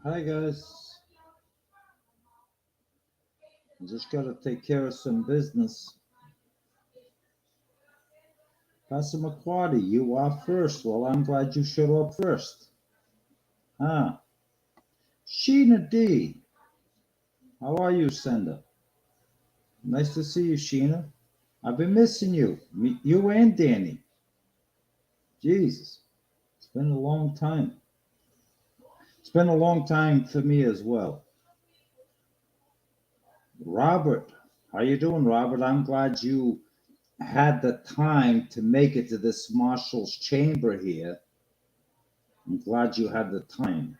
Hi guys, I just gotta take care of some business. Pastor McQuarrie, you are first. Well, I'm glad you showed up first. Ah, Sheena D, how are you, Sender? Nice to see you, Sheena. I've been missing you, you and Danny. Jesus, it's been a long time. It's been a long time for me as well. Robert, how you doing, Robert? I'm glad you had the time to make it to this Marshall's chamber here. I'm glad you had the time.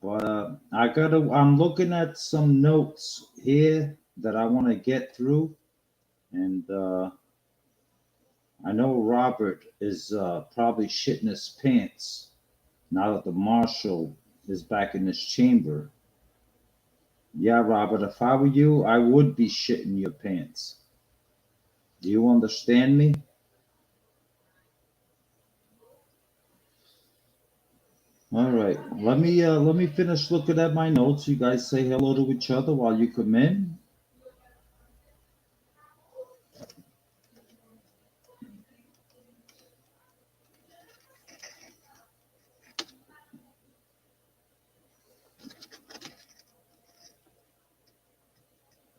But I'm looking at some notes here that I want to get through. And I know Robert is probably shitting his pants now that the marshal is back in this chamber. Yeah, Robert, if I were you, I would be shitting your pants. Do you understand me? All right. Let me finish looking at my notes. You guys say hello to each other while you come in.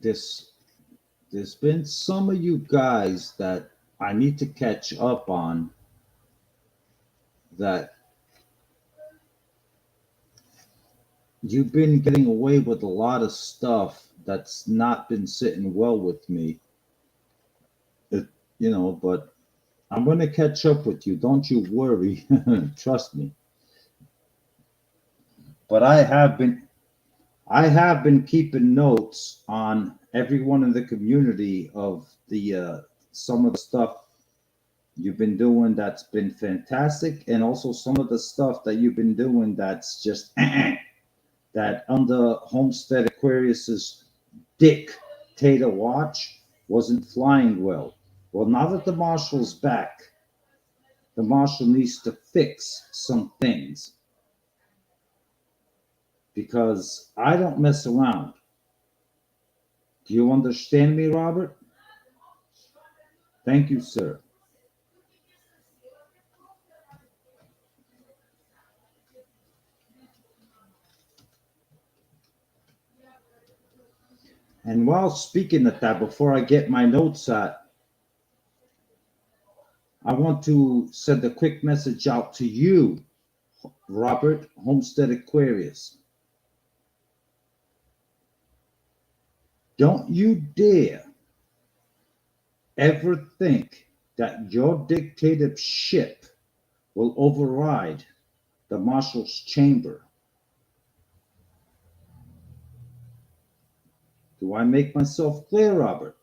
This There's been some of you guys that I need to catch up on that you've been getting away with a lot of stuff that's not been sitting well with me. It, but I'm going to catch up with you. Don't you worry. Trust me. But I have been keeping notes on everyone in the community of the some of the stuff you've been doing that's been fantastic, and also some of the stuff that you've been doing that's just that under Homestead Aquarius's dictator watch wasn't flying well. Well, now that the marshal's back, the marshal needs to fix some things because I don't mess around. Do you understand me, Robert? Thank you, sir. And while speaking of that, before I get my notes out, I want to send a quick message out to you, Robert Homestead Aquarius. Don't you dare ever think that your dictatorship will override the marshal's chamber. Do I make myself clear, Robert?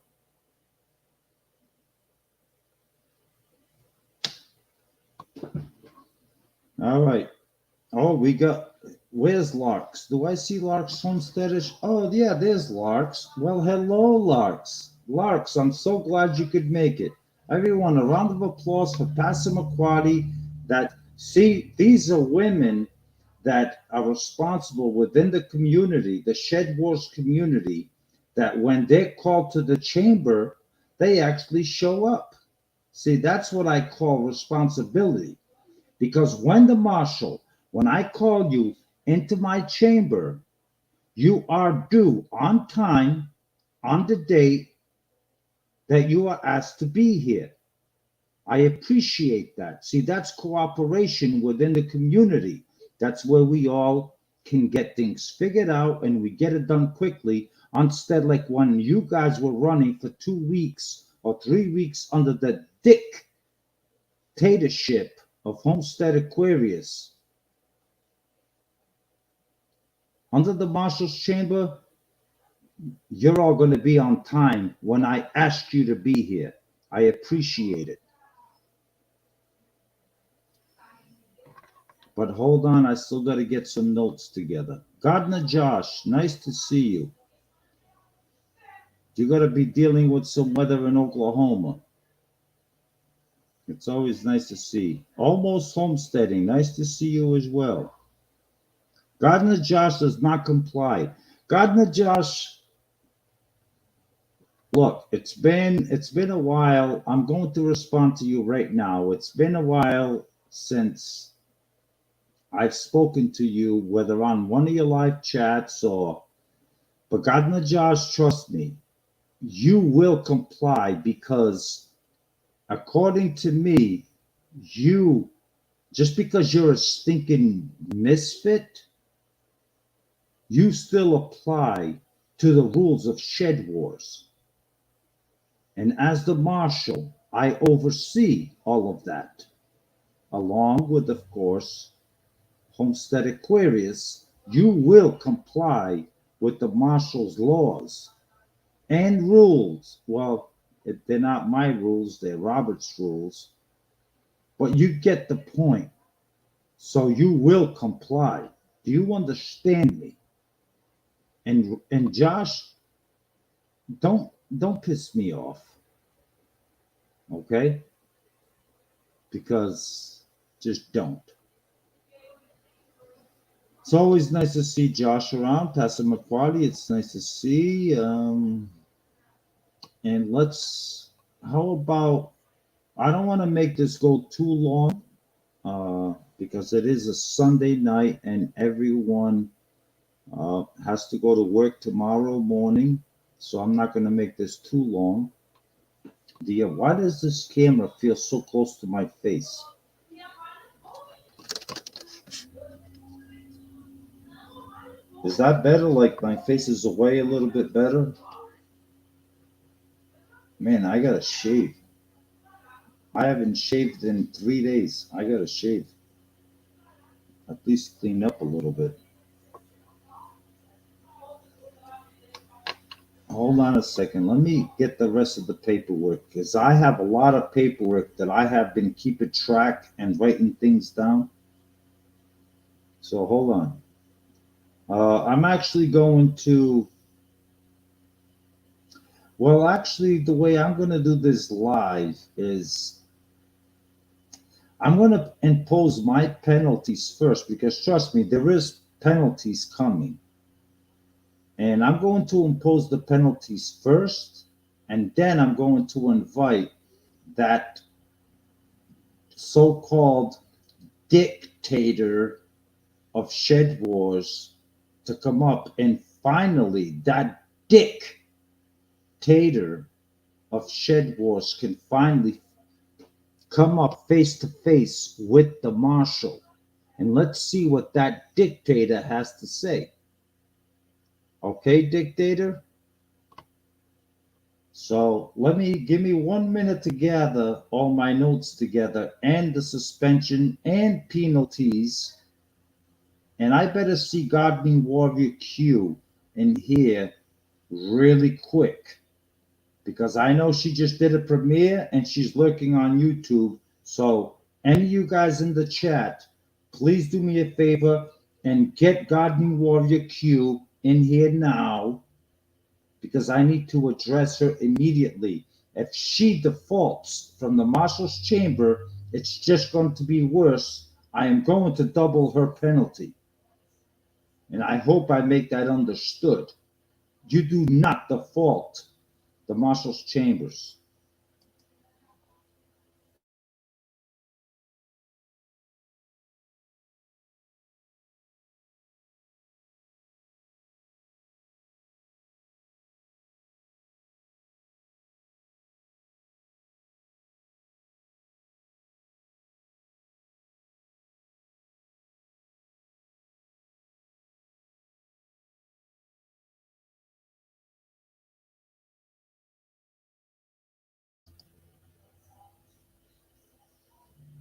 All right. Oh, where's Larks? Do I see Larks homesteadish? Oh, yeah, there's Larks. Well, hello, Larks. Larks, I'm so glad you could make it. Everyone, a round of applause for Pastor McQuarrie. See, these are women that are responsible within the community, the Shed Wars community, that when they're called to the chamber, they actually show up. See, that's what I call responsibility. Because when I call you into my chamber, you are due on time, on the date that you are asked to be here. I appreciate that. See, that's cooperation within the community. That's where we all can get things figured out and we get it done quickly. Instead, like when you guys were running for 2 weeks or 3 weeks under the dictatorship of Homestead Aquarius, under the marshal's chamber, you're all going to be on time when I asked you to be here. I appreciate it. But hold on, I still got to get some notes together. Gardner Josh, nice to see you. You got to be dealing with some weather in Oklahoma. It's always nice to see. Almost homesteading. Nice to see you as well. Gardener Josh does not comply. Gardener Josh, look, it's been a while. I'm going to respond to you right now. It's been a while since I've spoken to you, whether on one of your live chats or, but Gardener Josh, trust me, you will comply because according to me, you just because you're a stinking misfit, you still apply to the rules of Shed Wars. And as the marshal, I oversee all of that, along with, of course, Homestead Aquarius. You will comply with the marshal's laws and rules. Well, they're not my rules, they're Robert's rules, but you get the point. So you will comply. Do you understand me? And Josh, don't piss me off, okay? Because just don't. It's always nice to see Josh around, Pastor McQuarrie. It's nice to see. And how about, I don't want to make this go too long because it is a Sunday night and everyone has to go to work tomorrow morning. So I'm not going to make this too long. Why does this camera feel so close to my face? Is that better? Like my face is away a little bit better? Man, I gotta shave. I haven't shaved in 3 days. I gotta shave. At least clean up a little bit. Hold on a second. Let me get the rest of the paperwork because I have a lot of paperwork that I have been keeping track and writing things down. So hold on. I'm actually going to, well, actually, the way I'm going to do this live is I'm going to impose my penalties first because trust me, there is penalties coming. And I'm going to impose the penalties first, and then I'm going to invite that so-called dictator of Shed Wars to come up. And finally, that dictator of Shed Wars can finally come up face to face with the marshal. And let's see what that dictator has to say. Okay, dictator? So give me 1 minute to gather all my notes together and the suspension and penalties. And I better see Gardening Warrior Q in here really quick because I know she just did a premiere and she's lurking on YouTube. So any of you guys in the chat, please do me a favor and get Gardening Warrior Q in here now because I need to address her immediately. If she defaults from the marshal's chamber, it's just going to be worse. I am going to double her penalty. And I hope I make that understood. You do not default the marshal's chambers.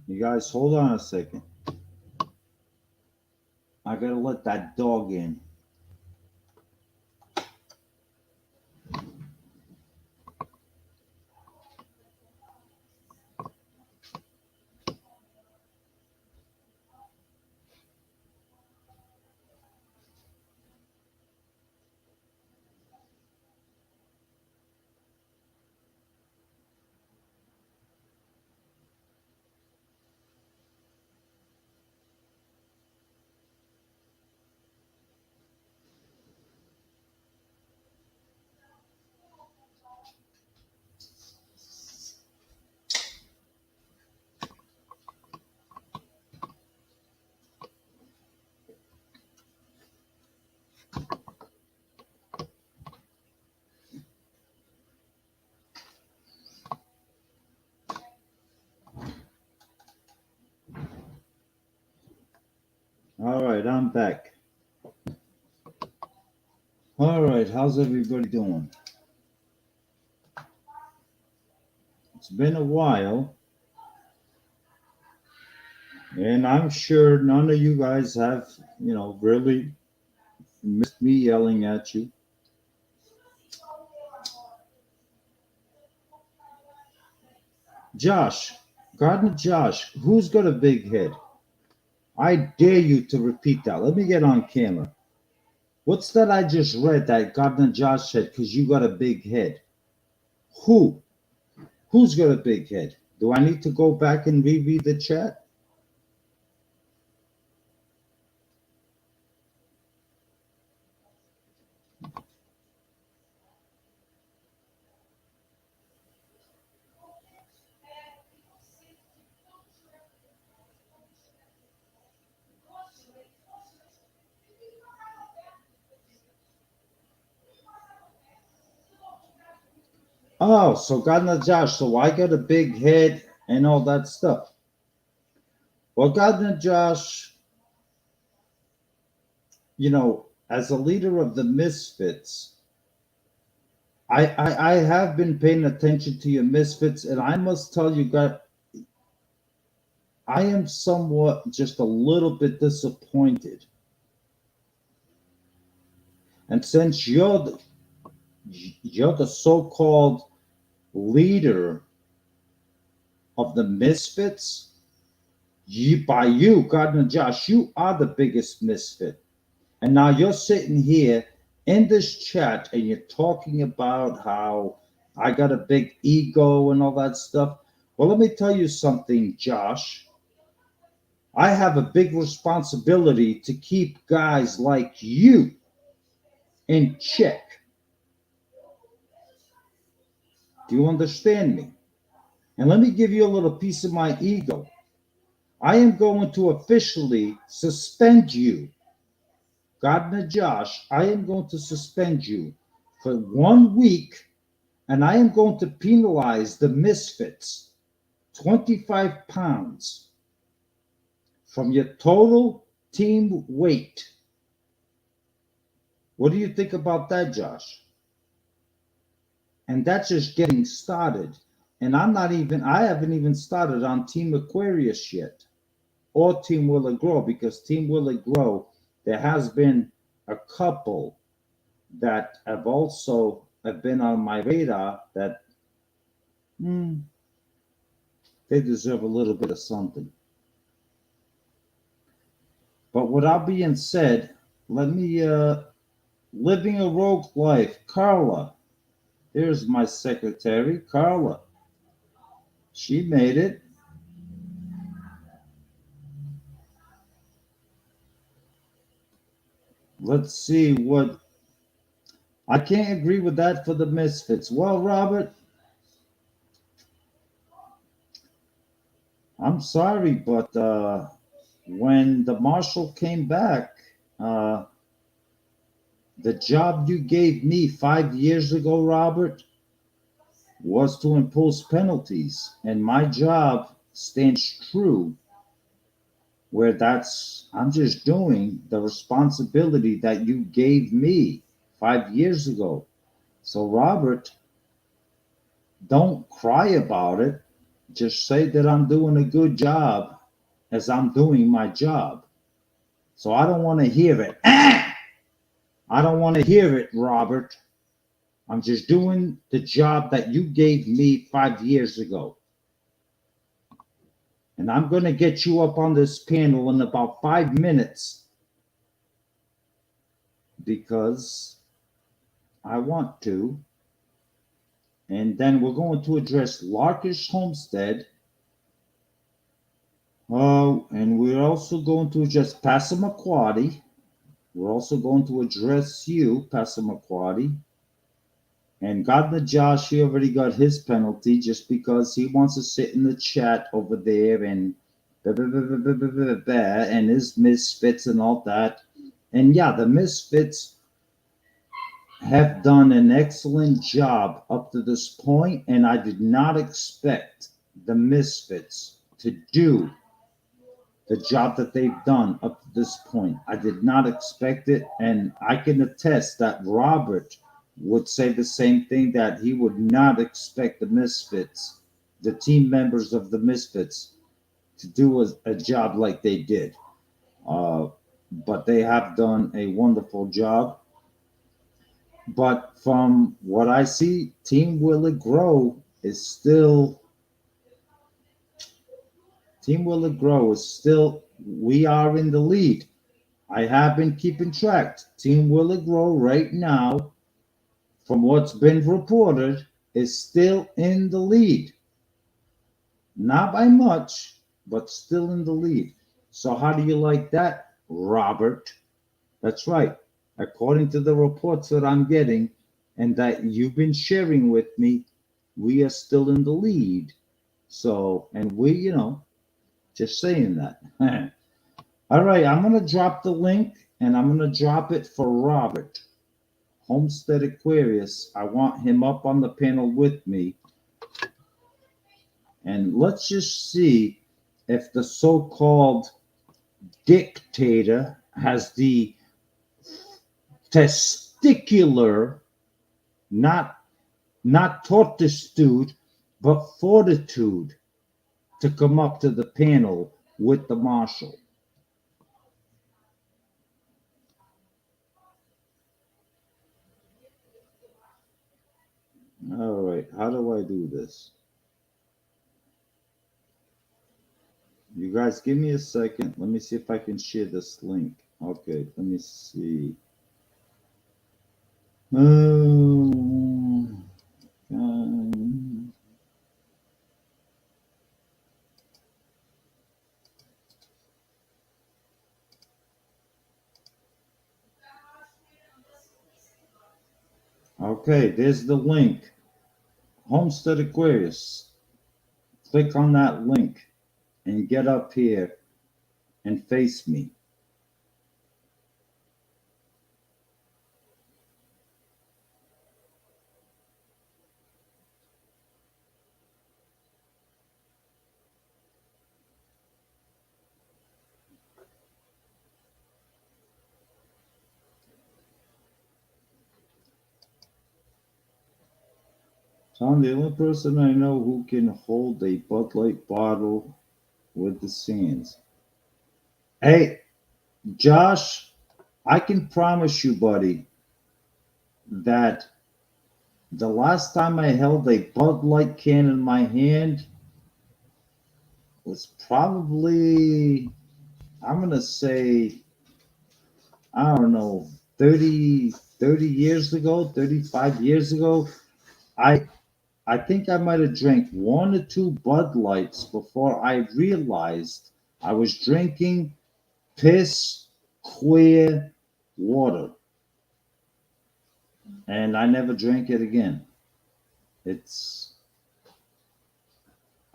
You guys, hold on a second. I gotta let that dog in. All right, I'm back. All right, how's everybody doing? It's been a while, and I'm sure none of you guys have, really missed me yelling at you. Josh, Gardener Josh, who's got a big head? I dare you to repeat that. Let me get on camera. What's that I just read that Gardener Josh said, because you got a big head? Who? Who's got a big head? Do I need to go back and reread the chat? Oh, so Gardener Josh, so I got a big head and all that stuff. Well, Gardener Josh, as a leader of the Misfits, I have been paying attention to your Misfits, and I must tell you, God, I am somewhat just a little bit disappointed. And since you're the so-called leader of the Misfits, Gardener Josh, you are the biggest misfit. And now you're sitting here in this chat and you're talking about how I got a big ego and all that stuff. Well, let me tell you something, Josh. I have a big responsibility to keep guys like you in check. Do you understand me? And let me give you a little piece of my ego. I am going to officially suspend you, Gardner Josh. I am going to suspend you for 1 week, and I am going to penalize the Misfits 25 pounds from your total team weight. What do you think about that, Josh? And that's just getting started. And I haven't even started on Team Aquarius yet or Team Will It Grow, because Team Will It Grow, there has been a couple that have been on my radar that they deserve a little bit of something. But with that being said, let me living a rogue life. Carla, there's my secretary, Carla. She made it. Let's see what. I can't agree with that for the Misfits. Well, Robert, I'm sorry, but when the marshal came back, uh, the job you gave me 5 years ago, Robert, was to impose penalties. And my job stands true, where I'm just doing the responsibility that you gave me 5 years ago. So, Robert, don't cry about it. Just say that I'm doing a good job as I'm doing my job. So I don't want to hear it. I don't want to hear it, Robert. I'm just doing the job that you gave me 5 years ago. And I'm going to get you up on this panel in about 5 minutes because I want to. And then we're going to address Larkish Homestead. Oh, and we're also going to address Passamaquoddy. We're also going to address you, Passamaquoddy. And Gardner Josh, he already got his penalty just because he wants to sit in the chat over there and and his misfits and all that. And yeah, the misfits have done an excellent job up to this point, and I did not expect the misfits to do the job that they've done up to this point. I did not expect it, and I can attest that Robert would say the same thing, that he would not expect the Misfits, the team members of the Misfits, to do a job like they did. Uh, but they have done a wonderful job. But from what I see, Team Will It Grow is still Team Will It Grow is still, we are in the lead. I have been keeping track. Team Will It Grow right now, from what's been reported, is still in the lead. Not by much, but still in the lead. So how do you like that, Robert? That's right. According to the reports that I'm getting and that you've been sharing with me, we are still in the lead. So, and we, just saying that. All right, I'm going to drop the link and I'm going to drop it for Robert. Homestead Aquarius. I want him up on the panel with me. And let's just see if the so called dictator has the testicular, not tortitude, but fortitude to come up to the panel with the marshal. All right, how do I do this? You guys give me a second. Let me see if I can share this link. Okay, let me see. Um, um, okay, there's the link. Homestead Aquarius. Click on that link and get up here and face me. So I'm the only person I know who can hold a Bud Light bottle with the sands. Hey, Josh, I can promise you, buddy, that the last time I held a Bud Light can in my hand was probably, I'm going to say, I don't know, 30 years ago, 35 years ago. I I think I might have drank one or two Bud Lights before I realized I was drinking piss clear water, and I never drank it again. It's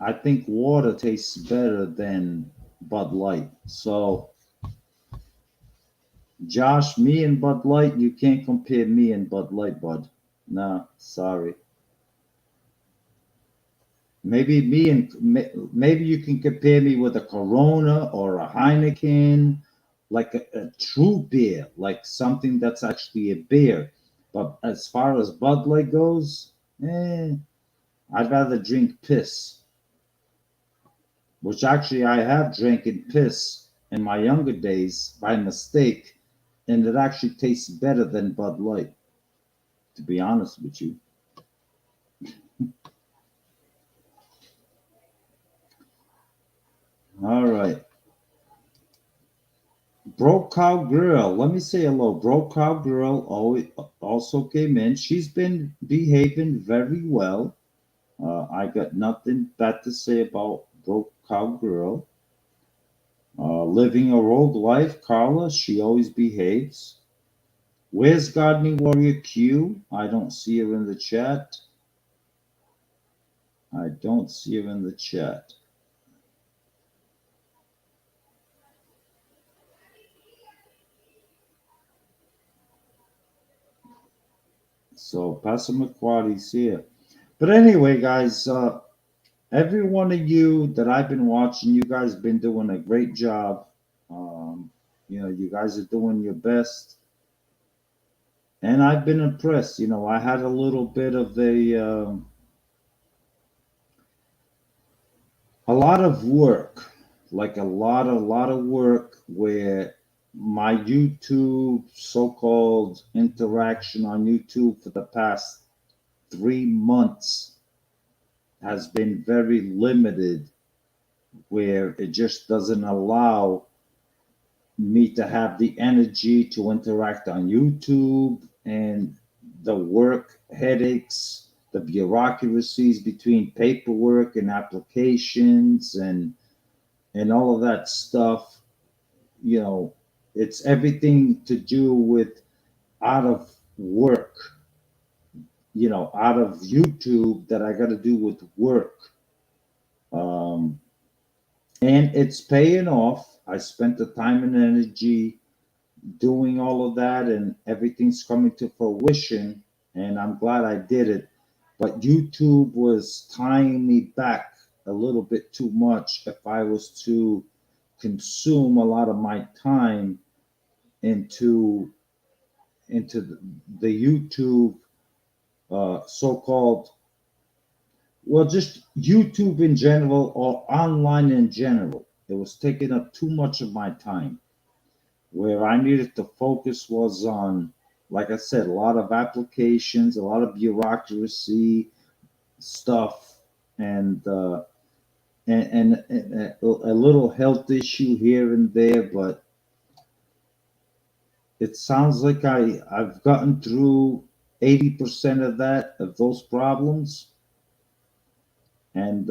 I think water tastes better than Bud Light. So, Josh, me and Bud Light, you can't compare me and Bud Light, bud. Nah, sorry. Maybe you can compare me with a Corona or a Heineken, like a true beer, like something that's actually a beer. But as far as Bud Light goes, I'd rather drink piss, which actually I have drinking piss in my younger days by mistake, and it actually tastes better than Bud Light, to be honest with you. All right. Broke Cow Girl. Let me say hello. Broke Cow Girl also came in. She's been behaving very well. I got nothing bad to say about Broke Cow Girl. Living a rogue life, Carla. She always behaves. Where's Gardening Warrior Q? I don't see her in the chat. I don't see her in the chat. So Passamaquoddy's here. But anyway, guys, every one of you that I've been watching, you guys have been doing a great job. Um, you guys are doing your best, and I've been impressed. I had a little bit of a lot of work, like a lot of work where my YouTube so-called interaction on YouTube for the past 3 months has been very limited, where it just doesn't allow me to have the energy to interact on YouTube, and the work headaches, the bureaucracies between paperwork and applications and all of that stuff. you know, it's everything to do with out of work, out of YouTube that I got to do with work. Um, and it's paying off. I spent the time and energy doing all of that, and everything's coming to fruition. And I'm glad I did it. But YouTube was tying me back a little bit too much if I was to consume a lot of my time into the YouTube so-called, well, just YouTube in general or online in general. It was taking up too much of my time. Where I needed to focus was on, like I said, a lot of applications, a lot of bureaucracy stuff, and and a little health issue here and there. But it sounds like I've gotten through 80% of those problems, and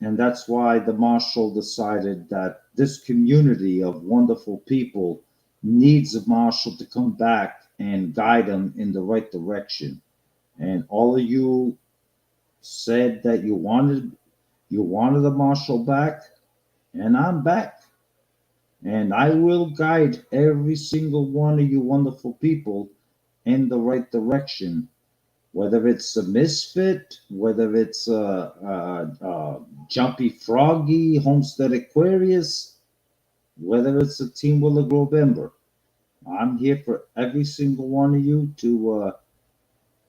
that's why the marshal decided that this community of wonderful people needs a marshal to come back and guide them in the right direction. And all of you said that you wanted a marshal back, and I'm back. And I will guide every single one of you wonderful people in the right direction, whether it's a misfit, whether it's a jumpy froggy, homestead Aquarius, whether it's a Team Willow Grove member. I'm here for every single one of you to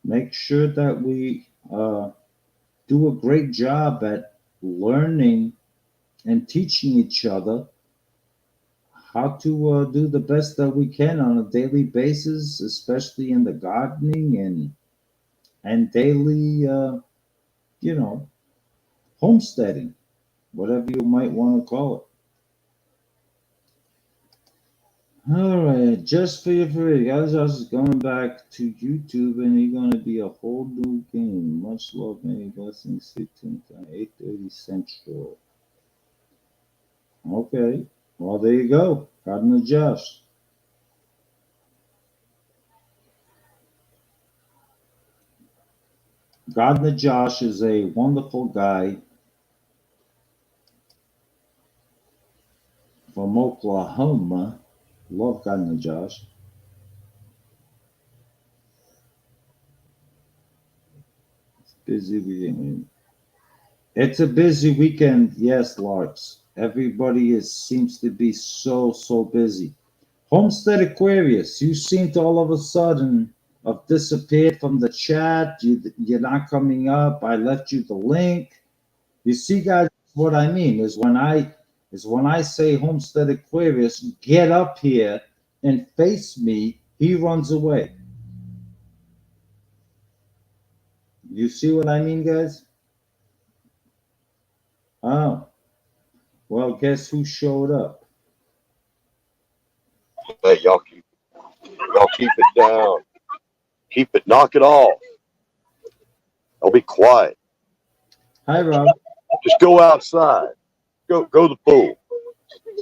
make sure that we do a great job at learning and teaching each other how to do the best that we can on a daily basis, especially in the gardening and daily, you know, homesteading, whatever you might want to call it. All right, just for your free, guys, I was going back to YouTube, and it's going to be a whole new game. Much love, many blessings. 8:30 Central. Okay, well, there you go. Gardener Josh. Gardener Josh is a wonderful guy from Oklahoma. Love Gardener Josh. Busy weekend. It's a busy weekend, yes, Larks. Everybody seems to be so busy. Homestead Aquarius, you seem to all of a sudden have disappeared from the chat. You're not coming up. I left you the link. You see, guys, what I mean is when I say Homestead Aquarius, get up here and face me. He runs away. You see what I mean, guys? Oh, well, guess who showed up? Hey, y'all keep it down. Keep it, knock it off. I'll be quiet. Hi, Rob. Just go outside. Go to the pool.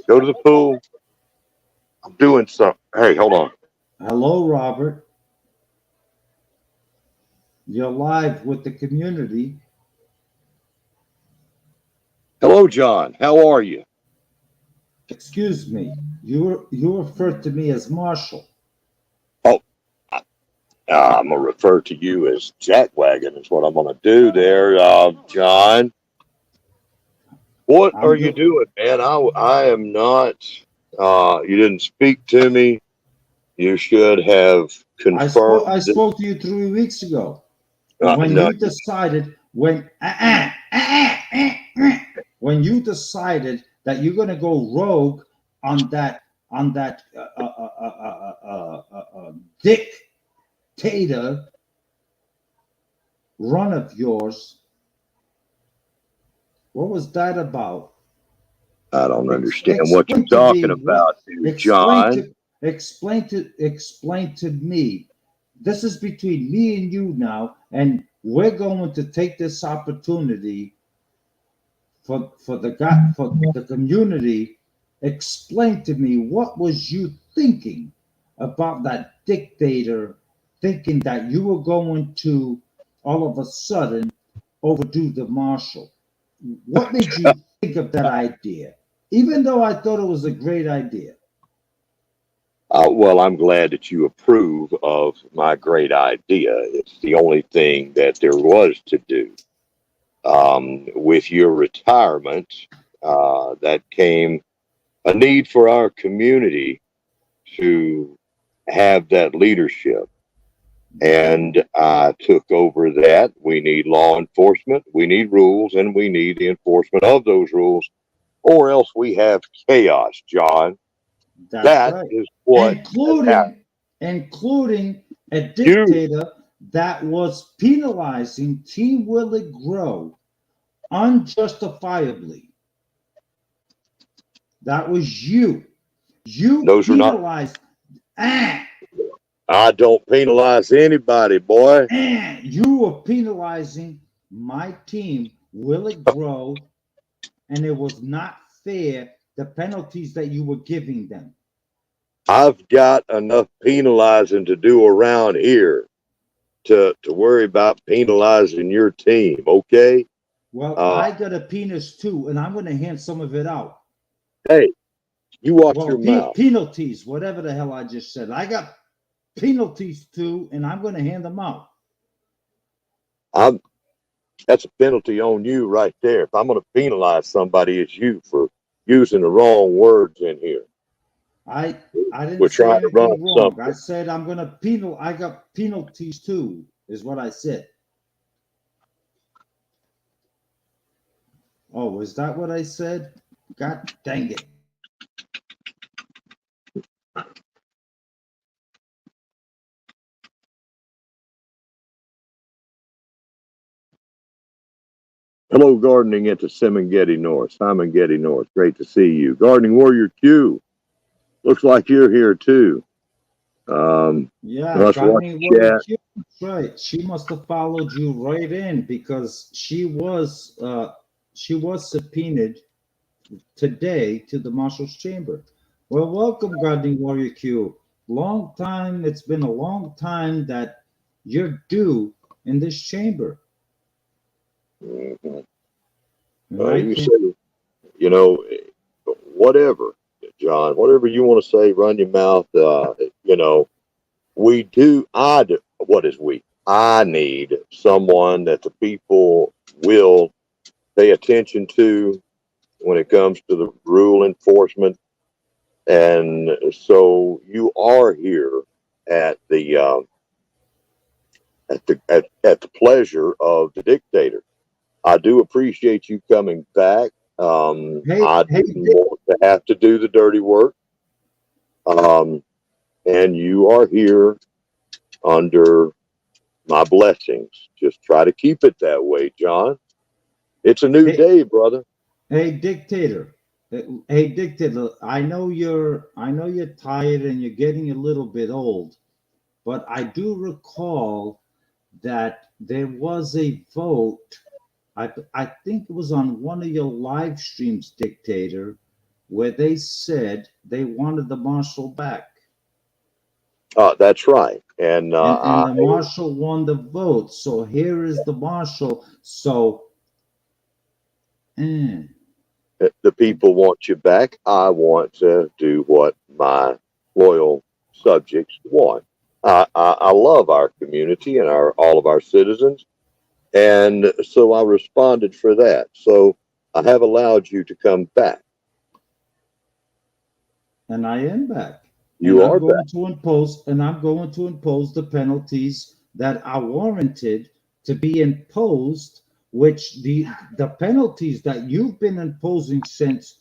Go to the pool. I'm doing something. Hey, hold on. Hello, Robert. You're live with the community. Hello, John. How are you? Excuse me. You referred to me as Marshall. Oh, I'm gonna refer to you as Jackwagon. Is what I'm gonna do there, John. What are I'm you do. doing, man? I am not. You didn't speak to me. You should have I confirmed. spoke to you 3 weeks ago when No, you decided when you decided that you're going to go rogue on that dictator run of yours. What was that about? I don't understand what you're Explain to talking me what. about, here, Explain John. to explain to me. This is between me and you now, and we're going to take this opportunity for the community. Explain to me what was you thinking about that dictator, thinking that you were going to all of a sudden overdo the marshal. What made you think of that idea? Even though I thought it was a great idea. Well, I'm glad that you approve of my great idea. It's the only thing that there was to do. With your retirement, that came a need for our community to have that leadership. And I took over that. We need law enforcement, we need rules, and we need the enforcement of those rules, or else we have chaos, John. That's That right. is what has happened. Including a You, dictator that was penalizing Team Willie Grow unjustifiably. That was you. You those are not, penalized. Ah, I don't penalize anybody, boy. you were penalizing my team, Willie Grow, and it was not fair. The penalties that you were giving them. I've got enough penalizing to do around here to worry about penalizing your team, okay? Well, Uh, I got a penis too, and I'm going to hand some of it out. hey, you watch Well, your mouth. penalties, whatever the hell I just said. I got penalties too, and I'm going to hand them out. I'm That's a penalty on you right there. If I'm going to penalize somebody, it's you for using the wrong words in here. I I didn't We're say trying to run anything wrong. I something. said I'm going to penal. I got penalties too, is what I said. Oh, is that what I said? God dang it! Hello, gardening into Simon Getty North. Simon Getty North. Great to see you. Gardening Warrior Q. Looks like you're here too. Yeah, Let's watch Gardening the Warrior chat. Q. That's right. She must have followed you right in because she was subpoenaed today to the Marshal's Chamber. Well, welcome, Gardening Warrior Q. Long time. It's been a long time that you're due in this chamber, Mm-hmm. and I You can. say, you know, whatever, John, whatever you want to say, run your mouth. We do. What is we? I need someone that the people will pay attention to when it comes to the rule enforcement. And so you are here at the pleasure of the dictator. I do appreciate you coming back. Hey, I hey, didn't want to have to do the dirty work. Um, and you are here under my blessings. Just try to keep it that way, John. It's a new hey, day, brother. hey, dictator. Hey, dictator. I know you're tired and you're getting a little bit old, but I do recall that there was a vote. I think it was on one of your live streams, Dictator, where they said they wanted the marshal back, That's right. And and the marshal won the vote. So here is the marshal. So eh, the people want you back. I want to do what my loyal subjects want. I love our community and all of our citizens, and so I responded for that. So I have allowed you to come back. And I am back. And You are back. I'm going to impose the penalties that are warranted to be imposed, which the penalties that you've been imposing since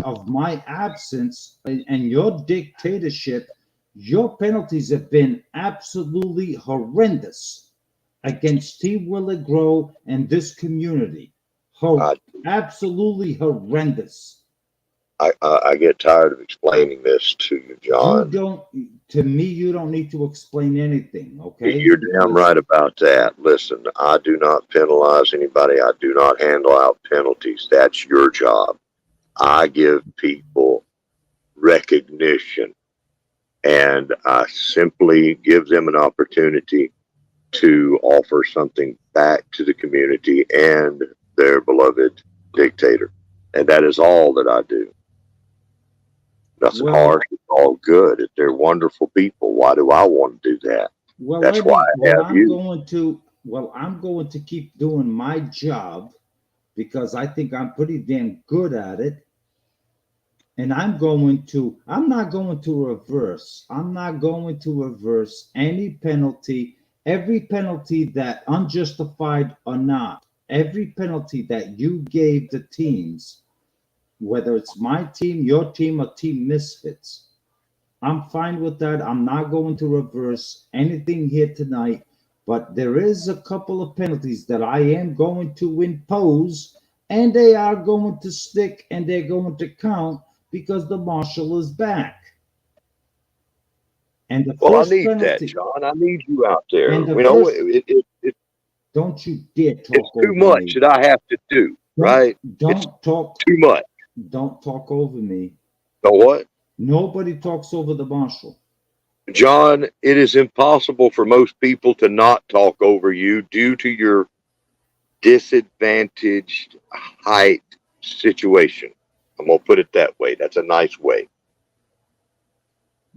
of my absence and your dictatorship, your penalties have been absolutely horrendous against Team Will It Grow and this community. I, Absolutely horrendous. I get tired of explaining this to you, You John. don't, to me, you don't need to explain anything, okay? You're damn Because, right about that. Listen, I do not penalize anybody. I do not handle out penalties. That's your job. I give people recognition, and I simply give them an opportunity to offer something back to the community and their beloved dictator. And that is all that I do. Nothing well, harsh. It's all good. They're wonderful people. Why do I want to do that? well, That's why Eddie, I have you. I'm going to keep doing my job because I think I'm pretty damn good at it. And I'm not going to reverse any penalty, every penalty that unjustified or not, every penalty that you gave the teams, whether it's my team, your team, or Team Misfits. I'm fine with that. I'm not going to reverse anything here tonight, but there is a couple of penalties that I am going to impose, and they are going to stick and they're going to count because the marshal is back. And the Well, I first need that, penalty, John. I need you out there. and the You know, first, it's don't you dare it's talk too over much me. that I have to do, Don't right? It's don't talk too much. don't talk over me. So what? Nobody talks over the marshal. John, it is impossible for most people to not talk over you due to your disadvantaged height situation. I'm going to put it that way. That's a nice way.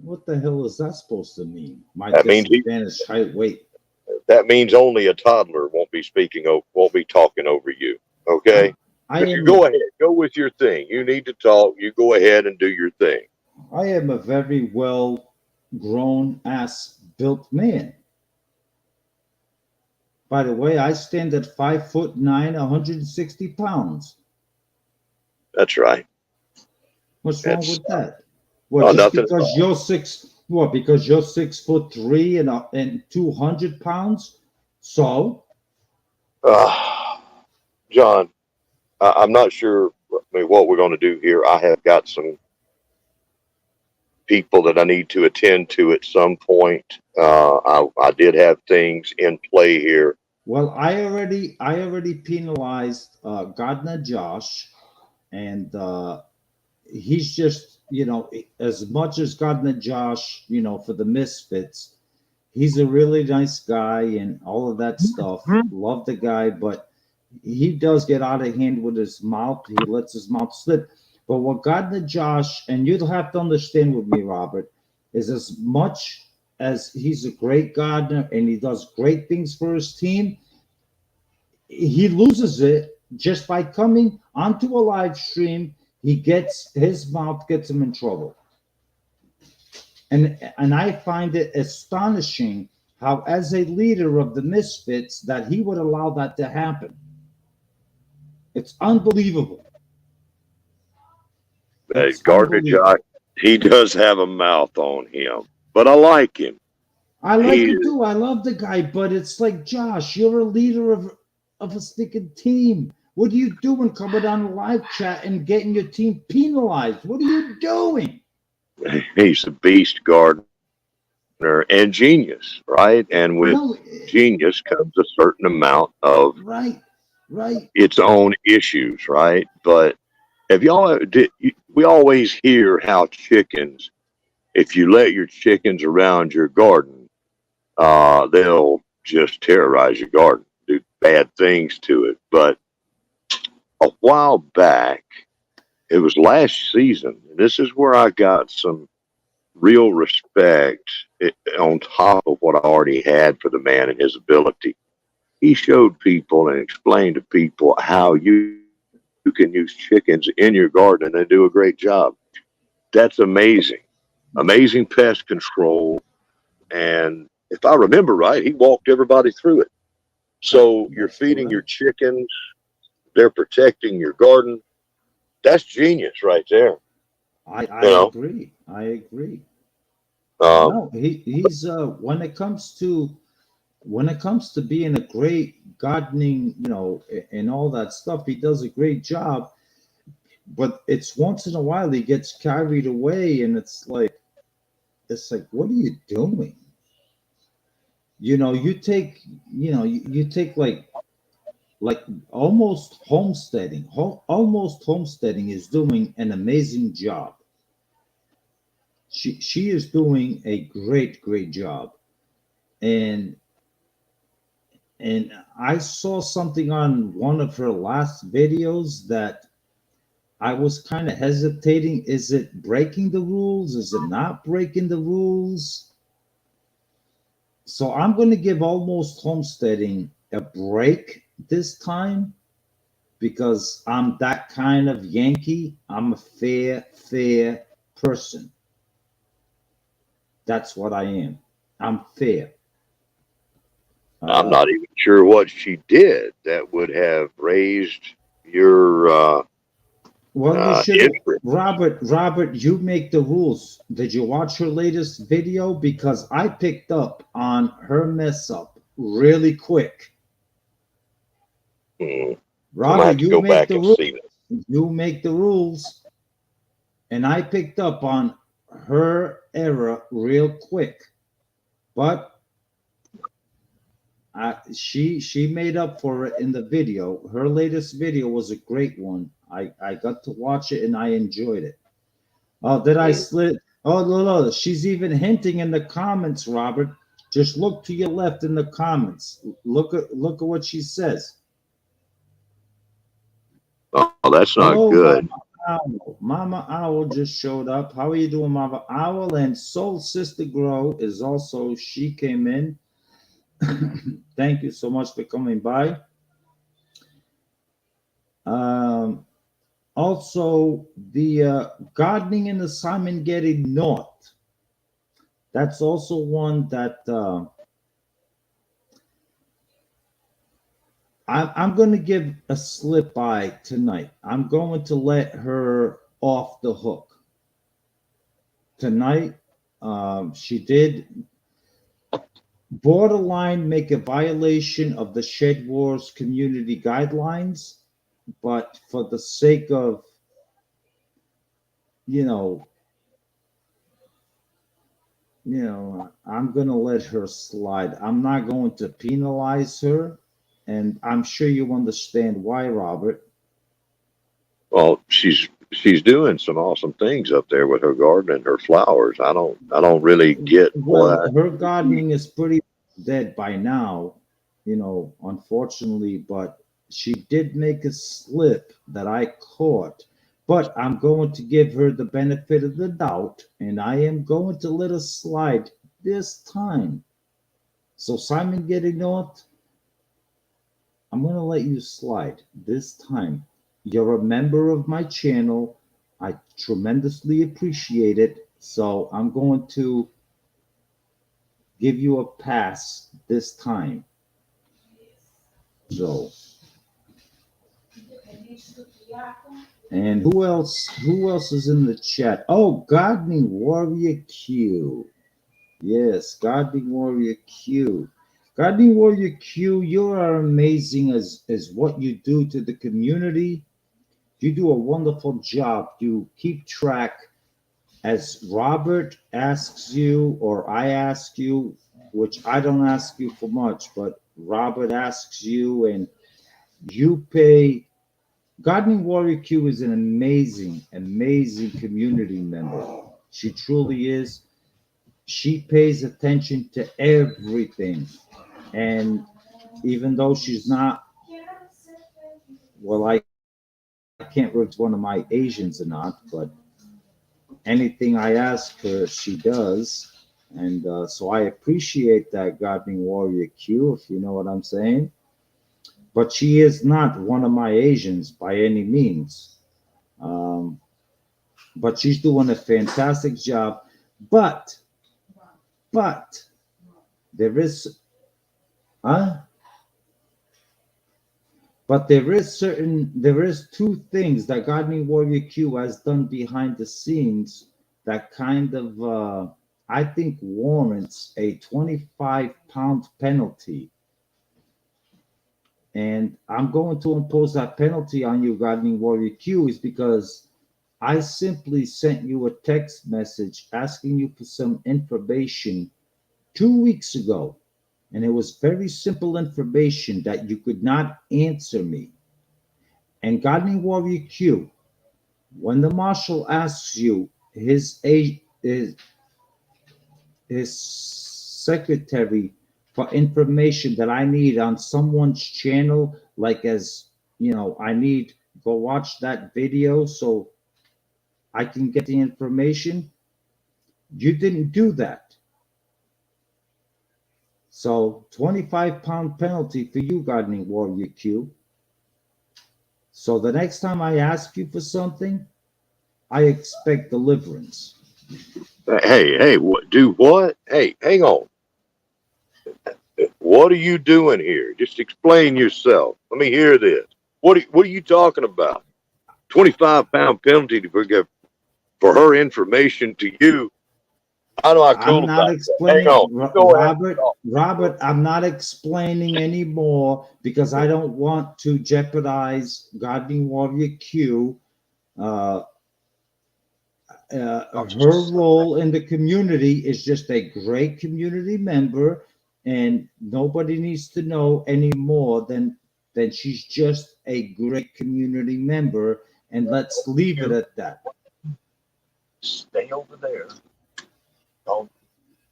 What the hell is that supposed to mean? My That means disadvantaged height. Wait, that means only a toddler won't be talking over you. I'm Okay? I But you am go ahead, go with your thing. You need to talk. You go ahead and do your thing. I am a very well grown ass built man. By the way, I stand at 5'9", 160 pounds. That's right. What's wrong That's with that? What, oh, just nothing at because all. you're six what, because you're 6'3" and 200 pounds? So John, I'm not sure. I mean, what we're going to do here. I have got some people that I need to attend to at some point. I did have things in play here. well, I already penalized Gardner Josh, and he's just, as much as Gardner Josh, for the Misfits, he's a really nice guy and all of that stuff. Love the guy, but he does get out of hand with his mouth. He lets his mouth slip. But what Gardner Josh, and you'll have to understand with me, Robert, is as much as he's a great gardener and he does great things for his team, he loses it just by coming onto a live stream. His mouth gets him in trouble. And I find it astonishing how, as a leader of the Misfits, that he would allow that to happen. It's unbelievable. It's Gardner Josh, unbelievable. he does have a mouth on him, but I like him. I like He him too. I love the guy, but it's like, Josh, you're a leader of a stinking team. What are you doing coming on the live chat and getting your team penalized? What are you doing? he's a beast gardener and genius, right? And with No, genius comes a certain amount of right, right. its own issues, right? But have y'all did we always hear how chickens, if you let your chickens around your garden, they'll just terrorize your garden, do bad things to it. But a while back, it was last season. This is where I got some real respect on top of what I already had for the man and his ability. He showed people and explained to people how you you can use chickens in your garden and they do a great job. That's amazing. Amazing pest control. And if I remember right, he walked everybody through it. So you're That's feeding your correct. chickens, they're protecting your garden. That's genius right there. I You know, agree. I agree. um, No, he's when it comes to being a great gardening, and all that stuff, he does a great job. But it's once in a while he gets carried away, and it's like, what are you doing? You take, you take like almost homesteading. Almost homesteading is doing an amazing job. She is doing a great job, and I saw something on one of her last videos that I was kind of hesitating. Is it breaking the rules? Is it not breaking the rules? So I'm going to give almost homesteading a break this time because I'm that kind of Yankee. I'm a fair person. That's what I am. I'm fair. I'm Uh, not even sure what she did that would have raised your well, you should have, interest. Robert, you make the rules. Did you watch her latest video? Because I picked up on her mess up really quick. Hmm. I'm gonna Robert, have to you go make back the and rules. see that. You make the rules. And I picked up on her error real quick. But she made up for it in the video. Her latest video was a great one. I got to watch it and I enjoyed it. Oh, did I Hmm. slip? Oh, no, she's even hinting in the comments, Robert. Just look to your left in the comments. Look at what she says. Oh, that's not Hello, good. Mama Owl. Mama Owl just showed up. How are you doing, Mama Owl? And Soul Sister Grow is also, she came in. Thank you so much for coming by. Um, Also, the gardening in the Simon Getty North. That's also one that I'm going to give a slip by tonight. I'm going to let her off the hook tonight. She did borderline make a violation of the Shed Wars community guidelines, but for the sake of, you know, I'm going to let her slide. I'm not going to penalize her, and I'm sure you understand why, Robert. Well, she's doing some awesome things up there with her garden and her flowers. I don't really get Well, what. her gardening is pretty dead by now, unfortunately, but she did make a slip that I caught. But I'm going to give her the benefit of the doubt, and I am going to let her slide this time. So, Simon Getting North, I'm going to let you slide this time. You're a member of my channel. I tremendously appreciate it. So, I'm going to give you a pass this time. So, and who else? Who else is in the chat? Oh, Gardening Warrior Q. Yes, Gardening Warrior Q. Gardening Warrior Q, you are amazing as what you do to the community. You do a wonderful job. You keep track as Robert asks you, or I ask you, which I don't ask you for much, but Robert asks you, and you pay. Gardening Warrior Q is an amazing community member. She truly is. She pays attention to everything. And even though she's not, well, I can't remember if it's one of my Asians or not, but anything I ask her, she does. And so I appreciate that, Gardening Warrior Q, if you know what I'm saying. but she is not one of my Asians by any means. Um, but she's doing a fantastic job. But, but there is, huh? But there is two things that Gardening Warrior Q has done behind the scenes that kind of, I think, warrants a 25-pound penalty. And I'm going to impose that penalty on you, Gardening Warrior Q, is because I simply sent you a text message asking you for some information 2 weeks ago. And it was very simple information that you could not answer me. And Gardening Warrior Q, when the marshal asks you his secretary for information that I need on someone's channel, like as you know, I need go watch that video so I can get the information. You didn't do that. So 25-pound penalty for you, Gardening Warrior Q. So the next time I ask you for something, I expect deliverance. Hey, what? Do what? Hey, hang on. What are you doing here? Just explain yourself. Let me hear this. What are you talking about? 25-pound penalty for her information to you. How do I I'm cool not about that? Hang explaining, on. Go ahead. Robert, I'm not explaining anymore because I don't want to jeopardize Gardening Warrior Q, uh, her role in the community is just a great community member, and nobody needs to know any more than she's just a great community member, and let's leave it at that. Stay over there. Don't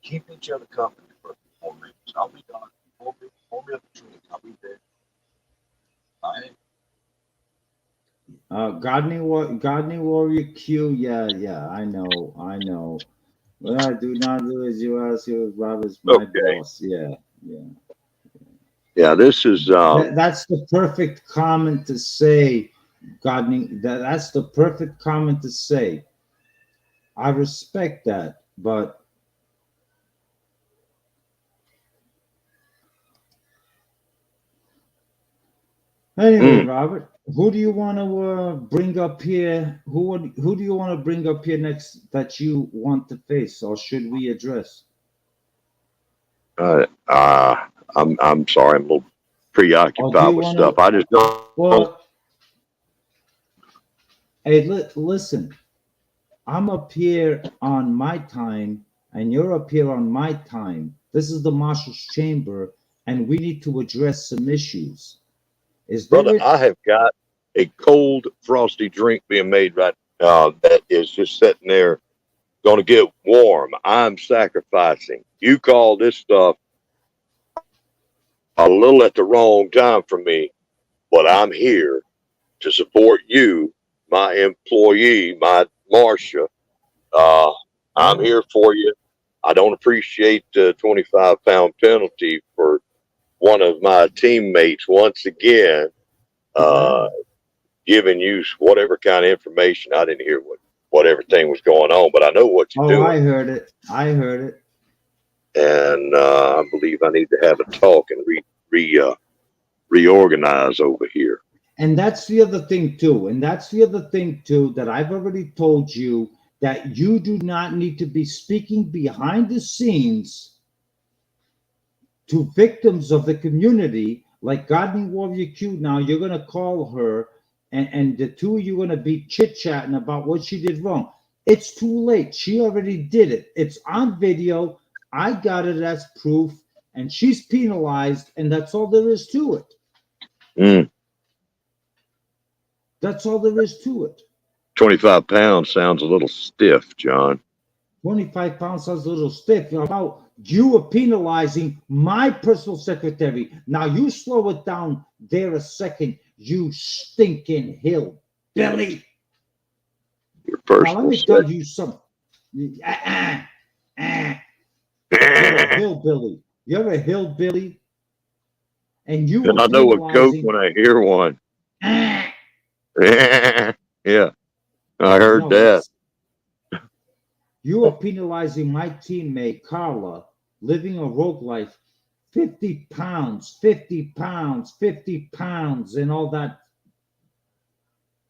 keep each other company for 4 minutes. I'll be gone. Hold me up the drink. I'll be there. All right. Gardening Warrior Q, yeah, I know. What I do not do is you ask you, Robert's my Okay. boss. Yeah. Yeah, this is That's the perfect comment to say, gardening. That's the perfect comment to say. I respect that, but anyway, mm, Robert, who do you want to bring up here? Who do you want to bring up here next that you want to face, or should we address? uh, uh I'm sorry, I'm a little Or do preoccupied you with want stuff. to? I just don't. Well, hey, listen. I'm up here on my time, and you're up here on my time. This is the Marshal's Chamber, and we need to address some issues. Is Brother, there? I have got a cold, frosty drink being made right now that is just sitting there, going to get warm. I'm sacrificing. You call this stuff a little at the wrong time for me, but I'm here to support you, my employee, my Marcia. Uh, I'm Oh, here for you. I don't appreciate the 25-pound penalty for one of my teammates once again yeah. uh, giving you whatever kind of information. I didn't hear what everything was going on, but I know what you're Oh, doing. I heard it. I heard it. And I believe I need to have a talk and reorganize over here. And that's the other thing too. And that's the other thing too that I've already told you that you do not need to be speaking behind the scenes to victims of the community, like Gardening Warrior Q. Now you're gonna call her, and the two of you are gonna be chit chatting about what she did wrong. It's too late. She already did it. It's on video. I got it as proof, and she's penalized, and that's all there is to it. Mm, That's all there is to it. 25 pounds sounds a little stiff, John. 25 pounds sounds a little stiff. About you were penalizing my personal secretary. Now you slow it down there a second, you stinking hillbilly. Your Now let personal me tell you something. Uh, uh. You're a secretary. hillbilly. You're a hillbilly. And you And were I know a goat penalizing. when I hear one. Ah, Yeah, I heard no, that. you were penalizing my teammate Carla, living a rogue life, 50 pounds, 50 pounds, 50 pounds, and all that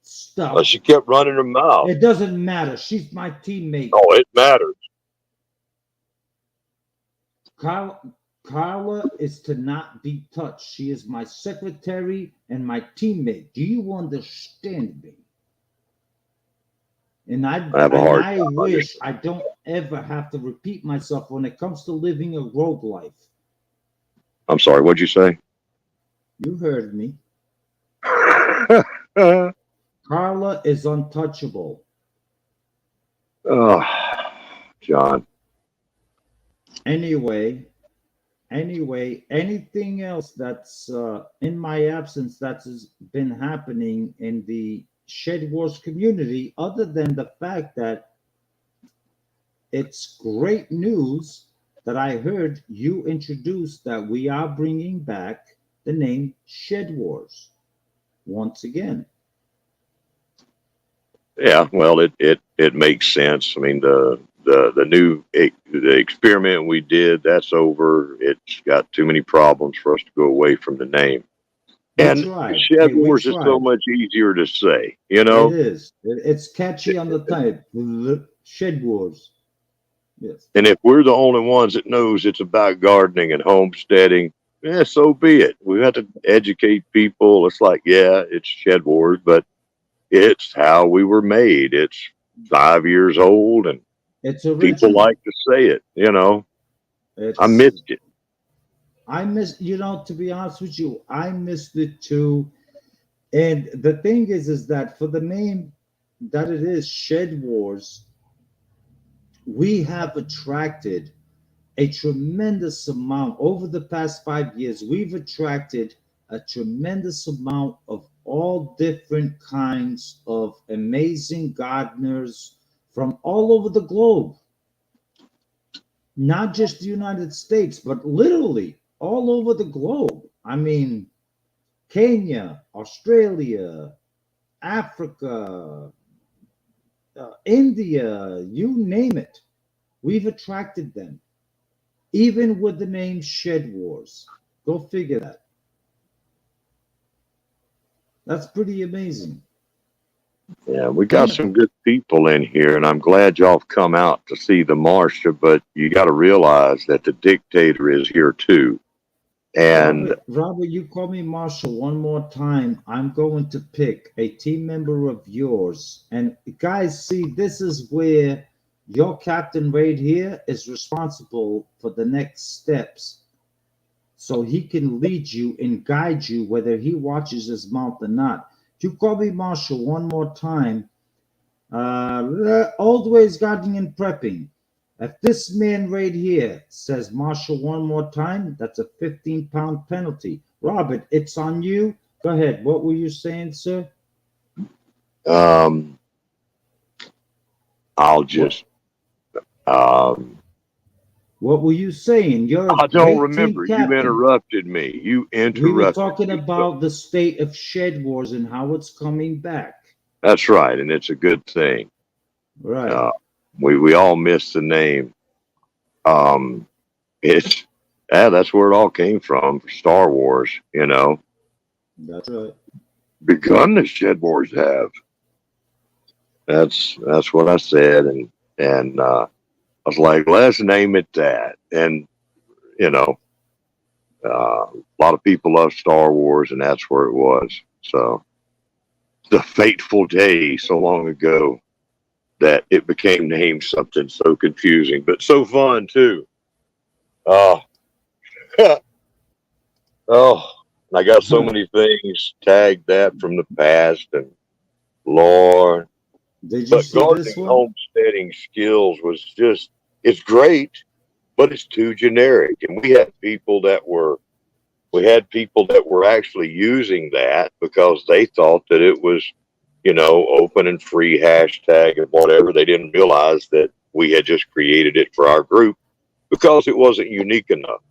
stuff. She kept running her mouth. It doesn't matter. She's my teammate. Oh, it matters. Carla is to not be touched. She is my secretary and my teammate. Do you understand me? And I have a hard I time wish I don't ever have to repeat myself when it comes to living a rogue life. I'm sorry, what'd you say? You heard me. Oh, Carla is untouchable. John. Anyway, anything else that's in my absence that's been happening in the Shed Wars community, other than the fact that it's great news that I heard you introduce that we are bringing back the name Shed Wars once again. Yeah, well, it makes sense. I mean, the new the experiment we did, that's over. It's got too many problems for us to go away from the name. We And tried. Shed Hey, we Wars is so tried. much easier to say, It is. It's catchy on the type. Shed Wars. Yes. And if we're the only ones that knows it's about gardening and homesteading, yeah, so be it. We have to educate people. It's like, yeah, it's Shed Wars, but it's how we were made. It's 5 years old, and It's people original. like to say it. I It's missed it. I miss, to be honest with you, I missed it too. And the thing is that for the name that it is, Shed Wars, we have attracted a tremendous amount over the past 5 years. We've attracted a tremendous amount of all different kinds of amazing gardeners from all over the globe, not just the United States, but literally all over the globe. I mean, Kenya, Australia, Africa, India, you name it. We've attracted them, even with the name Shed Wars. Go figure that. That's pretty amazing. Yeah, we got some good people in here, and I'm glad y'all have come out to see the Marsha, but you got to realize that the dictator is here too. And Robert, you call me Marshall one more time. I'm going to pick a team member of yours. And guys, see, this is where your captain right here is responsible for the next steps. So he can lead you and guide you whether he watches his mouth or not. If you call me Marshall one more time, always gardening and prepping. If this man right here says Marshall one more time, that's a 15-pound penalty. Robert, it's on you. Go ahead. What were you saying, sir? I'll just What were you saying? You're a I don't great team remember. You captain. interrupted me. We were talking about the state of Shed Wars and how it's coming back. That's right, and it's a good thing. Right. We all missed the name. It's that's where it all came from. Star Wars, That's right. begun the Shed Wars have. That's what I said, and I was like, let's name it that. And a lot of people love Star Wars, and that's where it was. So the fateful day so long ago that it became named something so confusing, but so fun too. Oh, oh, I got so many things tagged that from the past, and Lord. Did you But see this gardening one? homesteading skills was just, it's great, but it's too generic. And we had people that were actually using that because they thought that it was, open and free hashtag and whatever. They didn't realize that we had just created it for our group because it wasn't unique enough.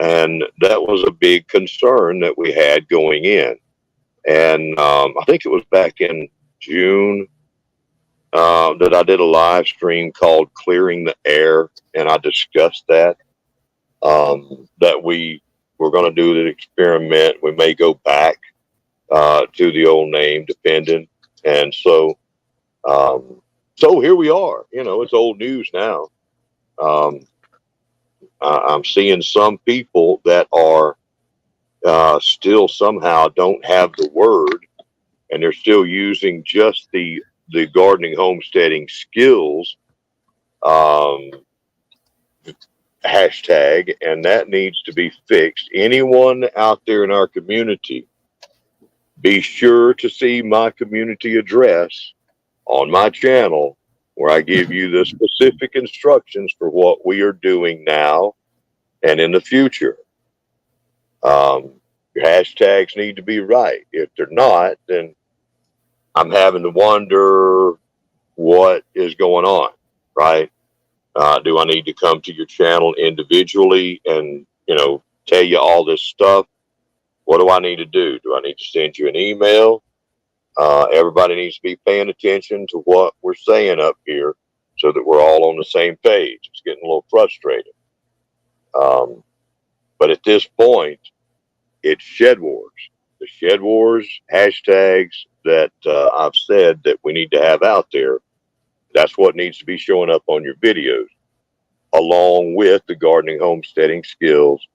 And that was a big concern that we had going in. And I think it was back in June that I did a live stream called Clearing the Air. And I discussed that, that we were going to do the experiment. We may go back to the old name, depending. And so here we are. You know, it's old news now. I'm seeing some people that are still somehow don't have the word, and they're still using just the gardening homesteading skills um, hashtag, and that needs to be fixed. Anyone out there in our community, be sure to see my community address on my channel, where I give you the specific instructions for what we are doing now and in the future. Your hashtags need to be right. If they're not, then I'm having to wonder what is going on, right? Do I need to come to your channel individually and, you know, tell you all this stuff? What do I need to do? Do I need to send you an email? Everybody needs to be paying attention to what we're saying up here so that we're all on the same page. It's getting a little frustrating. But at this point, it's Shed Wars. The Shed Wars hashtags that I've said that we need to have out there, that's what needs to be showing up on your videos, along with the gardening homesteading skills,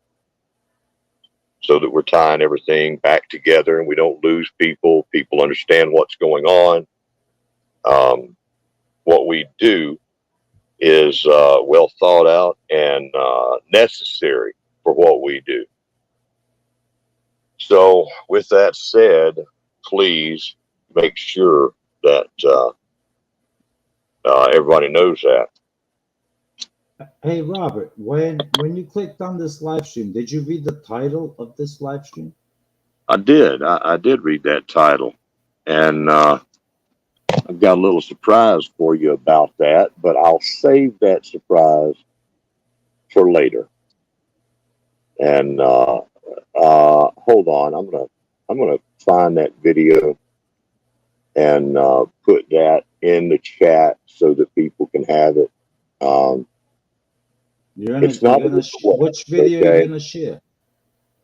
so that we're tying everything back together and we don't lose people. People understand what's going on. What we do is well thought out and necessary for what we do. So with that said, please make sure that everybody knows that. Hey Robert, when you clicked on this live stream, did you read the title of this live stream? I did. I did read that title, and I've got a little surprise for you about that, but I'll save that surprise for later. And hold on, I'm gonna find that video and put that in the chat so that people can have it. It's not which video are you gonna share?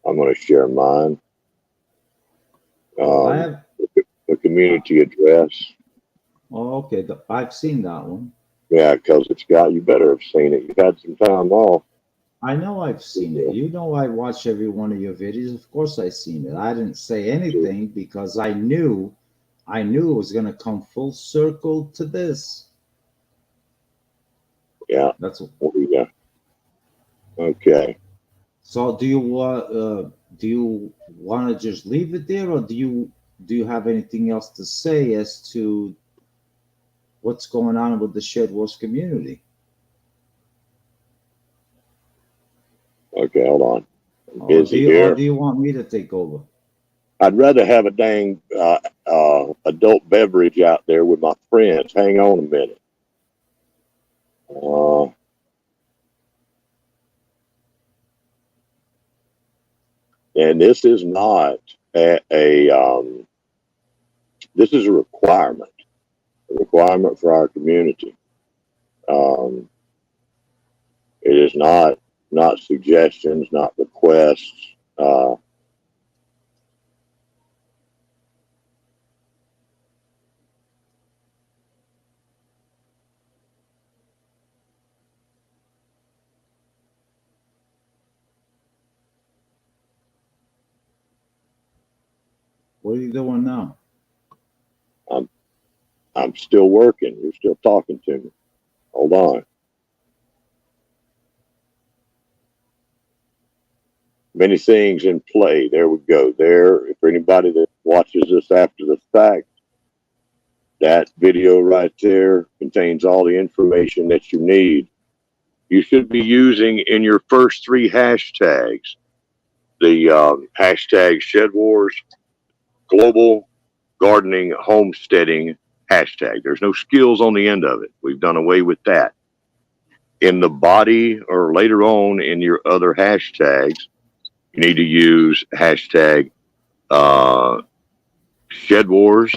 I'm gonna share mine. The community address. Oh, okay. I've seen that one. Yeah, because it's got, you better have seen it. You've had some time off. I know I've seen it. You know I watch every one of your videos. Of course I've seen it. I didn't say anything because I knew it was going to come full circle to this. Yeah. That's what. Yeah. Okay. So do you want to just leave it there, or do you have anything else to say as to what's going on with the Shed Wars community? Okay, hold on. Or do you want me to take over? I'd rather have a dang adult beverage out there with my friends. Hang on a minute. And this is not this is a requirement for our community. It is not suggestions, not requests. What are you doing now? I'm still working. You're still talking to me. Hold on. Many things in play. There we go. There, for anybody that watches this after the fact, that video right there contains all the information that you need. You should be using in your first 3 hashtags the hashtag Shed Wars Global Gardening Homesteading hashtag. There's no skills on the end of it. We've done away with that. in the body or later on in your other hashtags, you need to use hashtag Shed Wars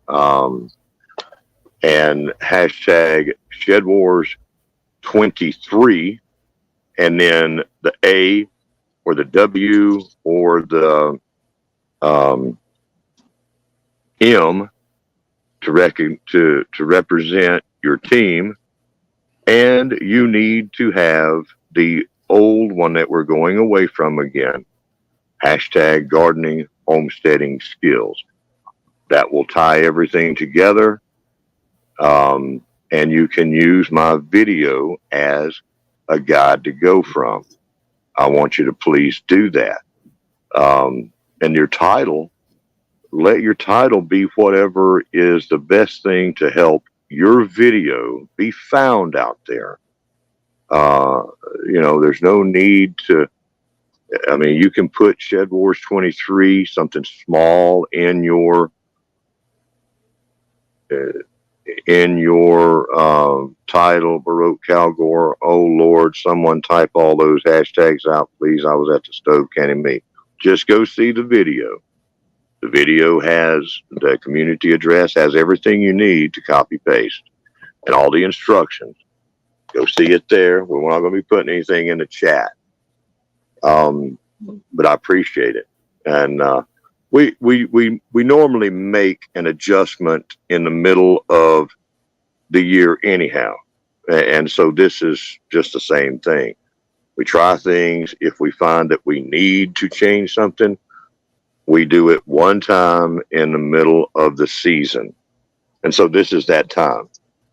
and hashtag Shed Wars 23, and then the A or the W or the M to represent your team, and you need to have the old one that we're going away from again, hashtag gardening homesteading skills. That will tie everything together, and you can use my video as a guide to go from. I want you to please do that. And your title, let your title be whatever is the best thing to help your video be found out there. There's no need to, I mean, you can put Shed Wars 23, something small in your title, Baroque Calgore. Oh Lord, someone type all those hashtags out, please. I was at the stove canning meat. Just go see the video. The video has the community address, has everything you need to copy paste and all the instructions. Go see it there. We're not going to be putting anything in the chat. But I appreciate it. And we normally make an adjustment in the middle of the year anyhow. And so this is just the same thing. We try things. If we find that we need to change something, we do it one time in the middle of the season. And so this is that time.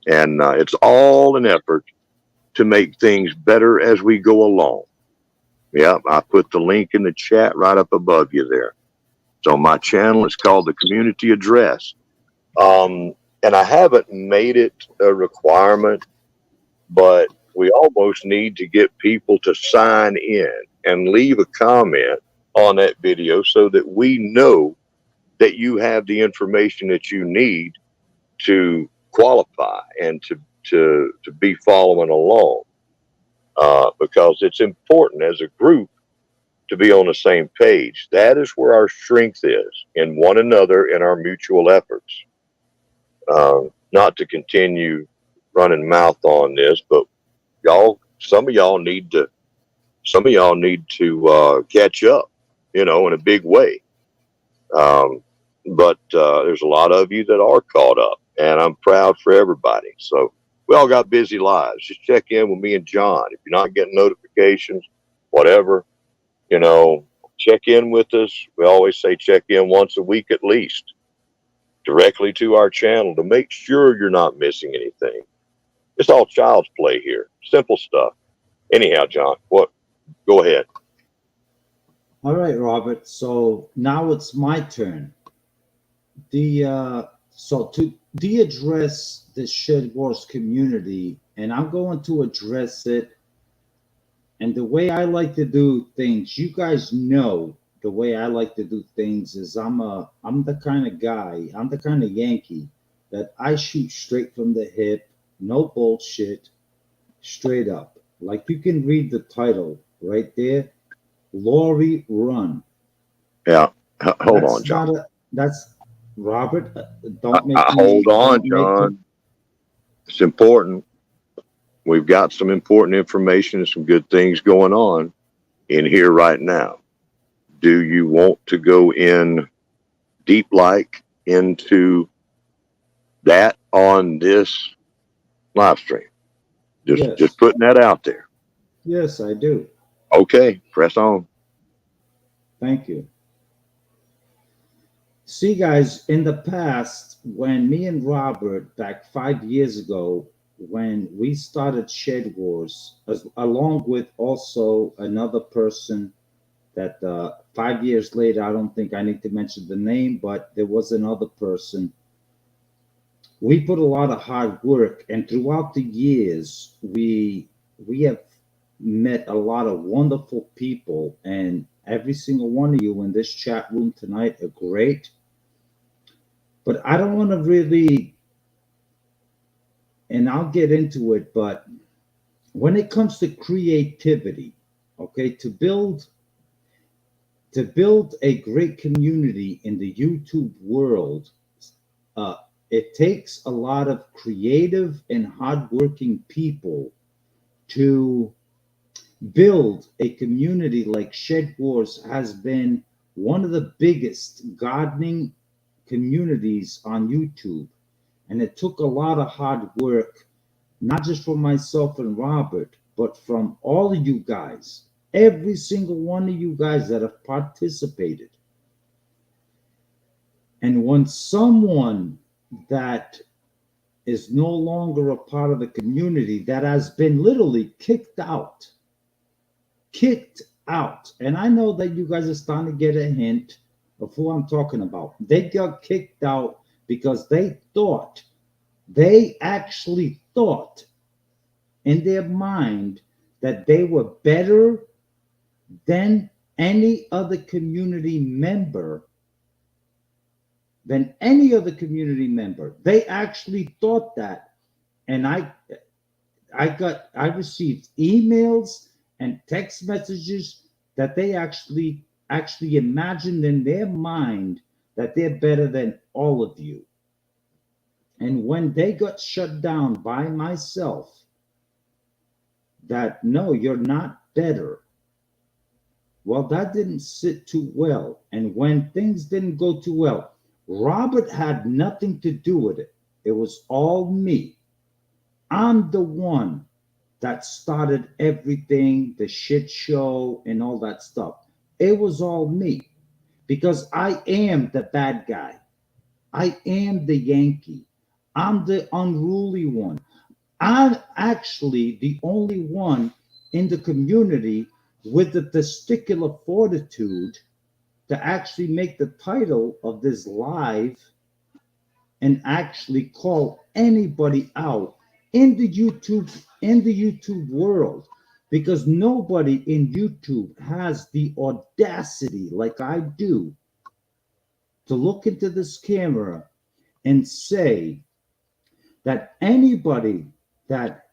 And it's all an effort to make things better as we go along. Yep, I put the link in the chat right up above you there. So my channel is called The Community Address. And I haven't made it a requirement, but we almost need to get people to sign in and leave a comment on that video so that we know that you have the information that you need to qualify and to be following along. Because it's important as a group to be on the same page. That is where our strength is, in one another, in our mutual efforts. Not to continue running mouth on this, but some of y'all need to catch up, in a big way. But there's a lot of you that are caught up, and I'm proud for everybody. So we all got busy lives. Just check in with me and John. If you're not getting notifications, whatever, check in with us. We always say check in once a week at least, directly to our channel to make sure you're not missing anything. It's all child's play here. Simple stuff. Anyhow, John, go ahead. All right, Robert. So now it's my turn. So to de-address the Shed Wars community, and I'm going to address it. And the way I like to do things, you guys know the way I like to do things is I'm the kind of guy, I'm the kind of Yankee that I shoot straight from the hip, no bullshit, straight up. Like you can read the title right there, Lorrie Runnn. Yeah, hold on, John. That's Robert. Don't make me. Hold on, John. It's important. We've got some important information and some good things going on in here right now. Do you want to go in deep into that on this live stream? Just putting that out there. Yes, I do. Okay, press on. Thank you. See, guys, in the past, when me and Robert, back 5 years ago, when we started Shed Wars, along with also another person that 5 years later, I don't think I need to mention the name, but there was another person. We put a lot of hard work, and throughout the years, we have met a lot of wonderful people, and every single one of you in this chat room tonight are great. But I don't want to really, and I'll get into it, but when it comes to creativity, okay, to build a great community in the YouTube world, uh, it takes a lot of creative and hardworking people to build a community like Shed Wars has been one of the biggest gardening communities on YouTube. And it took a lot of hard work, not just from myself and Robert, but from all of you guys, every single one of you guys that have participated. And when someone that is no longer a part of the community that has been literally kicked out. And I know that you guys are starting to get a hint of who I'm talking about. They got kicked out because they actually thought in their mind that they were better than any other community member They actually thought that. And I received emails and text messages that they actually imagined in their mind that they're better than all of you. And when they got shut down by myself, that no, you're not better. Well, that didn't sit too well. And when things didn't go too well, Robert had nothing to do with it. It was all me. I'm the one that started everything, the shit show and all that stuff. It was all me because I am the bad guy. I am the Yankee. I'm the unruly one. I'm actually the only one in the community with the testicular fortitude to actually make the title of this live and actually call anybody out in the YouTube world, because nobody in YouTube has the audacity like I do to look into this camera and say that anybody that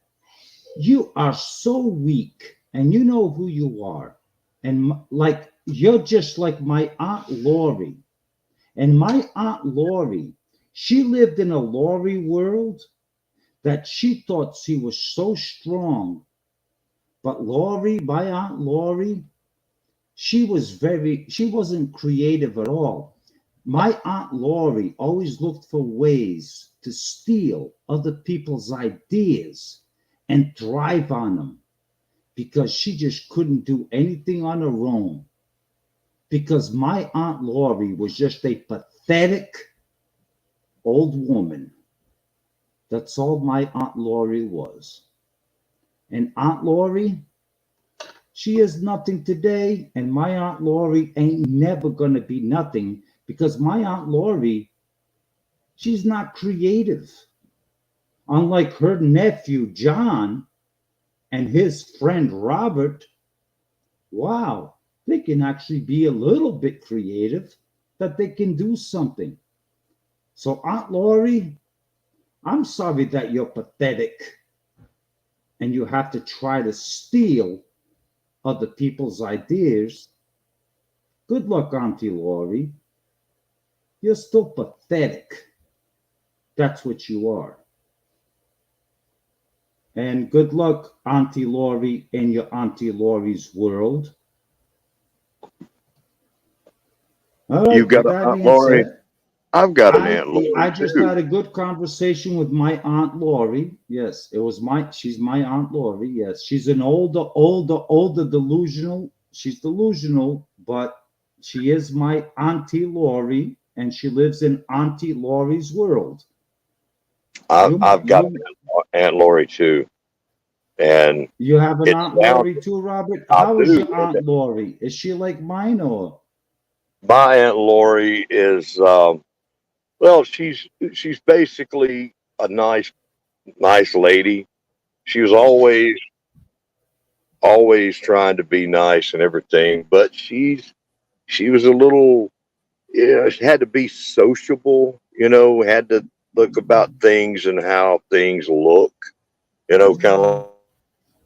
you are so weak and you know who you are, and like you're just like my aunt Lorrie. And my aunt Lorrie, she lived in a Lorrie world that she thought she was so strong. But Lorrie, my aunt Lorrie, she wasn't creative at all. My aunt Lorrie always looked for ways to steal other people's ideas and thrive on them because she just couldn't do anything on her own. Because my aunt Lorrie was just a pathetic old woman. That's all my aunt Lorrie was. And Aunt Lorrie, she is nothing today, and my Aunt Lorrie ain't never gonna be nothing because my Aunt Lorrie, she's not creative. Unlike her nephew John and his friend Robert, wow, they can actually be a little bit creative, that they can do something. So Aunt Lorrie, I'm sorry that you're pathetic and you have to try to steal other people's ideas. Good luck, Auntie Lorrie. You're still pathetic. That's what you are. And good luck, Auntie Lorrie, in your Auntie Lorrie's world. All You right, got with an that Aunt being Lorrie? said, I've got an I Aunt Lorrie I just too. had a good conversation with my Aunt Lorrie. Yes, it was she's my Aunt Lorrie. Yes, she's an older delusional. She's delusional, but she is my Auntie Lorrie, and she lives in Auntie Lorrie's world. I've got You an Aunt Lorrie too, and you have an it's Aunt down. Lorrie too, Robert? I How is do. your Aunt Lorrie? Is she like mine or? My Aunt Lorrie is well, she's basically a nice lady. She was always trying to be nice and everything, but she was a little, yeah, she had to be sociable, had to look about things and how things look, kind of like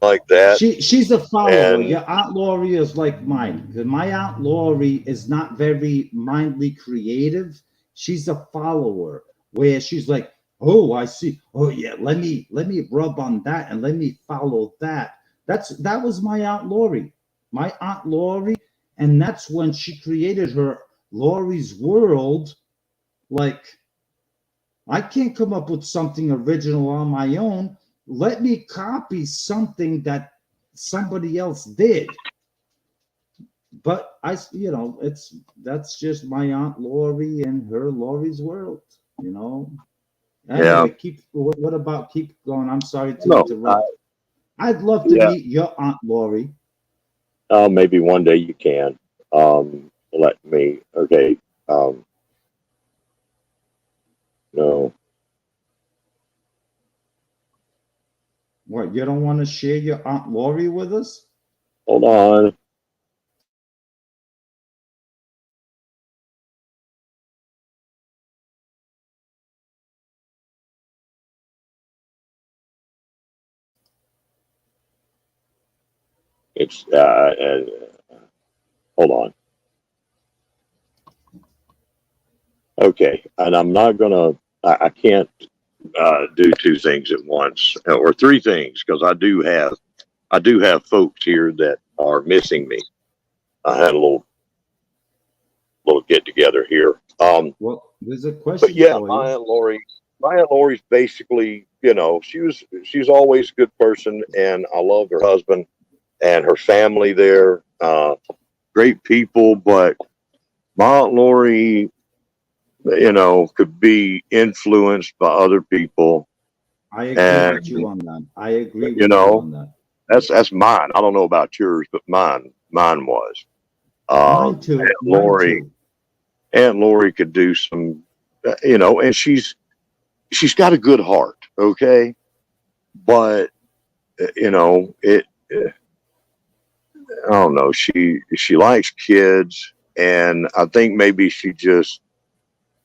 like that. She's a follower. And Your Aunt Lorrie is like mine. 'Cause my Aunt Lorrie is not very mindly creative. She's a follower where she's like, oh, I see. Oh yeah, let me rub on that and let me follow that. That was my Aunt Lorrie. My Aunt Lorrie, and that's when she created her Lorrie's World. Like, I can't come up with something original on my own. Let me copy something that somebody else did. But that's just my Aunt Lorrie and her Lorrie's World, you know. yeah, Anyway, what about keep going? I'm sorry to no, interrupt. I'd love to yeah, meet your Aunt Lorrie. maybe one day you can. Let me, okay. Um, no, What, you don't want to share your Aunt Lorrie with us? hold on. It's, hold on. Okay. And I'm not gonna, I can't, do two things at once or three things because I do have folks here that are missing me. I had a little get together here. Well, there's a But question yeah, for you. My Aunt Lori's basically, she's always a good person, and I love her husband and her family there. Great people, but my Aunt Lori, could be influenced by other people, I agree and with you on that. I agree you with you know, on that. that's mine. I don't know about yours, but mine was. Mine too. Aunt Mine Lori, too. Aunt Lori could do some, and she's got a good heart, okay, but it. I don't know. She likes kids, and I think maybe she just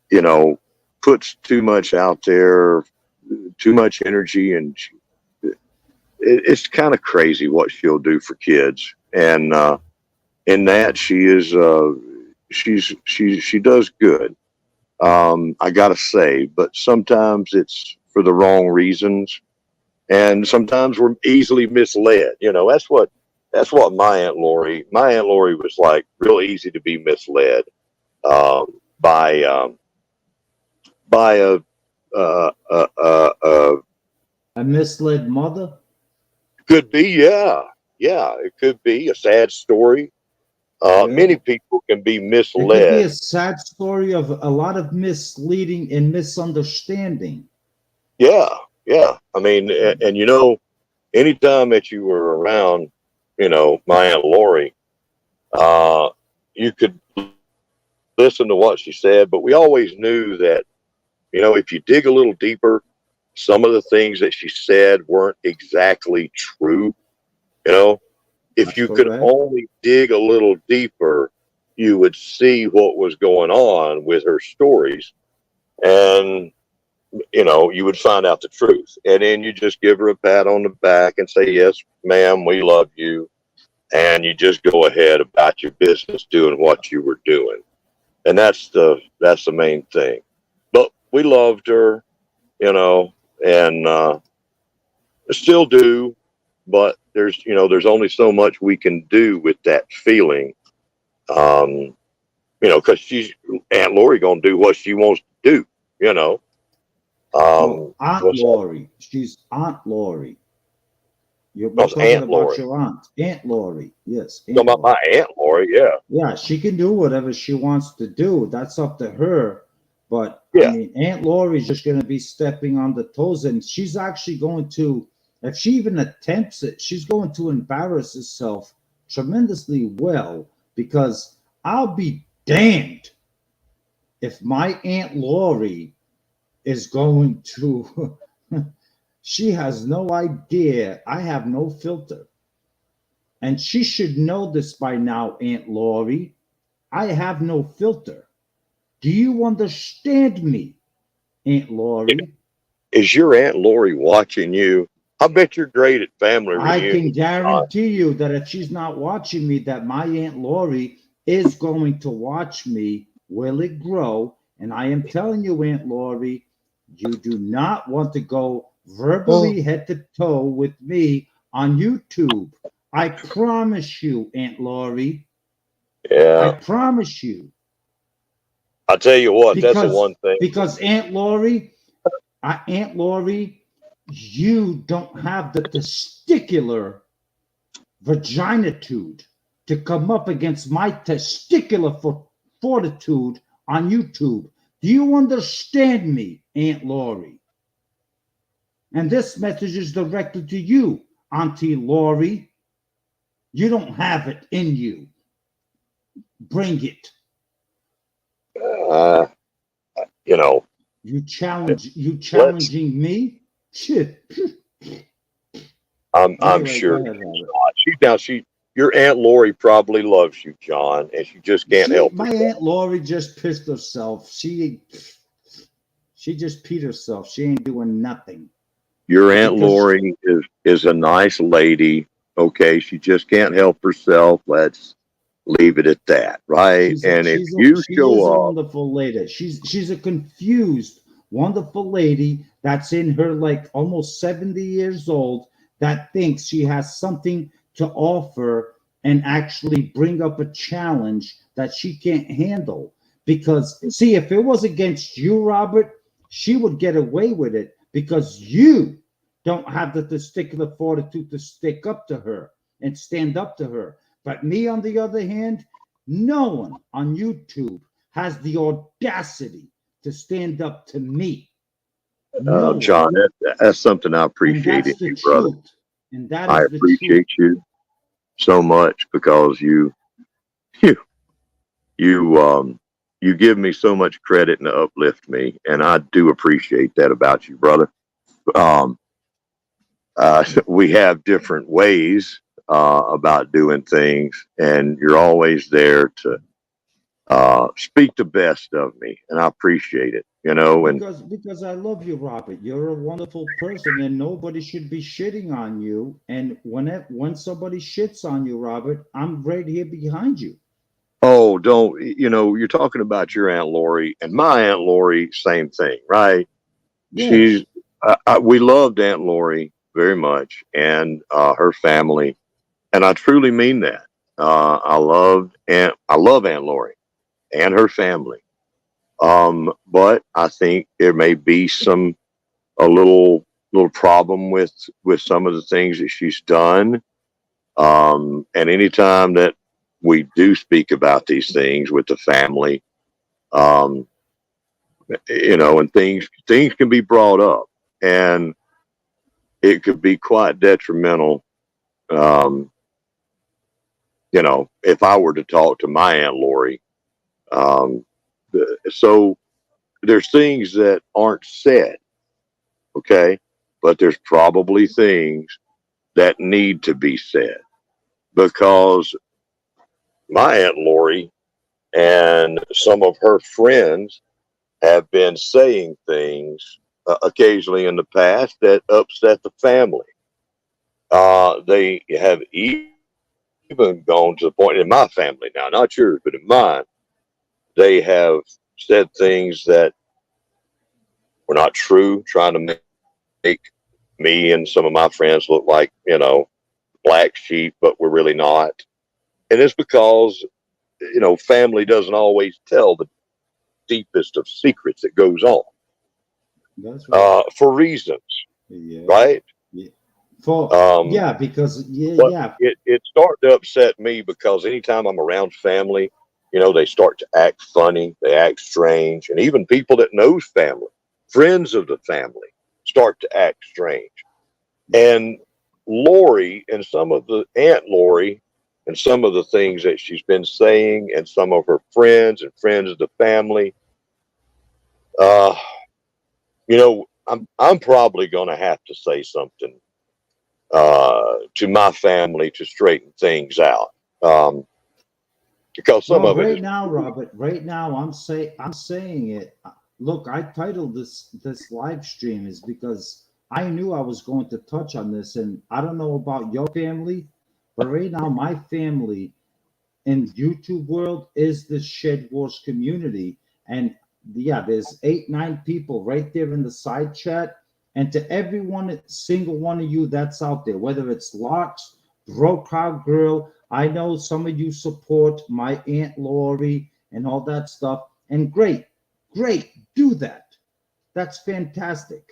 you know puts too much out there, too much energy, and it's kind of crazy what she'll do for kids. And in that, she does good. I gotta say, but sometimes it's for the wrong reasons, and sometimes we're easily misled. That's what my Aunt Lori was like, real easy to be misled um, by um, by a A misled mother. could be, yeah, it could be a sad story. Yeah. Many people can be It could be misled. a sad story of a lot of misleading and misunderstanding. Yeah, yeah. I mean, and anytime that you were around, my Aunt Lori, uh, you could listen to what she said, but we always knew that, if you dig a little deeper, some of the things that she said weren't exactly true. You know, if That's you could correct. only dig a little deeper, you would see what was going on with her stories. And, you would find out the truth. And then you just give her a pat on the back and say, yes, ma'am, we love you. And you just go ahead about your business doing what you were doing. And that's the main thing. But we loved her, and still do. But there's only so much we can do with that feeling, um, because she's Aunt Lori gonna do what she wants to do, you know. Oh, Aunt What's that? Lori. She's Aunt Lori. We're That's talking Aunt about Lori. your aunt, Aunt Lori. Yes, Talking Aunt about my Lori. Aunt Lori, yeah, Yeah, she can do whatever she wants to do. That's up to her. But I yeah, mean, Aunt Lori's just going to be stepping on the toes, and she's actually going to, if she even attempts it, she's going to embarrass herself tremendously well because I'll be damned if my Aunt Lori is going to. She has no idea. I have no filter. And she should know this by now, Aunt Lori. I have no filter. Do you understand me, Aunt Lori? Is your Aunt Lori watching you? I bet you're great at family I can reunions, John. guarantee you that if she's not watching me, that my Aunt Lori is going to watch me. Will it grow? And I am telling you, Aunt Lori, you do not want to go verbally head to toe with me on YouTube. I promise you, Aunt Lori. I Yeah. promise you. I tell you what, that's the Because one thing. because Aunt Lori, you don't have the testicular vaginitude to come up against my testicular fortitude on YouTube. Do you understand me, Aunt Lori? And this message is directed to you, Auntie Lori. You don't have it in you. Bring it. Uh, you know, You let's. challenging me? Shit. I'm Anyway, go sure ahead, she's Robert. not. Your Aunt Lori probably loves you, John, and she just can't help My herself. Aunt Lori just pissed herself. She just peed herself. She ain't doing nothing Your Aunt because Lori is a nice lady. Okay, she just can't help herself. Let's leave it at that, right? And if you she is a show up, wonderful lady. She's a confused, wonderful lady that's in her like almost 70 years old that thinks she has something to offer and actually bring up a challenge that she can't handle. Because see, if it was against you, Robert, she would get away with it because you don't have the testicular fortitude to stick up to her and stand up to her. But me, on the other hand, no one on YouTube has the audacity to stand up to me. No one. John, that's something I And appreciate in that's the you, brother. truth. And that I is the truth. appreciate you so much because you you you give me so much credit and uplift me, and I do appreciate that about you, brother. Um, we have different ways about doing things, and you're always there to speak the best of me, and I appreciate it. You know, and Because I love you, Robert. You're a wonderful person, and nobody should be shitting on you. And when somebody shits on you, Robert, I'm right here behind you. oh, don't you know? You're talking about your Aunt Lori and my Aunt Lori, same thing, right? She's Yes. we loved Aunt Lori very much, and her family, and I truly mean that. I love Aunt Lori and her family. But I think there may be a little problem with some of the things that she's done. And anytime that we do speak about these things with the family, um, and things can be brought up, and it could be quite detrimental. Um, if I were to talk to my Aunt Lori, um, so there's things that aren't said, okay, but there's probably things that need to be said because my Aunt Lori and some of her friends have been saying things occasionally in the past that upset the family. They have even gone to the point in my family now, not yours, but in mine, they have said things that were not true, trying to make me and some of my friends look like, black sheep, but we're really not. And it's because, family doesn't always tell the deepest of secrets that goes on That's right. for reasons, Yeah. right? Yeah. Um, Yeah, because but yeah. it started to upset me because anytime I'm around family, they start to act funny, they act strange, and even people that knows family, friends of the family, start to act strange. And Lori and some of the Aunt Lori and some of the things that she's been saying, and some of her friends and friends of the family, uh, I'm probably going to have to say something to my family to straighten things out. Because some Well, of it right is now, Robert, right now I'm saying it. Look, I titled this live stream is because I knew I was going to touch on this, and I don't know about your family, but right now my family in YouTube world is the Shed Wars community. And yeah, there's 8, 9 people right there in the side chat. And to every one single one of you that's out there, whether it's Locks, Broke Out Girl, I know some of you support my Aunt Lorrie and all that stuff. And great, great, do that. That's fantastic.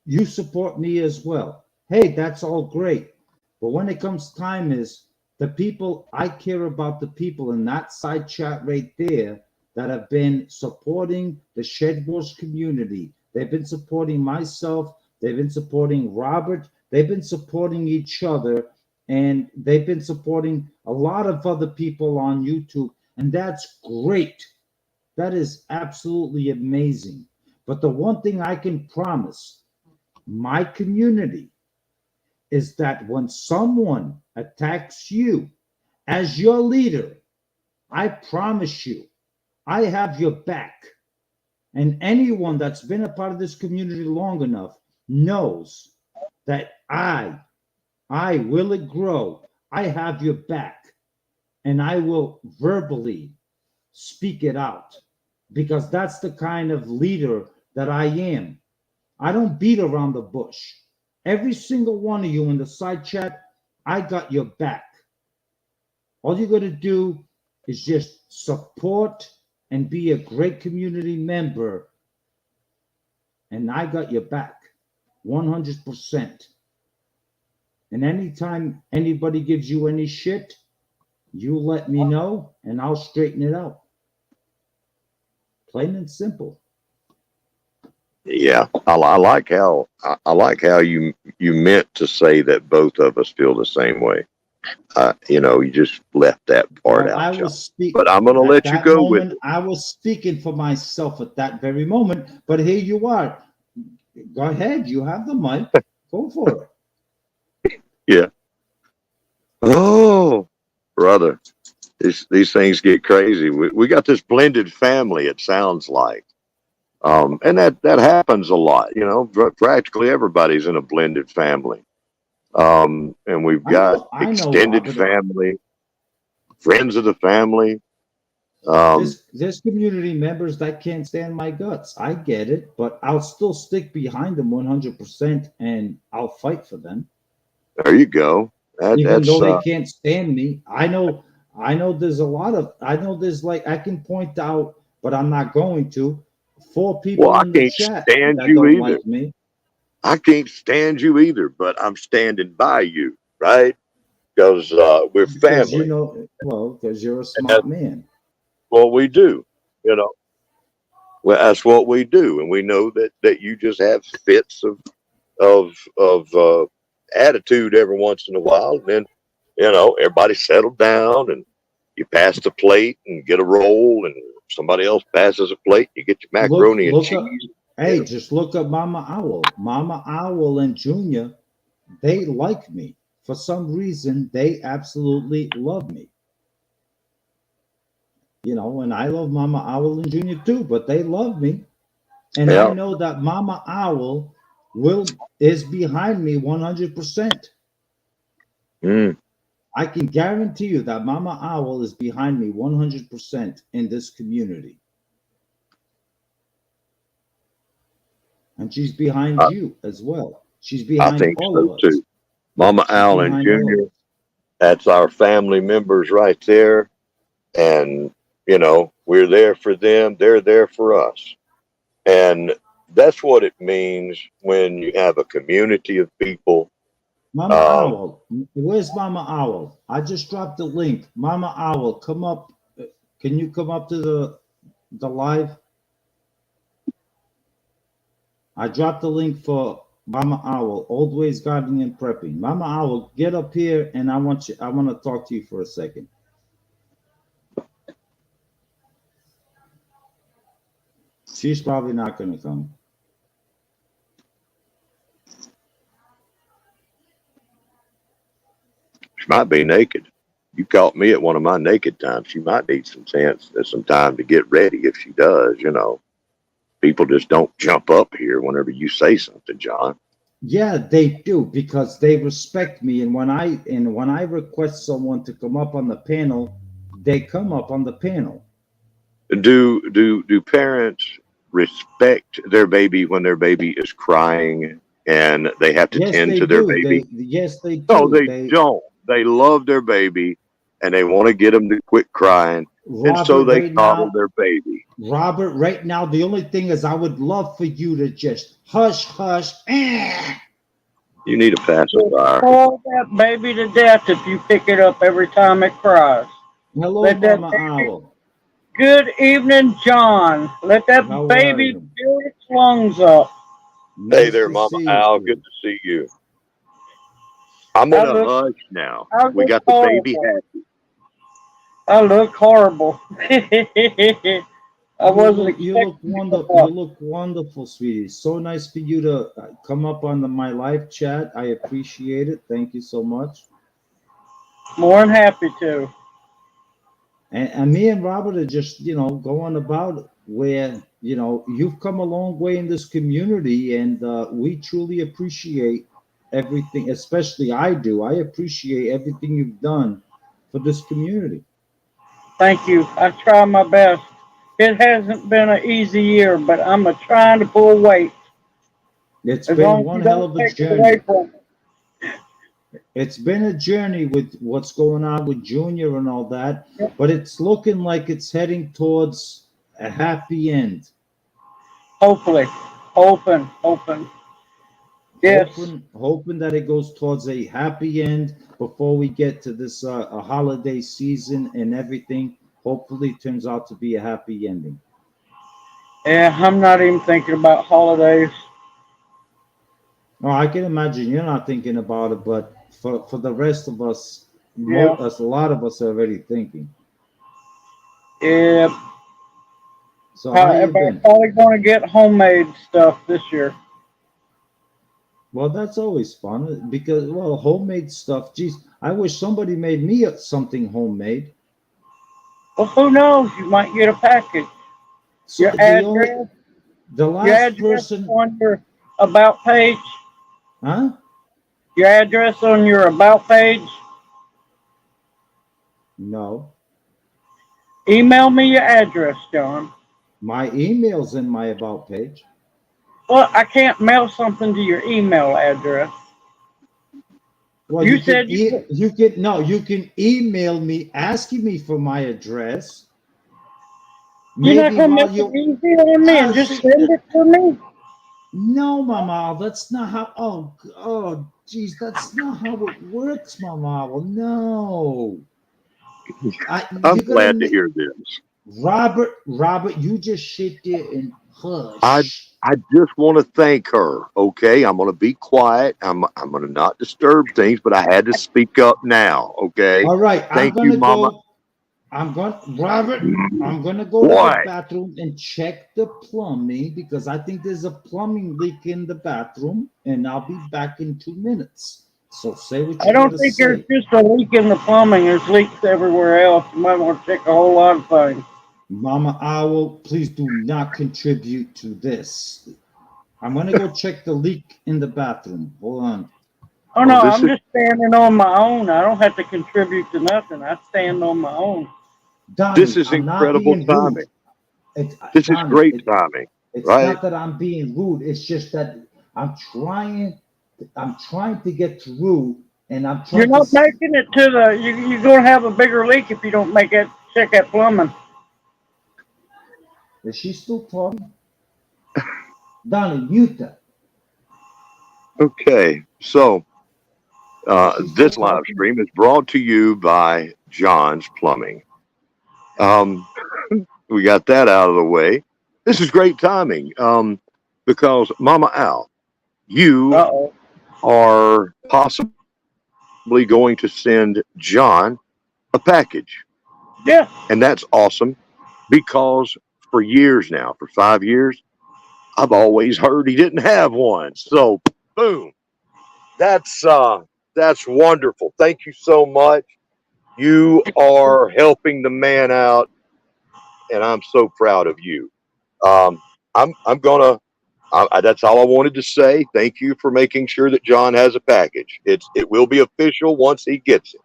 You support me as well. Hey, that's all great. But when it comes time is the people, I care about the people in that side chat right there that have been supporting the Shed Wars community. They've been supporting myself. They've been supporting Robert. They've been supporting each other. And they've been supporting a lot of other people on YouTube. And that's great. That is absolutely amazing. But the one thing I can promise my community is that when someone attacks you as your leader, I promise you, I have your back. And anyone that's been a part of this community long enough knows that will it grow. I have your back and I will verbally speak it out because that's the kind of leader that I am. I don't beat around the bush. Every single one of you in the side chat, I got your back. All you got to do is just support and be a great community member. And I got your back 100%. And anytime anybody gives you any shit, you let me know and I'll straighten it out. Plain and simple. Yeah, I like how you meant to say that both of us feel the same way. You just left that part Well, out, I John. was speaking But I'm going to at let you that go with moment. it. I was speaking for myself at that very moment. But here you are. Go ahead. You have the mic. Go for it. Yeah. Oh, brother, these things get crazy. We got this blended family. It sounds like, and that happens a lot. Practically everybody's in a blended family. And we've got I know, extended Robert. family, friends of the family. Um, There's community members that can't stand my guts. I get it, but I'll still stick behind them 100%, and I'll fight for them, there you go. even That's though they can't stand me. I know. There's a lot of. I know there's like I can point out, but I'm not going to. 4 well, people I in the can't chat stand that you don't either. like me. I can't stand you either, but I'm standing by you, right? Because we're Because family. because you're a And that's smart man. what we do. You know, well, that's what we do, and we know that you just have fits of attitude every once in a while, and then everybody settle down, and you pass the plate and get a roll, and somebody else passes a plate, you get your macaroni and Look up. cheese. Hey, just look up Mama Owl. Mama Owl and Junior, they like me. For some reason, they absolutely love me. And I love Mama Owl and Junior too, but they love me. And I Yeah. know that Mama Owl is behind me 100%. Mm. I can guarantee you that Mama Owl is behind me 100% in this community. And she's behind I, you as well. She's I behind think all so of us. too. Mama She's Al and behind all of Junior, us. that's our family members right there. And, we're there for them. They're there for us. And that's what it means when you have a community of people. Mama Um, Owl, where's Mama Owl? I just dropped the link. Mama Owl, come up. Can you come up to the live? I dropped the link for Mama Owl, Old Ways Gardening and Prepping. Mama Owl, get up here and I want to talk to you for a second. She's probably not going to come. she might be naked. You caught me at one of my naked times. She might need some time to get ready if she does. People just don't jump up here whenever you say something, John. Yeah, they do because they respect me, and when I request someone to come up on the panel, they come up on the panel. Do parents respect their baby when their baby is crying and they have to Yes, tend they to their do. baby? They No, do. they don't. They love their baby and they want to get them to quit crying, and so Robert, they right coddle now, their baby. Robert, right now, the only thing is I would love for you to just hush, hush. You need a You'll pacifier. spoil that baby to death if you pick it up every time it cries. Hello, Let that Mama baby. Owl. Good evening, John. Let that How are baby you? fill its lungs up. Hey Nice there, to Mama see Al. Good you. to see you. I'm I gonna look, hush now. I We look got the baby horrible. happy. I look horrible. I wasn't You look expecting to come wonderful. You up. look wonderful, sweetie. So nice for you to come up on my live chat. I appreciate it. Thank you so much. More than happy to. And me and Robert are just, going about it where, you've come a long way in this community, and we truly appreciate everything, especially I do. I appreciate everything you've done for this community. Thank you. I try my best. It hasn't been an easy year, but I'm a trying to pull weight. It's As been long as one you hell don't of a take it away journey. from me. It's been a journey with what's going on with Junior and all that, Yep. but it's looking like it's heading towards a happy end. Hopefully. Hoping. Yes. Hoping that it goes towards a happy end before we get to this a holiday season and everything. Hopefully, it turns out to be a happy ending. Yeah, I'm not even thinking about holidays. Oh, I can imagine you're not thinking about it, but for the rest of us, Yeah. a lot of us are already thinking. Yeah. So how you Everybody's been? probably going to get homemade stuff this year. Well, that's always fun because, well, homemade stuff. Geez, I wish somebody made me something homemade. Well, who knows? You might get a package. So Your address, the your last address person, on your about page, huh? your address on your about page. No, Email me your address, John. my email's in my about page. Well, I can't mail something to your email address. Well, You said you. you can email me asking me for my address. You're not Maybe gonna make while it you, easy on me and just see, send it to me. no, Mama, that's not how. Geez, that's not how it works, Mama. Well, no, I'm you're gonna glad to hear this. Robert, you just sit there and I hush. I just want to thank her. Okay, I'm going to be quiet. I'm going to not disturb things, but I had to speak up now. Okay, All right, thank you, Mama. Robert, I'm gonna go to the What? bathroom and check the plumbing because I think there's a plumbing leak in the bathroom, and I'll be back in 2 minutes. So say what I you don't gotta think there's say. just a leak in the plumbing. There's leaks everywhere else. You might want to check a whole lot of things. Mama Owl, please do not contribute to this. I'm gonna go check the leak in the bathroom. Hold on. Oh Oh, no, this I'm is just standing on my own. I don't have to contribute to nothing. I stand on my own. this Donnie, is I'm not incredible being rude. timing. It's This is Donnie. great timing, It's right? not that I'm being rude. It's just that I'm trying. I'm trying to get through, and I'm You're trying to. not making it to the. You're gonna have a bigger leak if you don't make it. Check that plumbing. Is she still talking? Donnie, mute that. Okay, so Is she still this live talking? stream is brought to you by John's Plumbing. Um, we got that out of the way. This is great timing because Mama Al, you Uh oh. are possibly going to send John a package. Yeah. And that's awesome because for years now, for 5 years, I've always heard he didn't have one. So boom. That's wonderful. Thank you so much. You are helping the man out, and I'm so proud of you. Um, I'm gonna. That's all I wanted to say. Thank you for making sure that John has a package. It will be official once he gets it.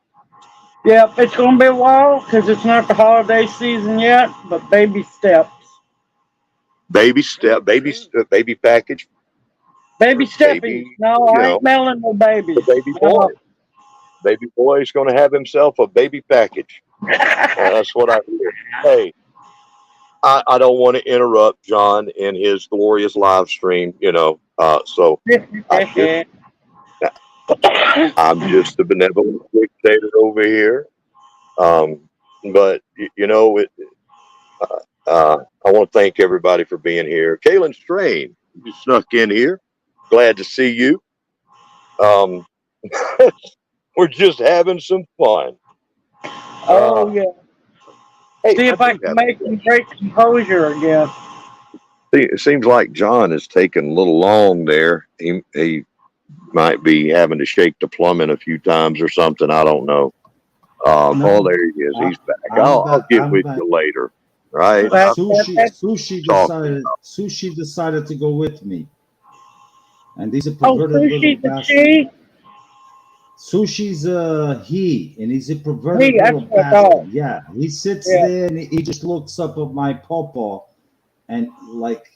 Yep, it's gonna be a while because it's not the holiday season yet, but baby steps. Baby step, baby package Baby for steppies. baby. No, You I know, ain't mailing no the babies. baby boy. No. Baby boy is going to have himself a baby package. That's what I hear. Hey, I don't want to interrupt John in his glorious live stream. So I just I'm just the benevolent dictator over here. Um, but I want to thank everybody for being here. Kaylin Strain, you snuck in here. Glad to see you. Um, we're just having some fun. Oh yeah. Hey, See I if I do can have a make him question. break composure again. It seems like John is taking a little long there. He might be having to shake the plumbing a few times or something. I don't know. Oh, No, there he is. I, He's back. I'm I'll back. get I'm with back. you later. Right? That, I'll that, Sushi, that, sushi talk to you. decided to go with me, and he's a oh, perverted little sushi's a bastard. she. Sushi's a he, and he's a perverted He, little that's what I bastard. thought. Yeah, he sits Yeah. there and he just looks up at my pawpaw, and like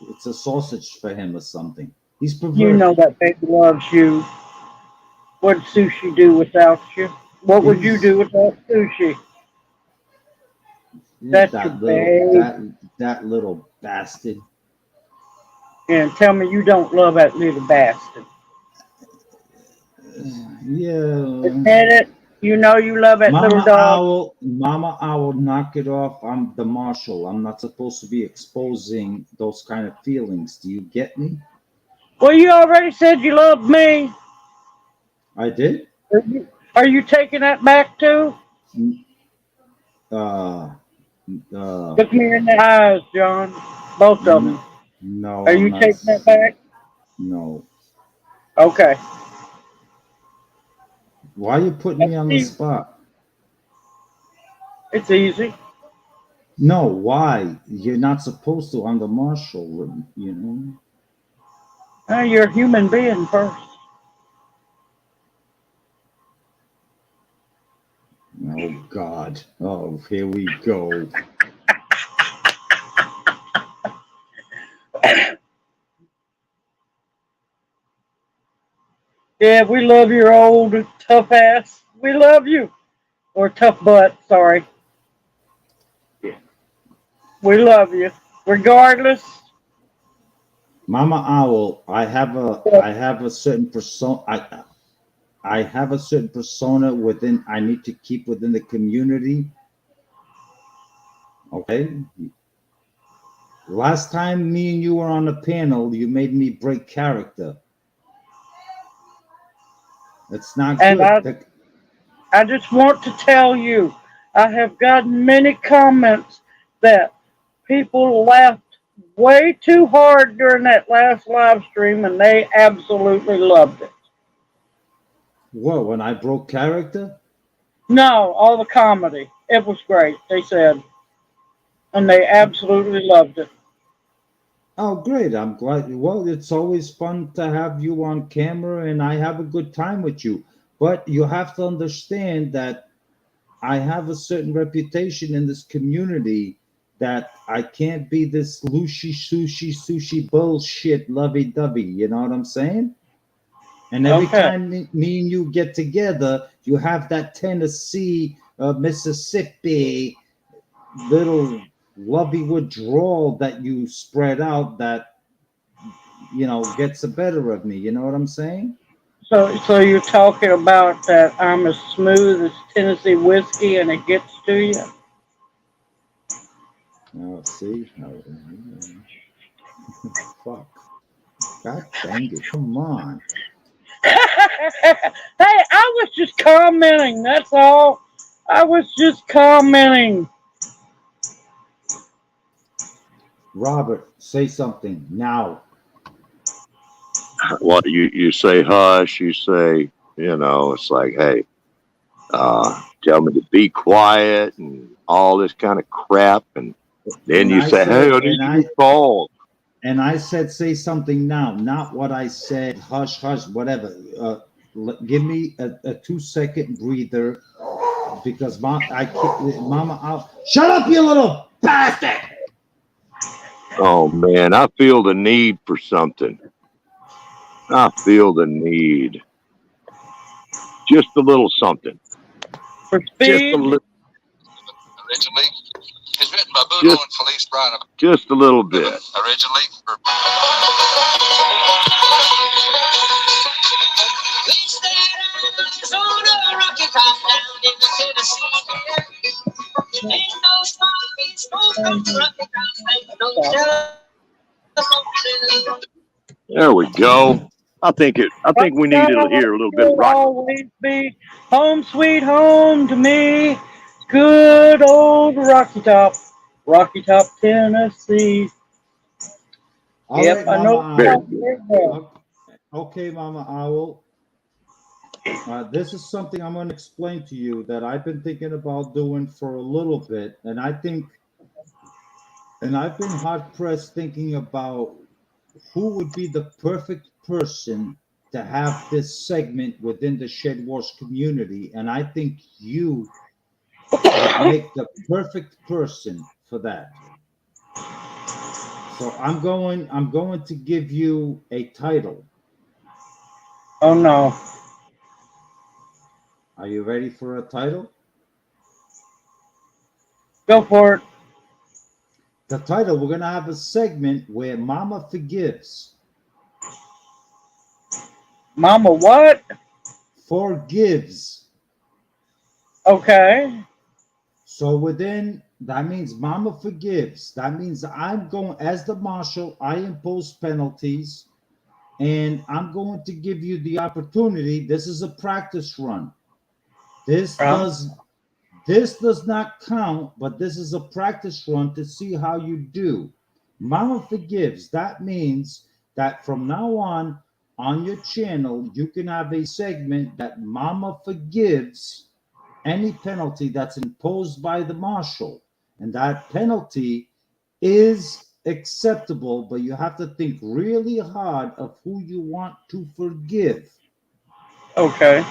it's a sausage for him or something. He's You know perverted. that baby loves you. What'd sushi do without you? What would you He's do without sushi? yeah, That's your babe. that little bastard. And tell me you don't love that little bastard. Yeah. Admit it. You know you love that little dog. Mama Owl, knock it off. I'm the marshal. I'm not supposed to be exposing those kind of feelings. Do you get me? Well, you already said you loved me. I did. Are you taking that back too? Mm, Uh, uh, Look me in the eyes, John. Both of no, them. no, Are I'm you not. taking that back? No. Okay. Why you putting Let's me on the see. spot? It's easy. No, why? You're not supposed to. I'm the marshal, you know? You're a human being first. Oh, God. Oh, here we go. Yeah, we love your old tough ass. We love you. Or tough butt, sorry. We love you. Regardless. Mama Owl, I have a certain persona. I have a certain persona within. I need to keep within the community. Okay. Last time me and you were on a panel, you made me break character. It's not And good. I just want to tell you, I have gotten many comments that people laughed way too hard during that last live stream and they absolutely loved it. What, when I broke character? No, all the comedy. It was great, they said. And they absolutely loved it. Oh, great. I'm glad. Well, it's always fun to have you on camera and I have a good time with you. But you have to understand that I have a certain reputation in this community that I can't be this sushi bullshit lovey dovey. You know what I'm saying? And every Okay. time me and you get together, you have that Tennessee, Mississippi little lovey withdrawal that you spread out that, gets the better of me. You know what I'm saying? So you're talking about that I'm as smooth as Tennessee whiskey and it gets to you? Oh, see? Oh, fuck. God dang it. Come on. Hey, I was just commenting, that's all. I was just commenting. Robert, say something now. What you say? Hush. You say. It's like, hey, tell me to be quiet and all this kind of crap. And Then And you I say, said, "How did you fall?" and I said, say something now, not what I said, hush, hush, whatever. Give me a 2 second breather because Mama, shut up, you little bastard. Oh man, I feel the need for something. I feel the need. Just a little something. For Just a speed. little. Originally, it's written by Boone Just, and Felice Bryan. just a little bit. Originally, for Arizona, Rocky Top down in the Tennessee. Ain't no small beach, no Rocky Top, ain't no telephone. There we go. I think we need to hear a little bit of Will rock. always be home sweet home to me. Good old Rocky Top, Tennessee. All Yep, right, I Mama know Very Owl. that good. very well. Okay, Mama Owl. This is something I'm going to explain to you that I've been thinking about doing for a little bit, and I've been hard pressed thinking about who would be the perfect person to have this segment within the Shed Wars community, and I think you would make the perfect person for that. So I'm going to give you a title. Oh no. Are you ready for a title? Go for it. The title, we're going to have a segment where Mama forgives. Mama, what? Forgives. Okay. So within that means Mama forgives. That means I'm going as the marshal, I impose penalties and I'm going to give you the opportunity. This is a practice run. This Well, does this does not count, but this is a practice run to see how you do. Mama forgives. That means that from now on your channel, you can have a segment that Mama forgives any penalty that's imposed by the marshal. And that penalty is acceptable, but you have to think really hard of who you want to forgive. okay.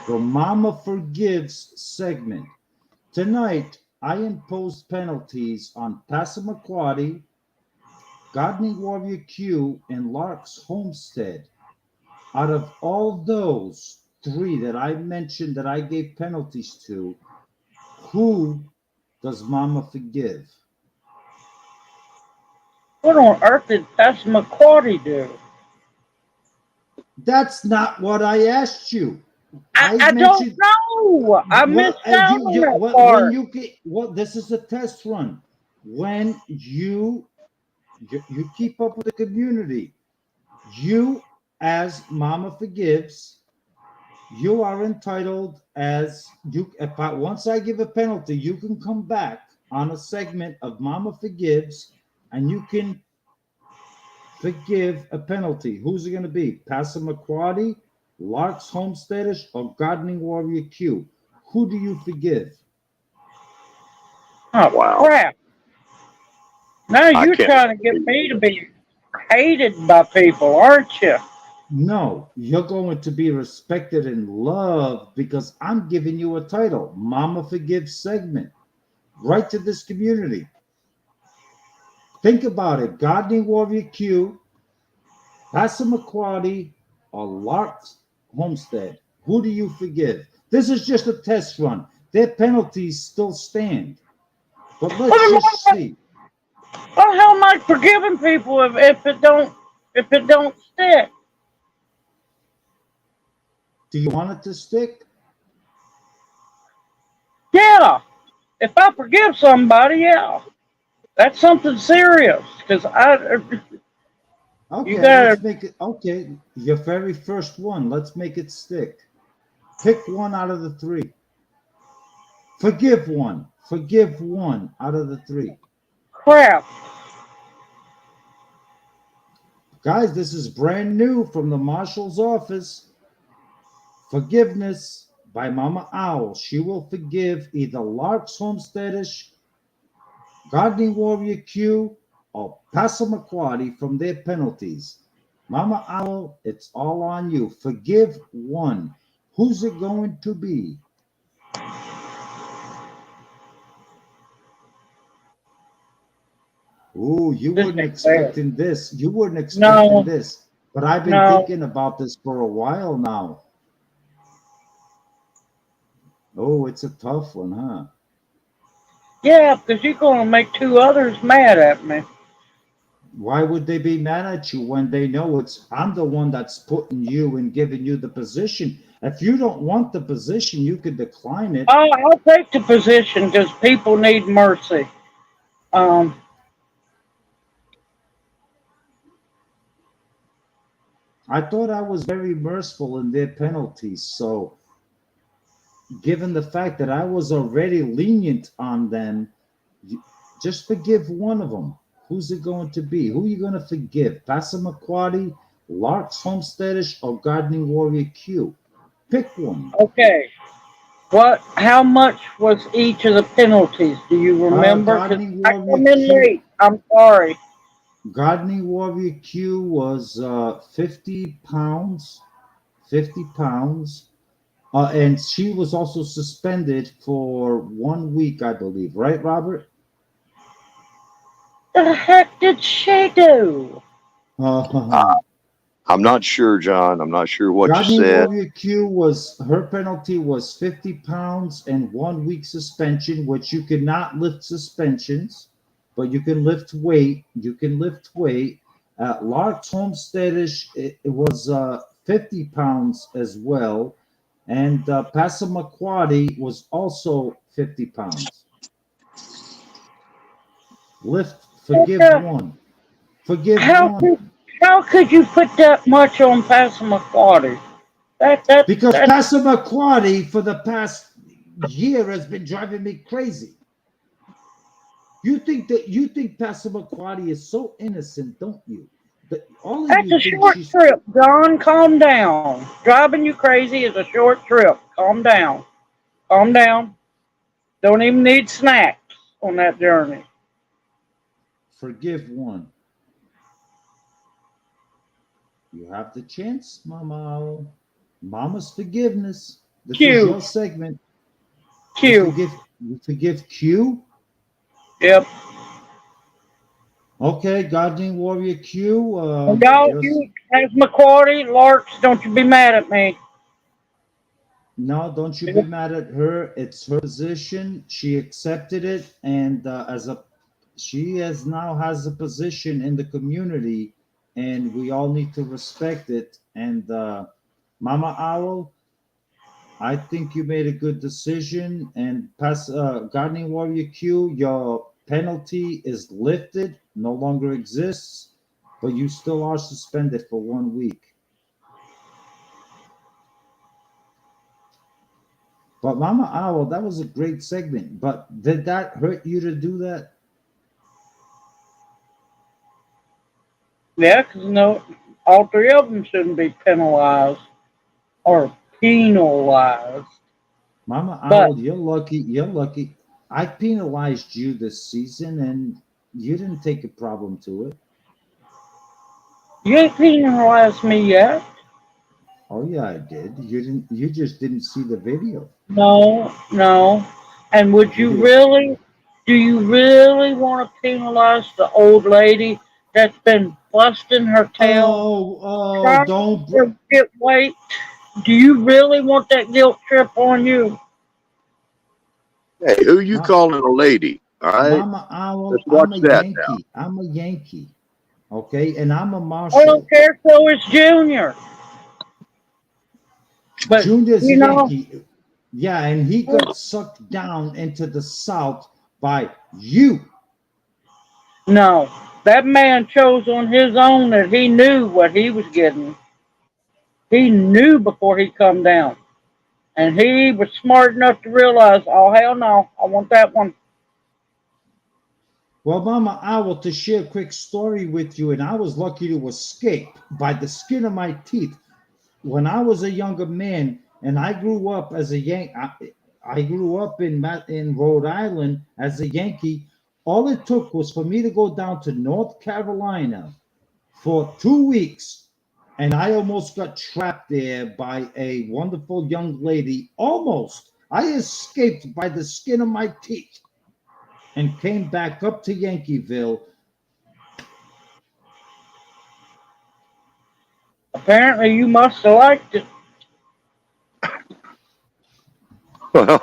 So, Mama Forgives segment. Tonight, I imposed penalties on Passamaquoddy, Gardening Warrior Q, and Lark's Homestead. Out of all those three that I mentioned that I gave penalties to, who does Mama forgive? What on earth did Passamaquoddy do? That's not what I asked you. I I don't mentioned know. I well, missed out on that when part. you get well. This is a test run. When you keep up with the community, you as Mama forgives, you are entitled as you. Once I give a penalty, you can come back on a segment of Mama forgives, and you can forgive a penalty. Who's it going to be? Passamaquoddy, Lark's Homesteadish, or Gardening Warrior Q? Who do you forgive? Oh, Wow. crap. Now I you're can't trying to get believe me to it. be hated by people, aren't you? No, you're going to be respected and loved because I'm giving you a title, Mama Forgives segment, right to this community. Think about it. Gardening Warrior Q, Passamaquoddy, or Lark's Homestead. Who do you forgive? This is just a test run. Their penalties still stand. But let's just What see. the hell am I forgiving people if it don't stick? Do you want it to stick? Yeah. If I forgive somebody, yeah. That's something serious. Because you Okay, gotta let's make it. Okay, your very first one. Let's make it stick. Pick one out of the three. Forgive one. Forgive one out of the three. crap. Guys, this is brand new from the marshal's office. Forgiveness by Mama Owl. She will forgive either Lark's Homesteadish, Gardening Warrior Q, or Passamaquoddy from their penalties. Mama Owl, it's all on you. Forgive one. Who's it going to be? Ooh, you This weren't ain't fair. expecting this. You weren't expecting No, this. But I've been no. thinking about this for a while now. Oh, it's a tough one, huh? Yeah, because you're going to make two others mad at me. Why would they be mad at you when they know it's I'm the one that's putting you and giving you the position? If you don't want the position, you could decline it. I'll take the position because people need mercy. Um, I thought I was very merciful in their penalties. So, given the fact that I was already lenient on them, just forgive one of them. Who's it going to be? Who are you going to forgive? Passamaquoddy, Lark's Homesteadish, or Gardening Warrior Q? Pick one. okay. What? How much was each of the penalties? Do you remember? Because Gardening I Warrior come in Q. late. I'm sorry. Gardening Warrior Q was 50 pounds. 50 pounds. And she was also suspended for 1 week, I believe. Right, Robert? The heck did she do? Uh, I'm not sure, John. I'm not sure what you Gardening said. Warrior Q was her penalty was 50 pounds and 1 week suspension, which you cannot lift suspensions, but you can lift weight. You can lift weight. Lark's Homesteadish, it was 50 pounds as well. And Passamaquoddy was also 50 pounds. Lift, forgive Yeah. one. Forgive How one. could how could you put that much on Passamaquoddy? Because That Passamaquoddy for the past year has been driving me crazy. You think Passamaquoddy is so innocent, don't you? That all of that's a you think short she's trip, John. Calm down. Driving you crazy is a short trip. Calm down. Calm down. Don't even need snacks on that journey. forgive one. You have the chance, Mama. Mama's forgiveness. This is Q. your segment. You Q. forgive you forgive Q. Yep. Okay, Guardian Warrior Q. And y'all, Just you, as McQuarrie, Larks, don't you be mad at me. no, don't you be mad at her. It's her position. She accepted it, and she has now has a position in the community, and we all need to respect it. And Mama Owl, I think you made a good decision. And pass Gardening Warrior Q, your penalty is lifted, no longer exists, but you still are suspended for 1 week. But Mama Owl, that was a great segment. But did that hurt you to do that? Yeah, 'cause no, all three of them shouldn't be penalized or penalized. Mama But Owl, you're lucky. You're lucky. I penalized you this season, and you didn't take a problem to it. you ain't penalized me yet. Oh yeah, I did. You didn't. You just didn't see the video. No, no. And would You you did. really, do you really want to penalize the old lady that's been busting her tail Oh, trying don't. to get weight? Do you really want that guilt trip on you? Hey, who you Ma- calling a lady? All right, Mama let's Owl, I'm watch a that now. Yankee. I'm a Yankee. Okay, and I'm a I don't Marshall. care, so is Junior. But, Junior's a you know, Yankee. Yeah, and he got sucked down into the South by you. no. That man chose on his own that he knew what he was getting. He knew before he come down. And he was smart enough to realize, oh, hell no, I want that one. Well, Mama Owl, to share a quick story with you, and I was lucky to escape by the skin of my teeth. When I was a younger man, and I grew up as a I grew up in Rhode Island as a Yankee. All it took was for me to go down to North Carolina for 2 weeks, and I almost got trapped there by a wonderful young lady. Almost. I escaped by the skin of my teeth and came back up to Yankeeville. Apparently, you must have liked it. Well,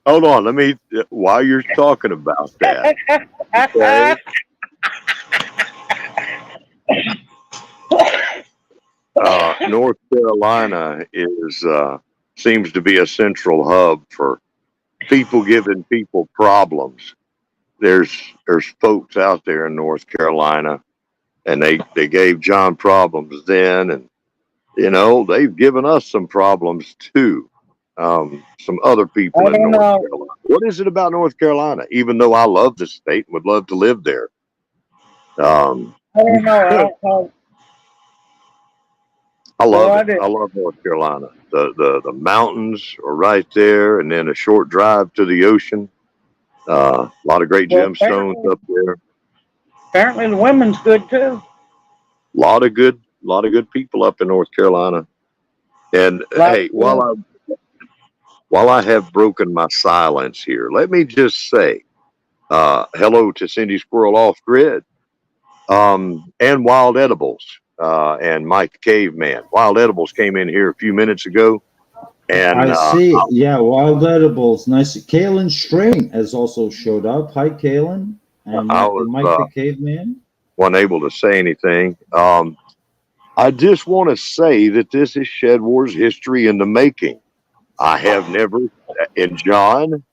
hold on. Let me, while you're talking about that, okay? North Carolina is seems to be a central hub for people giving people problems. There's folks out there in North Carolina, and they gave John problems then, and they've given us some problems too. Some other people I in don't North know. Carolina. What is it about North Carolina? Even though I love the state and would love to live there, um, I don't know. I don't know. I No love it. idea. I love North Carolina. The mountains are right there, and then a short drive to the ocean. A lot of great Well, gemstones up there. apparently the women's good too. Lot of good people up in North Carolina. And Like, hey, while I have broken my silence here, let me just say hello to Cindy Squirrel Off Grid, and Wild Edibles, and Mike Caveman. Wild Edibles came in here a few minutes ago, and I see. Yeah, wild edibles. Nice. Kalen Strain has also showed up. Hi, Kalen. And I was Mike the Caveman. wasn't able to say anything. I just want to say that this is Shed Wars history in the making. I have never, and John,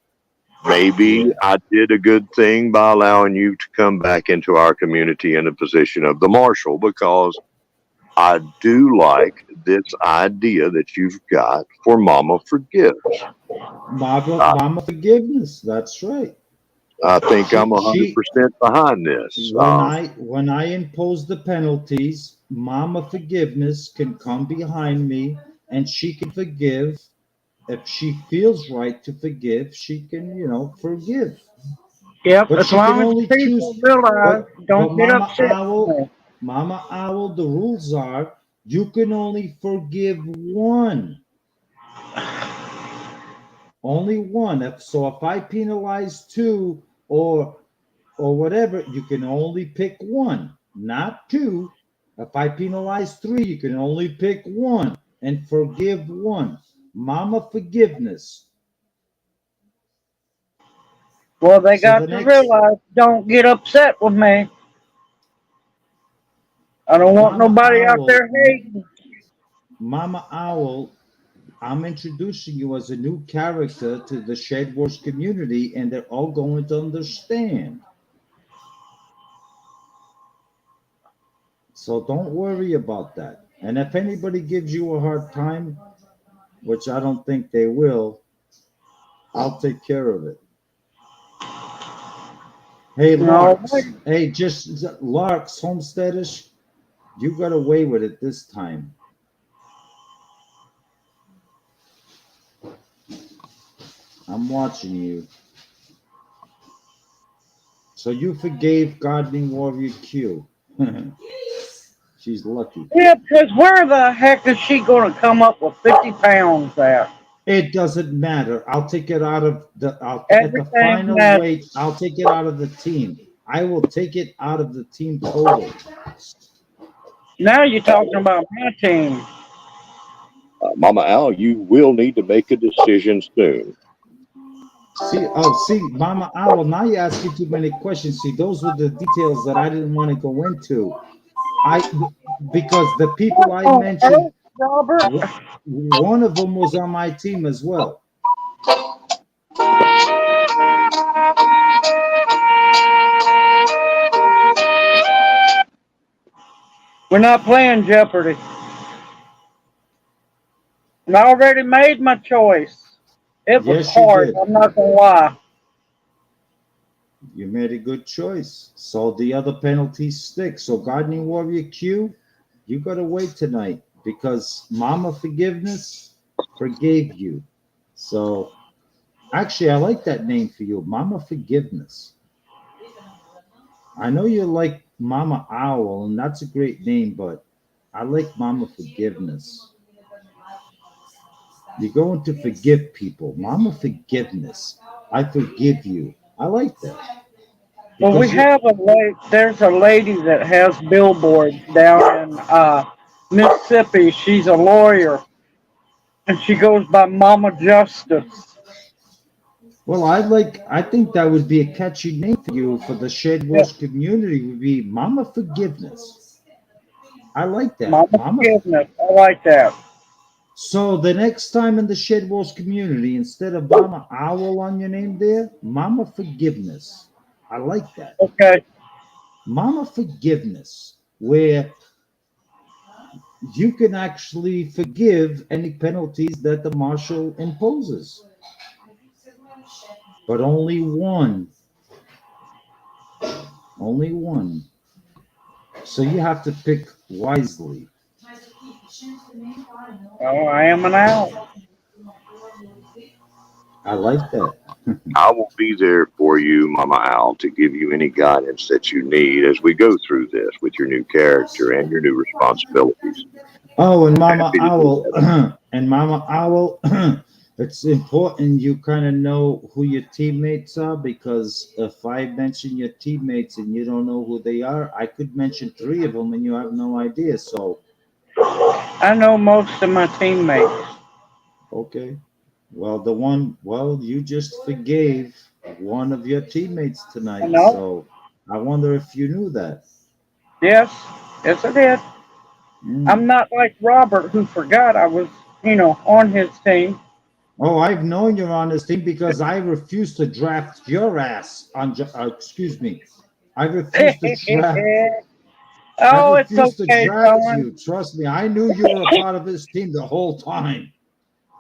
maybe I did a good thing by allowing you to come back into our community in the position of the marshal, because I do like this idea that you've got for Mama Forgives. Mama Forgiveness. That's right. I think I'm She 100% behind this. when I impose the penalties, Mama Forgiveness can come behind me and she can forgive. If she feels right to forgive, she can, forgive. yep, But as she can long as only people choose. realize, But don't get upset with me. Mama Owl, the rules are you can only forgive one. Only one. If I penalize two or whatever, you can only pick one, not two. If I penalize three, you can only pick one and forgive one. Mama Forgiveness. Well, they So the got to next realize, don't get upset with me. I don't want Mama nobody out Owl, there hating. Mama Owl, I'm introducing you as a new character to the Shed Wars community, and they're all going to understand. So don't worry about that. And if anybody gives you a hard time, which I don't think they will, I'll take care of it. Hey, No, Larks. Hey, just Larks, Homesteadish, you got away with it this time. I'm watching you. So you forgave Gardening Warrior Q. She's lucky. yeah, because where the heck is she going to come up with 50 pounds at? It doesn't matter. I'll take it out of at the Everything final matters. weight. I'll take it out of the team. I will take it out of the team total. Now you're talking about my team. Mama Al, you will need to make a decision soon. See, Mama Owl, now you're asking too many questions. See, those were the details that I didn't want to go into. Because the people I Oh, mentioned, Robert. one of them was on my team as well. We're not playing Jeopardy. And I already made my choice. It was Yes, you hard, did. I'm not going to lie. You made a good choice. So the other penalties stick. So Gardening Warrior Q, you got to wait tonight because Mama Forgiveness forgave you. So actually, I like that name for you, Mama Forgiveness. I know you like Mama Owl, and that's a great name, but I like Mama Forgiveness. You're going to forgive people. Mama Forgiveness. I forgive you. I like that Well, we because you. have there's a lady that has billboards down in Mississippi. She's a lawyer, and she goes by Mama Justice. Well, I like. I think that would be a catchy name for you for the Shed Yeah, Wars community. Would be Mama Forgiveness. I like that, Mama Mama. Forgiveness. I like that. So the next time in the Shed Wars community, instead of Mama Owl on your name there, Mama Forgiveness. I like that. Okay. Mama Forgiveness, where you can actually forgive any penalties that the marshal imposes, but only one. Only one. So you have to pick wisely. Oh, I am an owl. I like that. I will be there for you, Mama Owl, to give you any guidance that you need as we go through this with your new character and your new responsibilities. Oh, and Mama Happy to do Owl, that. and Mama Owl, it's important you kind of know who your teammates are because if I mention your teammates and you don't know who they are, I could mention three of them and you have no idea. So, I know most of my teammates. okay. Well, you just forgave one of your teammates I tonight. know. So I wonder if you knew that. Yes. Yes, I did. Mm. I'm not like Robert who forgot I was, on his team. Oh, I've known you're on this team because I refuse to draft your ass on. Excuse me. I refuse to draft. I Oh, it's refuse to okay, draft John. you. Trust me. I knew you were a part of this team the whole time.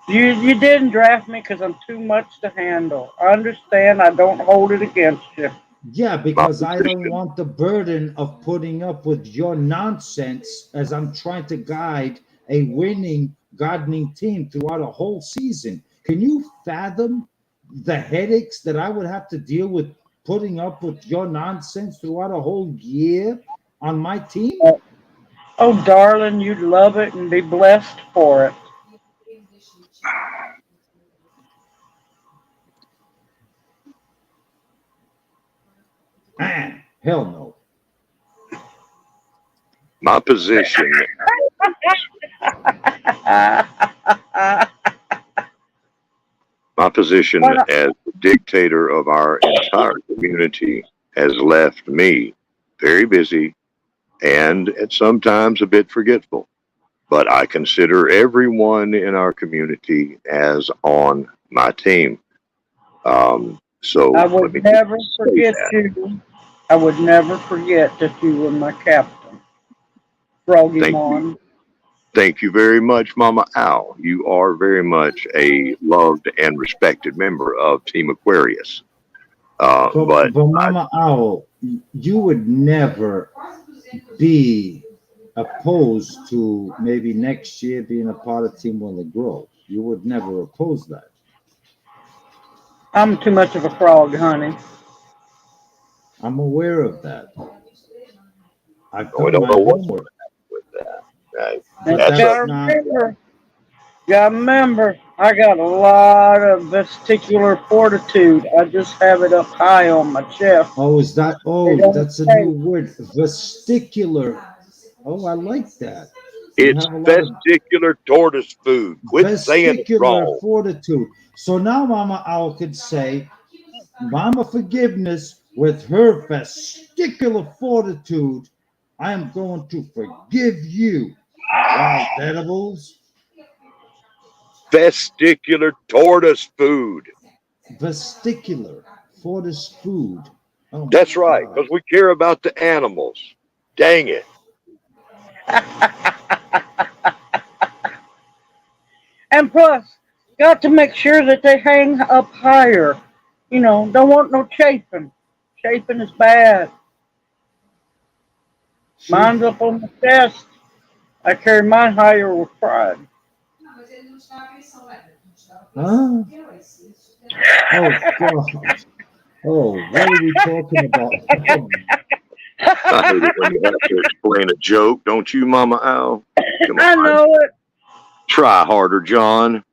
You didn't draft me because I'm too much to handle. I understand. I don't hold it against you. Yeah, My because I don't position, want the burden of putting up with your nonsense as I'm trying to guide a winning gardening team throughout a whole season. Can you fathom the headaches that I would have to deal with putting up with your nonsense throughout a whole year on my team? Oh, oh, darling, you'd love it and be blessed for it. Ah, hell no. my position, my position Well, as the dictator of our entire community has left me very busy and at sometimes a bit forgetful. But I consider everyone in our community as on my team. I So let me would just never say forget that. you. I would never forget that you were my captain, Froggy Thank you. Mon. Thank you very much, Mama Owl. You are very much a loved and respected member of Team Aquarius. But But Mama Owl, you would never be opposed to maybe next year being a part of Team Will It Grow. You would never oppose that. I'm too much of a frog, honey. I'm aware of that. I've we done don't my know what's going homework. to happen with that. Right? And But That's up. that's gotta not. remember, gotta remember, I got a lot of vestibular fortitude. I just have it up high on my chest. Oh, is that? It Oh, don't that's a new take. word. Vesticular. Oh, I like that. You It's have a lot of vesticular tortoise food. Quit saying it vesticular wrong. fortitude. So now Mama Owl could say, Mama Forgiveness, with her vesticular fortitude, I am going to forgive you. Wild edibles, Vesticular tortoise food. vesticular fortis food. Oh my That's right, God. because we care about the animals. Dang it. And plus, got to make sure that they hang up higher. Don't want no chafing. Chafing is bad. She, Mine's up on the chest. I carry mine higher with pride. huh? Oh God. Oh, what are we talking about? I hate it when you have to explain a joke, don't you, Mama Al? Come I on, know it. try harder, John.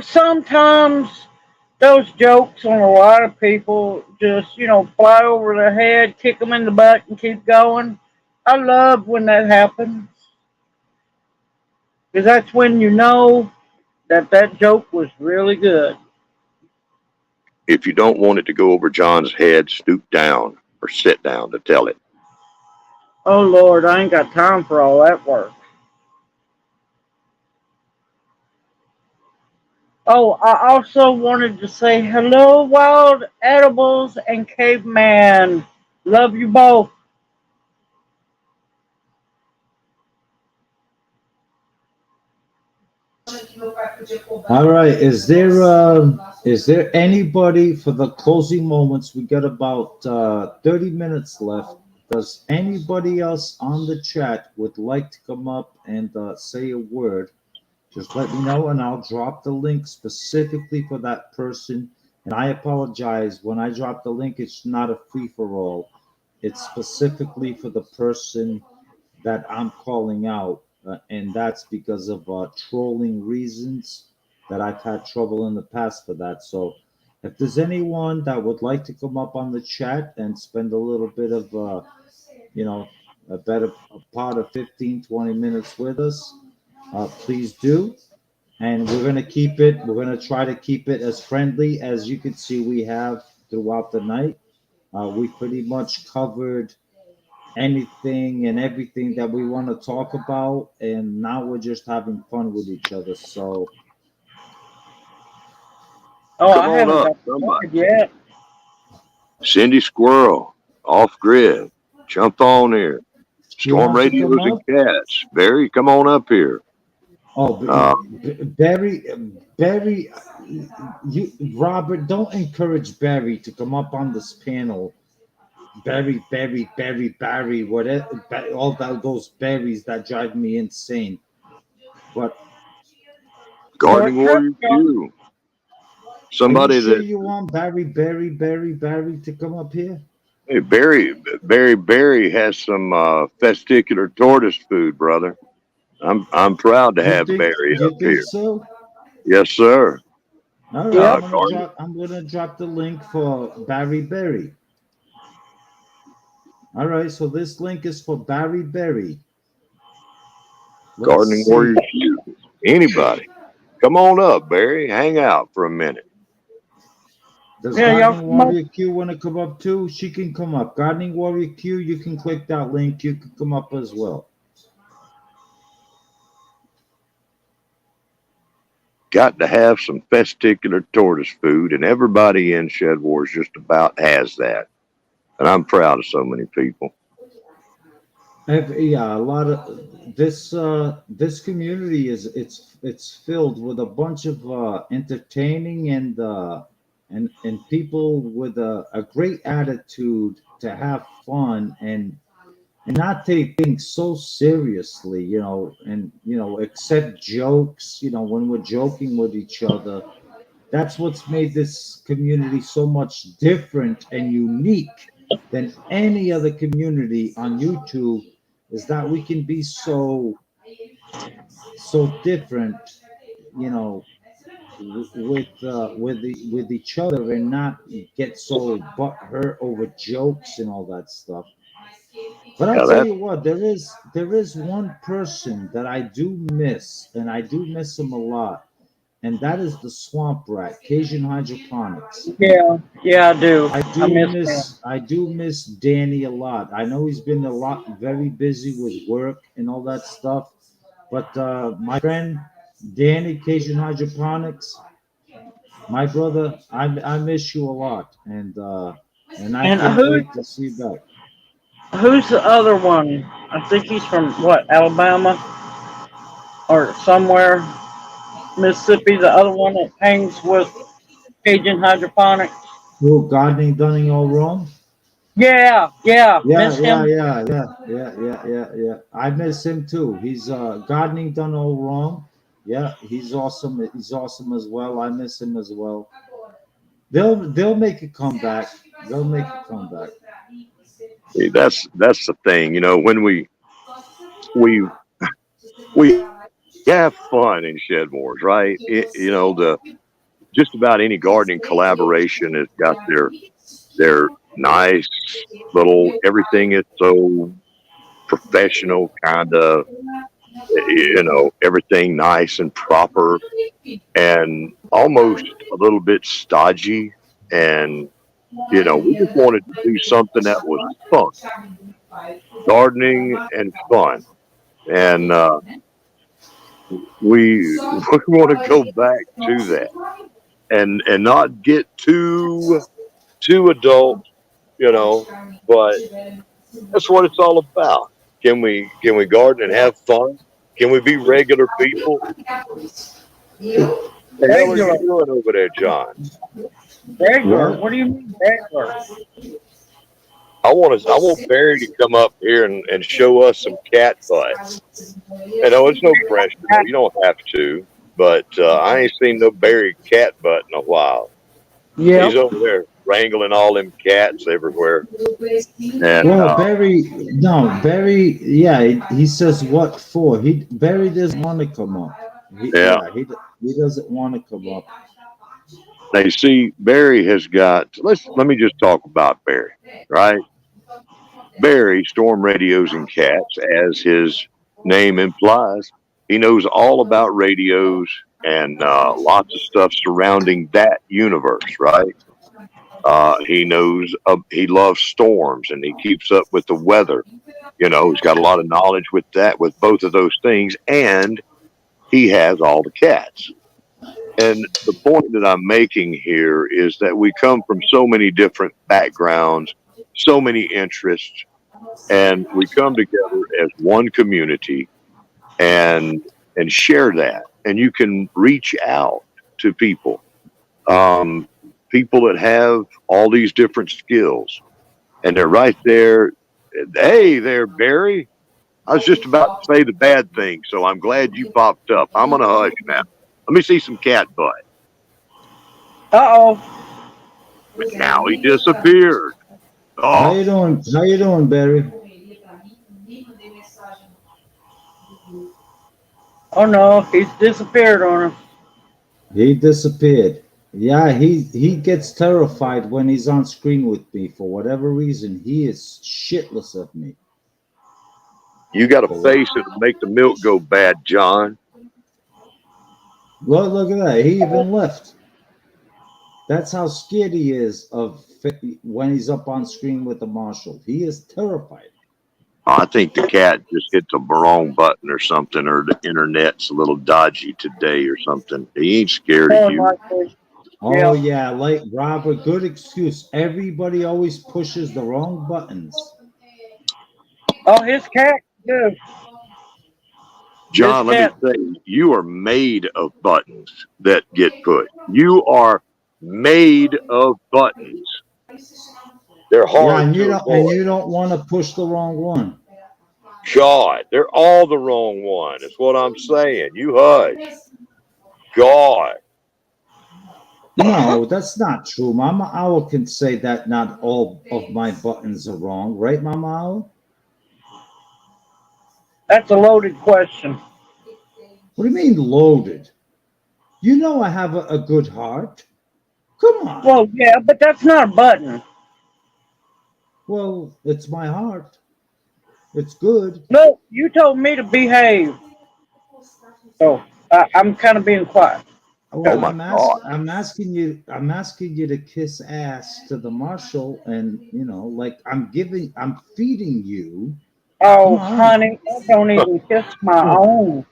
Sometimes those jokes on a lot of people just, fly over their head, kick them in the butt, and keep going. I love when that happens because that's when you know that joke was really good. If you don't want it to go over John's head, stoop down or sit down to tell it. Oh, Lord, I ain't got time for all that work. Oh, I also wanted to say hello, Wild Edibles and Caveman. Love you both. All right. Is there anybody for the closing moments? We got about 30 minutes left. Does anybody else on the chat would like to come up and say a word? Just let me know, and I'll drop the link specifically for that person. And I apologize when I drop the link. It's not a free for all. It's specifically for the person that I'm calling out, and that's because of trolling reasons that I've had trouble in the past for that. So, if there's anyone that would like to come up on the chat and spend a little bit of, you know, a better a part of 15, 20 minutes with us, please do. And we're going to try to keep it as friendly as you can see we have throughout the night. We pretty much covered anything and everything that we want to talk about, and now we're just having fun with each other. So Oh, Come I on haven't up, got somebody. started yet. Cindy Squirrel, off grid. Jump on here. who Storm wants to come radios and up? cats. Barry, come on up here. Oh, Uh, Barry, you Robert, don't encourage Barry to come up on this panel. Barry, whatever, all those berries that drive me insane. But Short Gardening trip, Warrior y'all. Q. are you Somebody sure that, you want Barry to come up here? hey, Barry has some testicular tortoise food, brother. I'm proud to have Barry You up think here. so? Yes, sir. All right, Yep. Garden, I'm gonna drop the link for Barry Berry. All right, so this link is for Barry Berry. Let's Gardening Warrior see. Q. Anybody. Come on up, Barry. Hang out for a minute. Does Yeah, y'all Gardening come up. Warrior Q want to come up too? She can come up. Gardening Warrior Q, you can click that link. You can come up as well. Got to have some testicular tortoise food, and everybody in Shed Wars just about has that. And I'm proud of so many people. Yeah, a lot of this community is it's filled with a bunch of entertaining and people with a great attitude to have fun and not take things so seriously, and accept jokes, when we're joking with each other. That's what's made this community so much different and unique than any other community on YouTube, is that we can be so different, you know, with each other and not get so butt hurt over jokes and all that stuff. But I'll Yeah, tell that you what, there is one person that I do miss, and I do miss him a lot, and that is the swamp rat, Cajun Hydroponics. Yeah, yeah, I do. I I do miss him. miss I do miss Danny a lot. I know he's been a lot very busy with work and all that stuff, but my friend Danny Cajun Hydroponics, my brother, I miss you a lot, and I And can't wait to see you back. who's the other one? I think he's from what, Alabama or somewhere, Mississippi. The other one that hangs with Cajun Hydroponics. Oh, gardening done all wrong. Yeah, yeah, Yeah, miss yeah, him. yeah, yeah, yeah. I miss him too. He's gardening done all wrong. Yeah, he's awesome. He's awesome as well. I miss him as well. They'll make a comeback. They'll make a comeback. That's the thing, when we we have fun in Shedmore's, right? The just about any gardening collaboration has got their nice little everything is so professional kind of everything nice and proper and almost a little bit stodgy and we just wanted to do something that was fun, gardening and fun, and we we want to go back to that and not get too adult, but that's what it's all about. Can we garden and have fun? Can we be regular people? The hell are Regular. you doing over there, John? Regular. What? What do you mean regular? I want Barry to come up here and show us some cat butt. It's no pressure. You don't have to, but I ain't seen no Barry cat butt in a while. He's Yep. over there wrangling all them cats everywhere, and Well, Barry, no, Barry, yeah, he says what for? Barry doesn't want to come up. yeah. He doesn't want to come up. Now you see, Barry has got. Let me just talk about Barry, right? Barry, Storm Radios and Cats, as his name implies, he knows all about radios and lots of stuff surrounding that universe, right? He knows, he loves storms and he keeps up with the weather. He's got a lot of knowledge with that, with both of those things, and he has all the cats. And the point that I'm making here is that we come from so many different backgrounds, so many interests, and we come together as one community and share that. And you can reach out to people, people that have all these different skills, and they're right there. Hey there, Barry. I was just about to say the bad thing, so I'm glad you popped up. I'm gonna hush now. Let me see some cat butt. Uh-oh. But now he disappeared. How Oh, you doing? How you doing, Barry? Oh no, he's disappeared on us. He disappeared. Yeah, he gets terrified when he's on screen with me for whatever reason. He is shitless of me. you got a face that'll make the milk go bad, John. Look at that. He even left. That's how scared he is of when he's up on screen with the marshal. He is terrified. I think the cat just hit the wrong button or something, or the internet's a little dodgy today or something. He ain't scared of More you. likely. Oh yeah, like Robert, good excuse. Everybody always pushes the wrong buttons. Oh, his cat too. John, His let me cat. say, you are made of buttons that get pushed. You are made of buttons. They're Yeah, hard to and avoid. you don't want to push the wrong one. God, they're all the wrong one. Is what I'm saying. You hush. God. No, that's not true. Mama Owl can say that not all of my buttons are wrong, right, Mama Owl? That's a loaded question. What do you mean loaded? You know I have a good heart. Come on. Well, yeah, but that's not a button. Well, it's my heart. It's good. No, you told me to behave. So I'm kind of being quiet. Oh Well, my God. I'm asking you to kiss ass to the marshal, and like I'm feeding you. Come Oh, on. honey, I don't even kiss my own.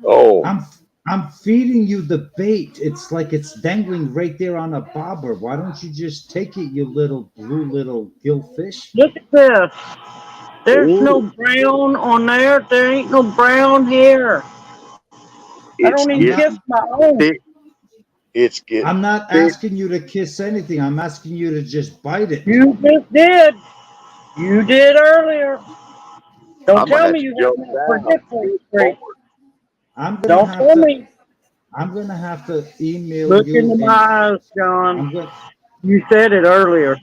Oh, I'm I'm feeding you the bait. It's like it's dangling right there on a bobber. Why don't you just take it, you little blue little gillfish? Look at this. There's no oh, brown on there. There ain't no brown here. I it's don't I'm even not kiss getting my own. thick. It's getting I'm not thick. asking you to kiss anything. I'm asking you to just bite it. You just did. You did earlier. Don't I'm gonna tell have me to you jump have not down. forgetfully Good streak. Lord. I'm gonna Don't have tell to me. I'm gonna have to email Look you into my and eyes, John. I'm going You said it earlier.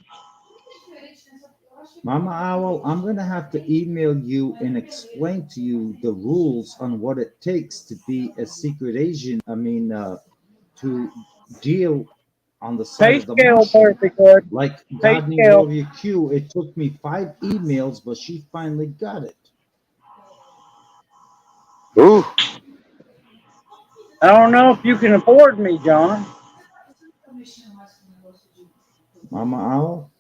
Mama Owl, I'm gonna have to email you and explain to you the rules on what it takes to be a secret agent. I mean, to deal on the side Pay of the scale marshal. better be good. Like Pay God named scale. Lorrie Q, it took me 5 emails, but she finally got it. Ooh, I don't know if you can afford me, John. Mama Owl,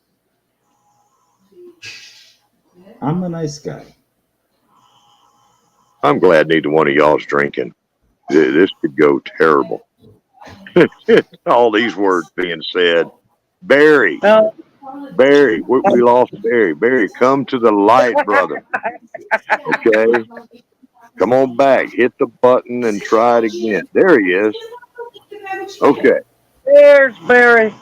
I'm a nice guy. I'm glad neither one of y'all's drinking. This could go terrible. All these words being said. Barry, No. Barry, we lost Barry. Barry, come to the light, brother. Okay, come on back. Hit the button and try it again. There he is. Okay. There's Barry.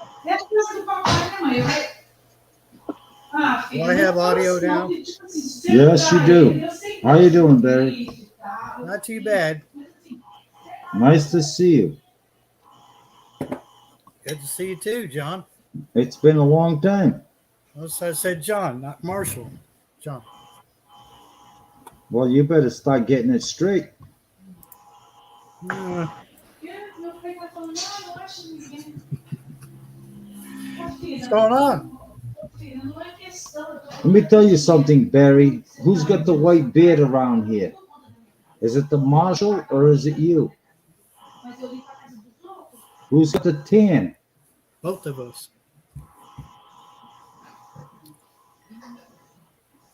Do I have audio now? Yes, you do. How you doing, Barry? Not too bad. Nice to see you. Good to see you too, John. It's been a long time. Notice I said John, not Marshall. John. Well, you better start getting it straight. Uh, what's going on? Let me tell you something, Barry. Who's got the white beard around here? Is it the marshal or is it you? Who's got the tan? Both of us.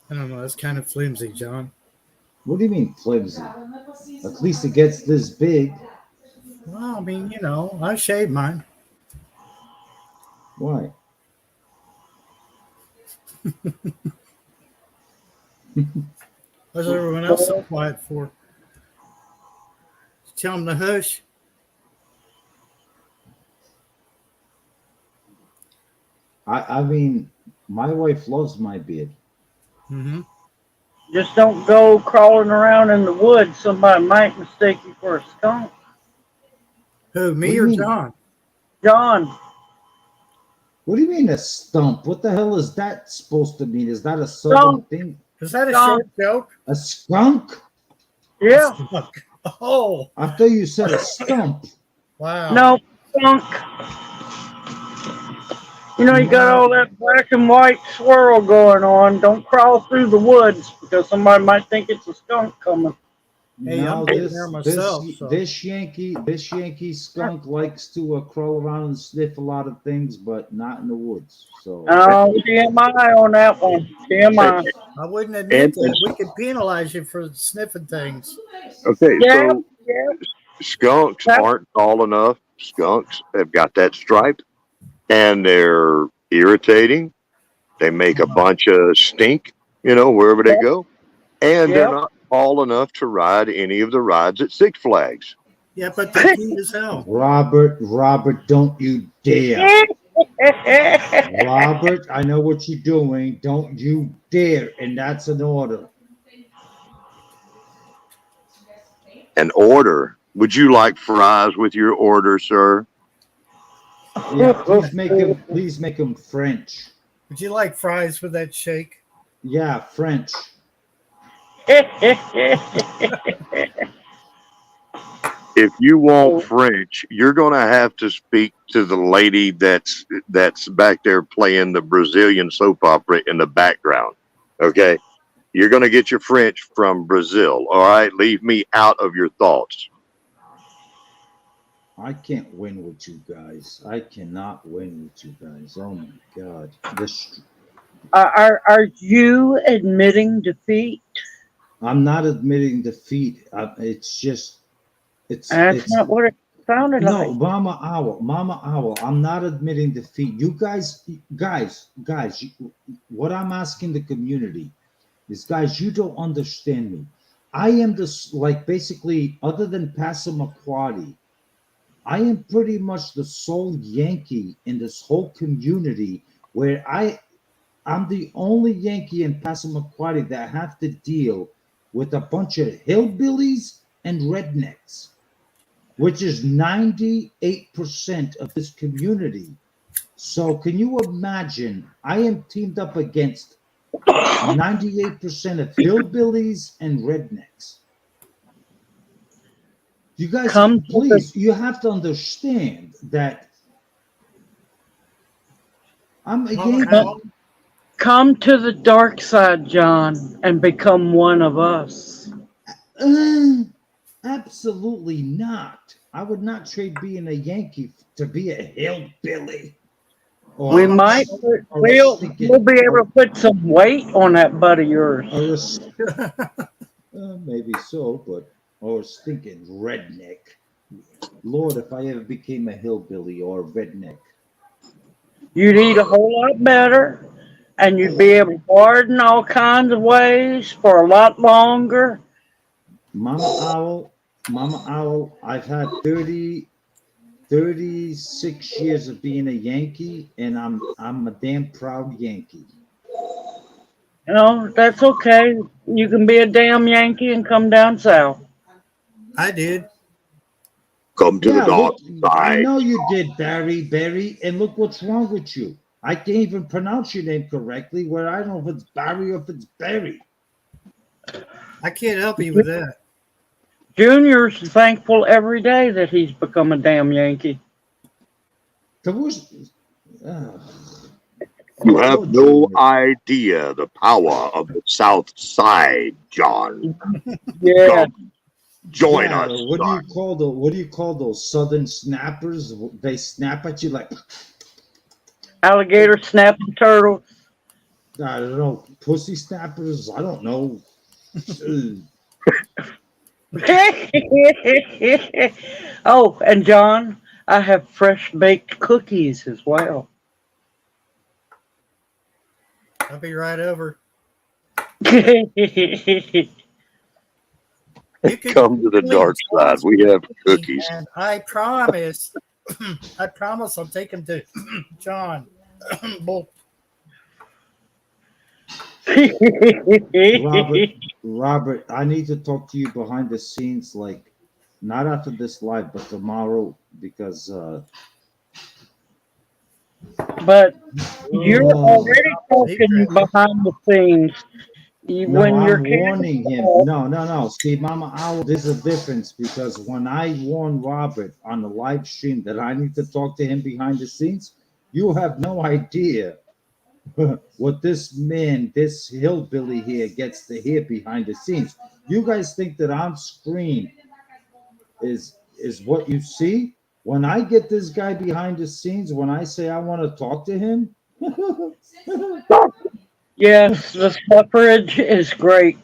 I don't know. That's kind of flimsy, John. What do you mean flimsy? At least it gets this big. Well, I mean, I shaved mine. Why? What's everyone else so quiet for? Tell them to hush. I mean, my wife loves my beard. Mm-hmm. Just don't go crawling around in the woods. Somebody might mistake you for a skunk. Who, What do me you or mean? John? John, What do you mean a stump? What the hell is that supposed to mean? Is that a southern Skunk. thing? Is that a John. short joke? A skunk? Yeah. Oh, I thought you said a stump. wow. No, skunk. You got all that black and white swirl going on. Don't crawl through the woods because somebody might think it's a skunk coming. Hey, Now I'm getting there myself. So. this Yankee skunk likes to crawl around and sniff a lot of things, but not in the woods. So Oh, TMI on that one. TMI. I wouldn't admit And that. We could penalize you for sniffing things. okay, Yeah, so yeah. skunks aren't tall enough. Skunks have got that stripe, and they're irritating. They make a bunch of stink, wherever they go, and they're Yep. not tall enough to ride any of the rides at Six Flags. Yeah, but they're cute as hell. Robert, don't you dare. Robert, I know what you're doing. Don't you dare. And that's an order. An order. Would you like fries with your order, sir? Yeah, please make him French. Would you like fries with that shake? Yeah, French. If you want French, you're going to have to speak to the lady that's back there playing the Brazilian soap opera in the background. Okay? You're going to get your French from Brazil. All right? Leave me out of your thoughts. I can't win with you guys. I cannot win with you guys. Oh my God. Are you admitting defeat? I'm not admitting defeat. It's That's not what it sounded no, like. Mama Owl. I'm not admitting defeat. You guys. What I'm asking the community is, guys, you don't understand me. I am basically, other than Passamaquoddy, I am pretty much the sole Yankee in this whole community where I'm the only Yankee in Passamaquoddy that have to deal with a bunch of hillbillies and rednecks, which is 98% of this community. So can you imagine? I am teamed up against 98% of hillbillies and rednecks. You guys, Come to the please, you have to understand that I'm Mama Yankee. Owl, come to the dark side, John, and become one of us. Uh, absolutely not. I would not trade being a Yankee to be a hillbilly or We a, might or a we'll stinking be able to put some weight on that butt of yours. or maybe so, but or a stinking redneck. Lord, if I ever became a hillbilly or a redneck, You'd eat a whole lot better, and you'd be able to garden all kinds of ways for a lot longer. Mama Owl, Mama Owl, I've had 36 years of being a Yankee, and I'm a damn proud Yankee. You know, that's okay. You can be a damn Yankee and come down south. I did. Come to the Yeah, dark look, I side. know you did, Barry, and look what's wrong with you. I can't even pronounce your name correctly, where I don't know if it's Barry or if it's Barry. I can't help you with that. Junior's thankful every day that he's become a damn Yankee. There was, ugh. You have Oh, no Junior. idea the power of the South Side, John. Yeah. Come, join Yeah, us, what do son. you call those southern snappers? They snap at you like Alligator snapping turtle. I don't know, pussy snappers. I don't know. Ugh. Oh, and John, I have fresh baked cookies as well. I'll be right over. You can Come to the please dark side. ask We have me, cookies. and I promise, I promise I'll take him to John. Well, Robert, I need to talk to you behind the scenes, like not after this live, but tomorrow, because But you're oh, already talking secret. behind the scenes. no, When your I'm camera's warning him. off, No. See, Mama Owl, there's a difference because when I warn Robert on the live stream that I need to talk to him behind the scenes, you have no idea what this man, this hillbilly here, gets to hear behind the scenes. You guys think that on screen is what you see. When I get this guy behind the scenes, when I say I want to talk to him, yes, the suffrage is great.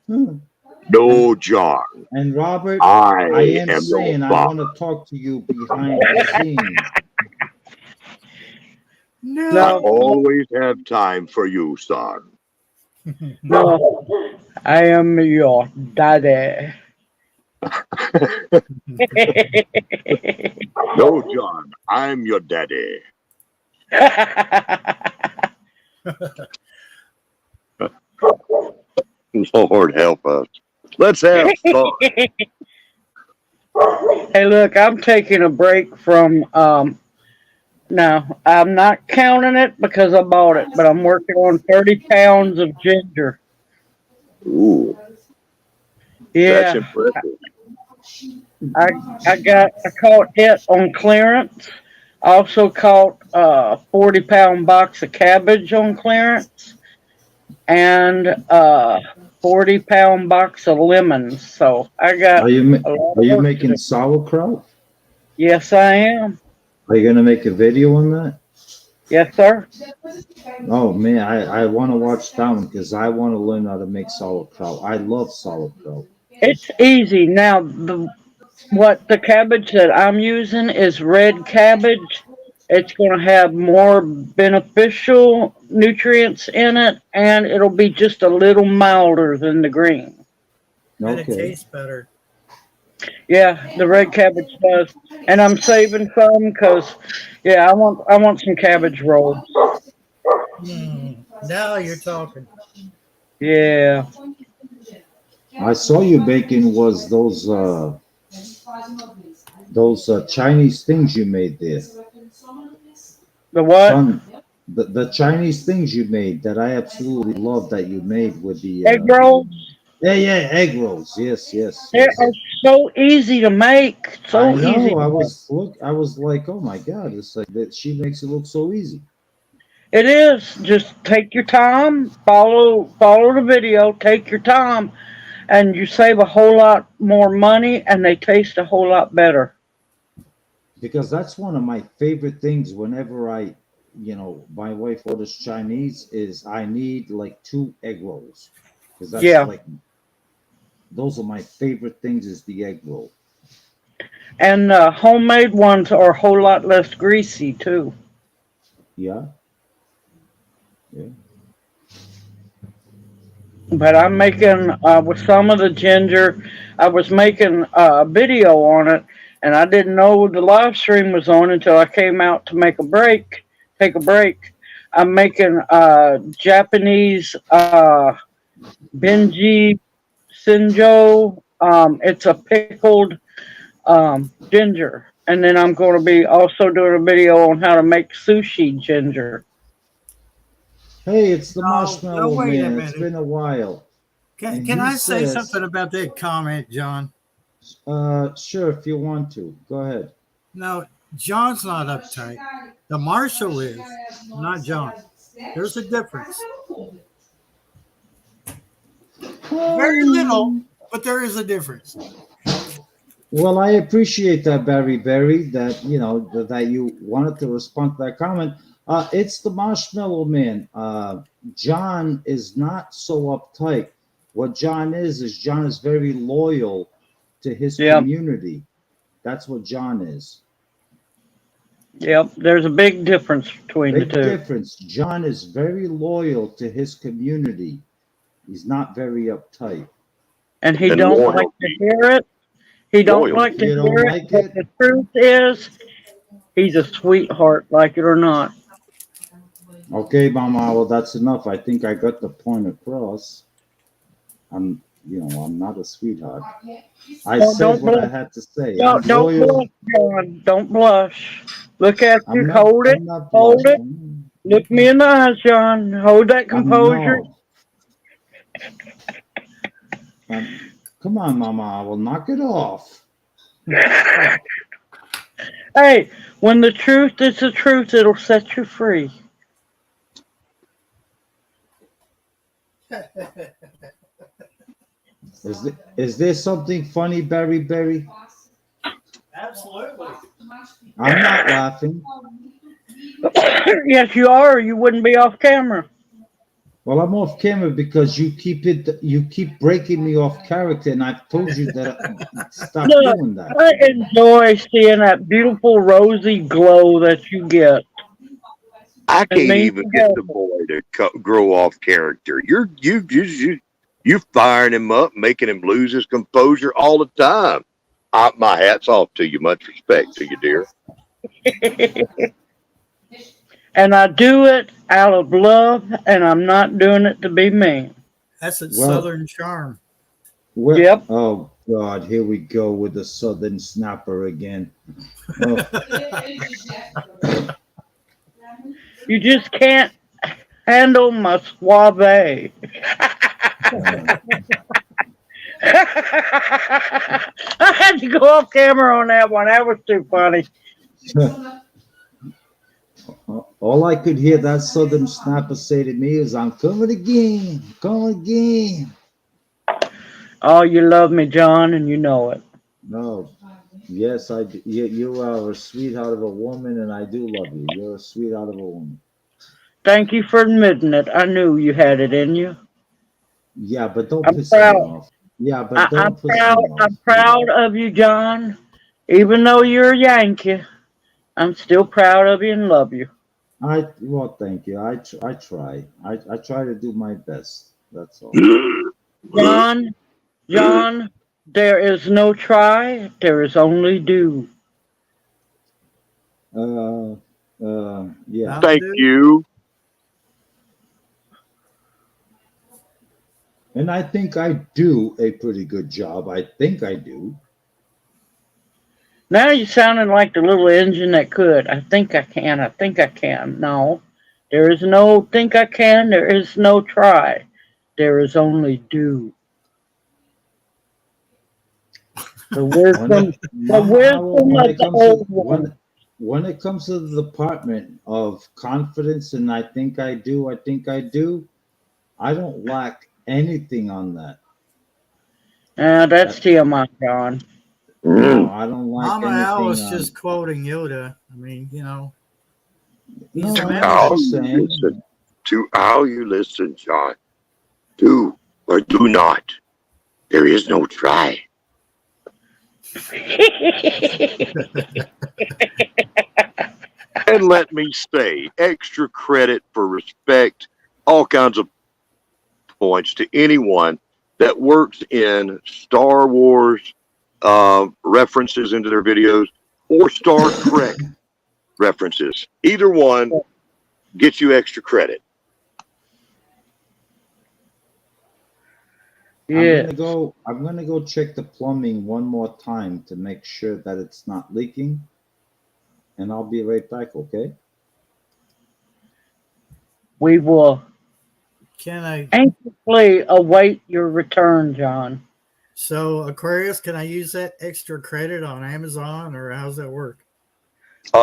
and No, John. Robert, I I am am your saying I want father. to talk to you behind the scenes. I No. No, always have time for you, son. no, I am your daddy. No, John. I'm your daddy. Lord help us. Let's have fun. Hey, look, I'm taking a break from. No, I'm not counting it because I bought it, but I'm working on 30 pounds of ginger. Ooh, that's Yeah, impressive. I I caught it on clearance. I also caught a 40-pound box of cabbage on clearance and a 40-pound box of lemons. So I got Are you a lot are of you work to making do. sauerkraut? Yes, I am. Are you gonna make a video on that? Yes, sir. Oh man, I want to watch that one because I want to learn how to make sauerkraut. I love sauerkraut. It's easy. Now, the cabbage that I'm using is red cabbage. It's going to have more beneficial nutrients in it, and it'll be just a little milder than the green. And it Okay. tastes better. Yeah, the red cabbage does, and I'm saving some because, yeah, I want some cabbage rolls. Now you're talking. Yeah, I saw you baking was those Chinese things you made there. the what? Sun the Chinese things you made that I absolutely love that you made with the Egg rolls, yeah, egg rolls. Yes, yes, they yes. are so easy to make. I So easy know. to make. I was like, oh my God, it's like that. She makes it look so easy. It is. Just take your time, follow the video, take your time, and you save a whole lot more money and they taste a whole lot better. Because that's one of my favorite things whenever my wife orders Chinese is I need like two egg rolls. Because that's Yeah. like, those are my favorite things is the egg roll. And homemade ones are a whole lot less greasy too. Yeah, yeah. But I'm making with some of the ginger. I was making a video on it, and I didn't know the live stream was on until I came out to take a break. I'm making Japanese Benji Sinjo. It's a pickled ginger, and then I'm going to be also doing a video on how to make sushi ginger. Hey, it's the Oh, no, marshmallow wait a man. It's minute. been a while. And Can he I say says, something about that comment, John? sure, if you want to. Go ahead. No, John's not uptight. The marshal is, not John. There's a difference. Very little, Um, but there is a difference. well, I appreciate that, Barry Berry, that that you wanted to respond to that comment. It's the Marshmallow Man. John is not so uptight. What John is John is very loyal to his Yep, community. That's what John is. yep. There's a big difference between the Big two. difference. John is very loyal to his community. He's not very uptight. And he And don't like to loyalty, hear it. He don't loyalty. like to You don't hear it, like but it? the truth is, he's a sweetheart, like it or not. Okay, Mama. Well, that's enough. I think I got the point across. I'm not a sweetheart. I said Don't what I blush. had to say. I'm Don't loyal. blush, John. Don't blush. Look at you. I'm not. Hold it. I'm not Hold it. blushing. Look me in the eyes, John. Hold that I'm composure. no. Come on, Mama. I will knock it off. Hey, when the truth is the truth, it'll set you free. Is there something funny, Barry Berry? Absolutely. I'm not laughing. Yes, you are, or you wouldn't be off camera. Well, I'm off camera because you keep breaking me off character, and I've told you that stop Look, doing that. I enjoy seeing that beautiful rosy glow that you get. I It can't means even you're get the healthy. boy to grow off character. You firing him up, making him lose his composure all the time. My hat's off to you. Much respect to you, dear. And I do it out of love, and I'm not doing it to be mean. That's a Well, southern charm. Yep. oh God, here we go with the Southern Snapper again. Oh, You just can't handle my suave. I had to go off camera on that one. That was too funny. all I could hear that Southern Snapper say to me is, "I'm coming again, coming again." Oh, you love me, John, and you know it. No, yes, I do. You are a sweetheart of a woman, and I do love you. You're a sweetheart of a woman. Thank you for admitting it. I knew you had it in you. Yeah, but don't I'm piss me proud. off. Yeah, but I'm don't piss proud. me off. I'm proud of you, John. Even though you're a Yankee, I'm still proud of you and love you. Well, thank you. I try. I try to do my best. That's all. John, John, there is no try. There is only do. Uh, yeah. Mountain Thank Dew. you. And I think I do a pretty good job. I think I do. Now you're sounding like the little engine that could. I think I can. I think I can. No, There is no think I can. There is no try. There is only do. The When wisdom, it, the Mama Owl, wisdom of the old one. when it comes to the department of confidence, and I do, I don't lack anything on that. That's That TMI, John. no, Mm. I don't lack Mama Al anything was on. just quoting Yoda. I mean, he's No, the I know what manager. you're How you saying. listen to how you listen, John. Do or do not. There is no try. And let me say, extra credit for respect, all kinds of points to anyone that works in Star Wars references into their videos or Star Trek references. Either one gets you extra credit. Yeah. I'm gonna go check the plumbing one more time to make sure that it's not leaking, and I'll be right back. Okay? We will Can I? anxiously await your return, John. So Aquarius, can I use that extra credit on Amazon, or how's that work?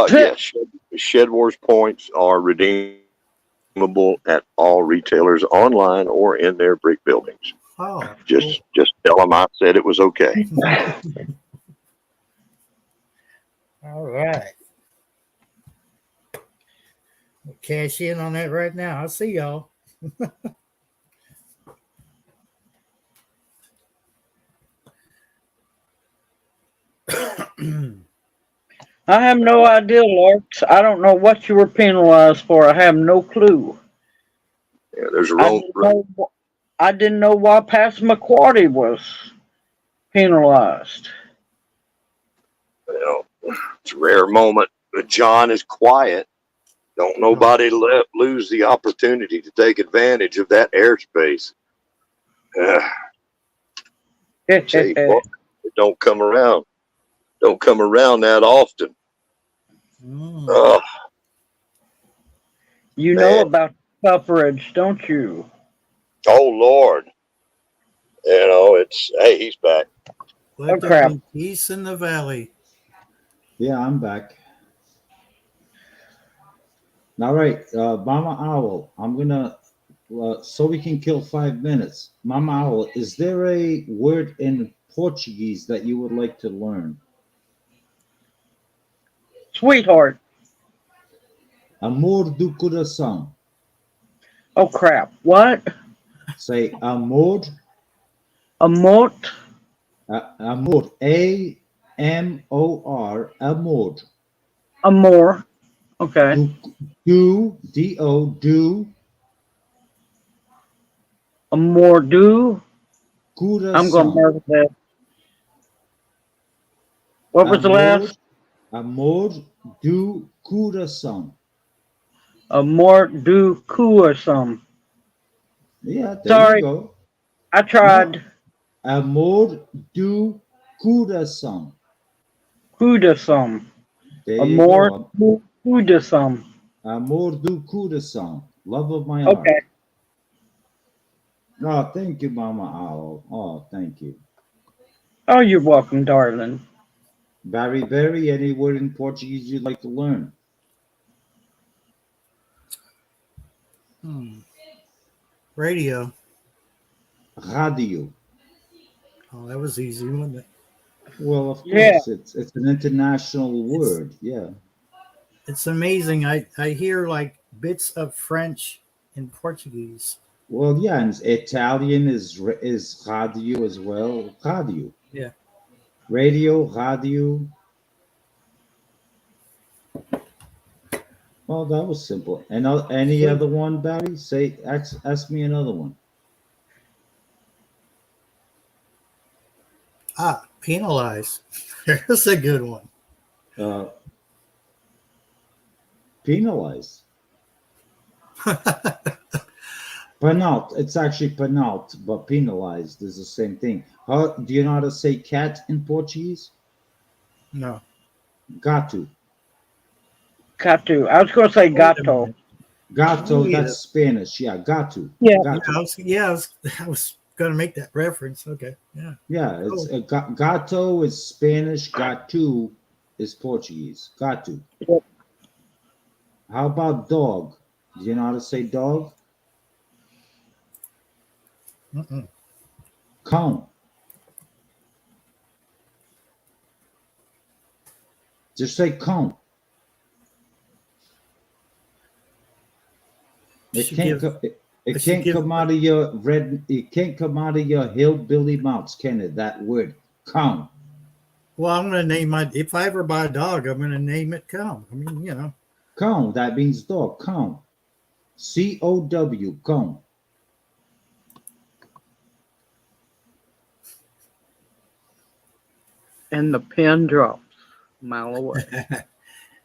Yes, Shed Wars points are redeemable at all retailers online or in their brick buildings. Oh, cool. Just tell them I said it was okay. All right. We'll cash in on that right now. I'll see y'all. I have no idea, Larks. I don't know what you were penalized for. I have no clue. Yeah, there's a I wrong. didn't know, I didn't know why Passamaquoddy was penalized. It's a rare moment. But John is quiet. Don't nobody lose the opportunity to take advantage of that airspace. Say what? It don't come around. Don't come around that often. Mm. You know Man. about coverage, don't you? Oh Lord. It's hey, he's back. Let there crap. be peace in the valley. Yeah, I'm back. All right, Mama Owl. I'm gonna so we can kill 5 minutes. Mama Owl, is there a word in Portuguese that you would like to learn? Sweetheart. Amor do coração. Oh crap. What? Say amor, Amort? amor, AMOR, amor. Amor. Okay. Do Amor do. I'm gonna coração. mark that. What was the last? Amor do coração. Amor do coração. Yeah, there you Sorry, go. I tried. Amor do coração. Coração. There you Amor go. do coração. Amor do coração. Love of my heart. Okay. Oh, thank you, Mama Owl. Oh, thank you. Oh, you're welcome, darling. Barry, any word in Portuguese you'd like to learn? Radio. Radio. Oh, that was easy, wasn't it? Well, of Yeah. course, it's an international word. Yeah. It's amazing. I hear like bits of French in Portuguese. Well, yeah, and Italian is radio as well. Radio. Yeah. Radio, radio. Oh, that was simple. And any Sweet. other one, Barry? Ask me another one. Penalize. There's a good one. Penalize. Penalt. It's actually penalt, but penalized is the same thing. Do you know how to say cat in Portuguese? No. Gato. Gato. I was going to say Wait a gato. minute. Gato, We eat that's it. Spanish. Yeah, gato. Yeah. Yeah, Gato. I was going to make that reference. Okay. Yeah. Yeah, it's Oh, gato is Spanish. Gato is Portuguese. Gato. Yep. How about dog? Do you know how to say dog? mm-mm. Cão. Just say cão. It She can't gives. co- it She can't gives. come out of your red. It can't come out of your hillbilly mouths, can it? That word, cão. Well, I'm going to name my. If I ever buy a dog, I'm going to name it Come. I mean, Cão. That means dog. Cão. COW. Cão. And the pin drops a mile away.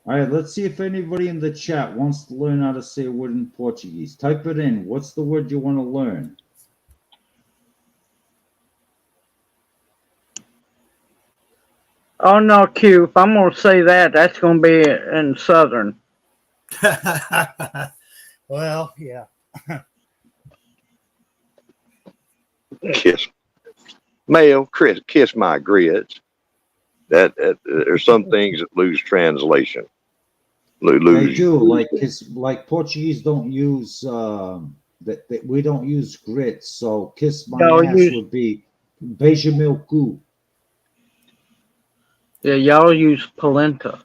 All right, let's see if anybody in the chat wants to learn how to say a word in Portuguese. Type it in. What's the word you want to learn? Oh no, Q. If I'm gonna say that, that's gonna be in Southern. well, yeah. Kiss Mayo, Chris, kiss my grits. That there's some things that lose translation. They Lose. do, like Portuguese don't use that we don't use grits. So kiss my Y'all ass use would be beija meu cu. y'all use polenta.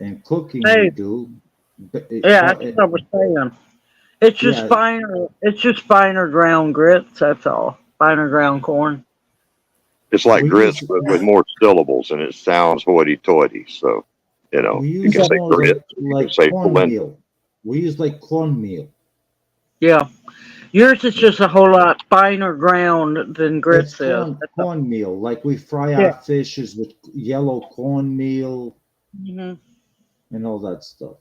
And cooking we Hey, do. But yeah, that's what I was saying. It's just yeah, finer. It's just finer ground grits. That's all. Finer ground corn. It's like we grits, use but with more syllables, and it sounds hoity-toity. So, we you use can say more grits, or you can like say polenta. cornmeal. We use like cornmeal. Yeah, yours is just a whole lot finer ground than It's grits is. That's all. cornmeal. Like we fry Yeah. our fishes with yellow cornmeal Hmm. and all that stuff.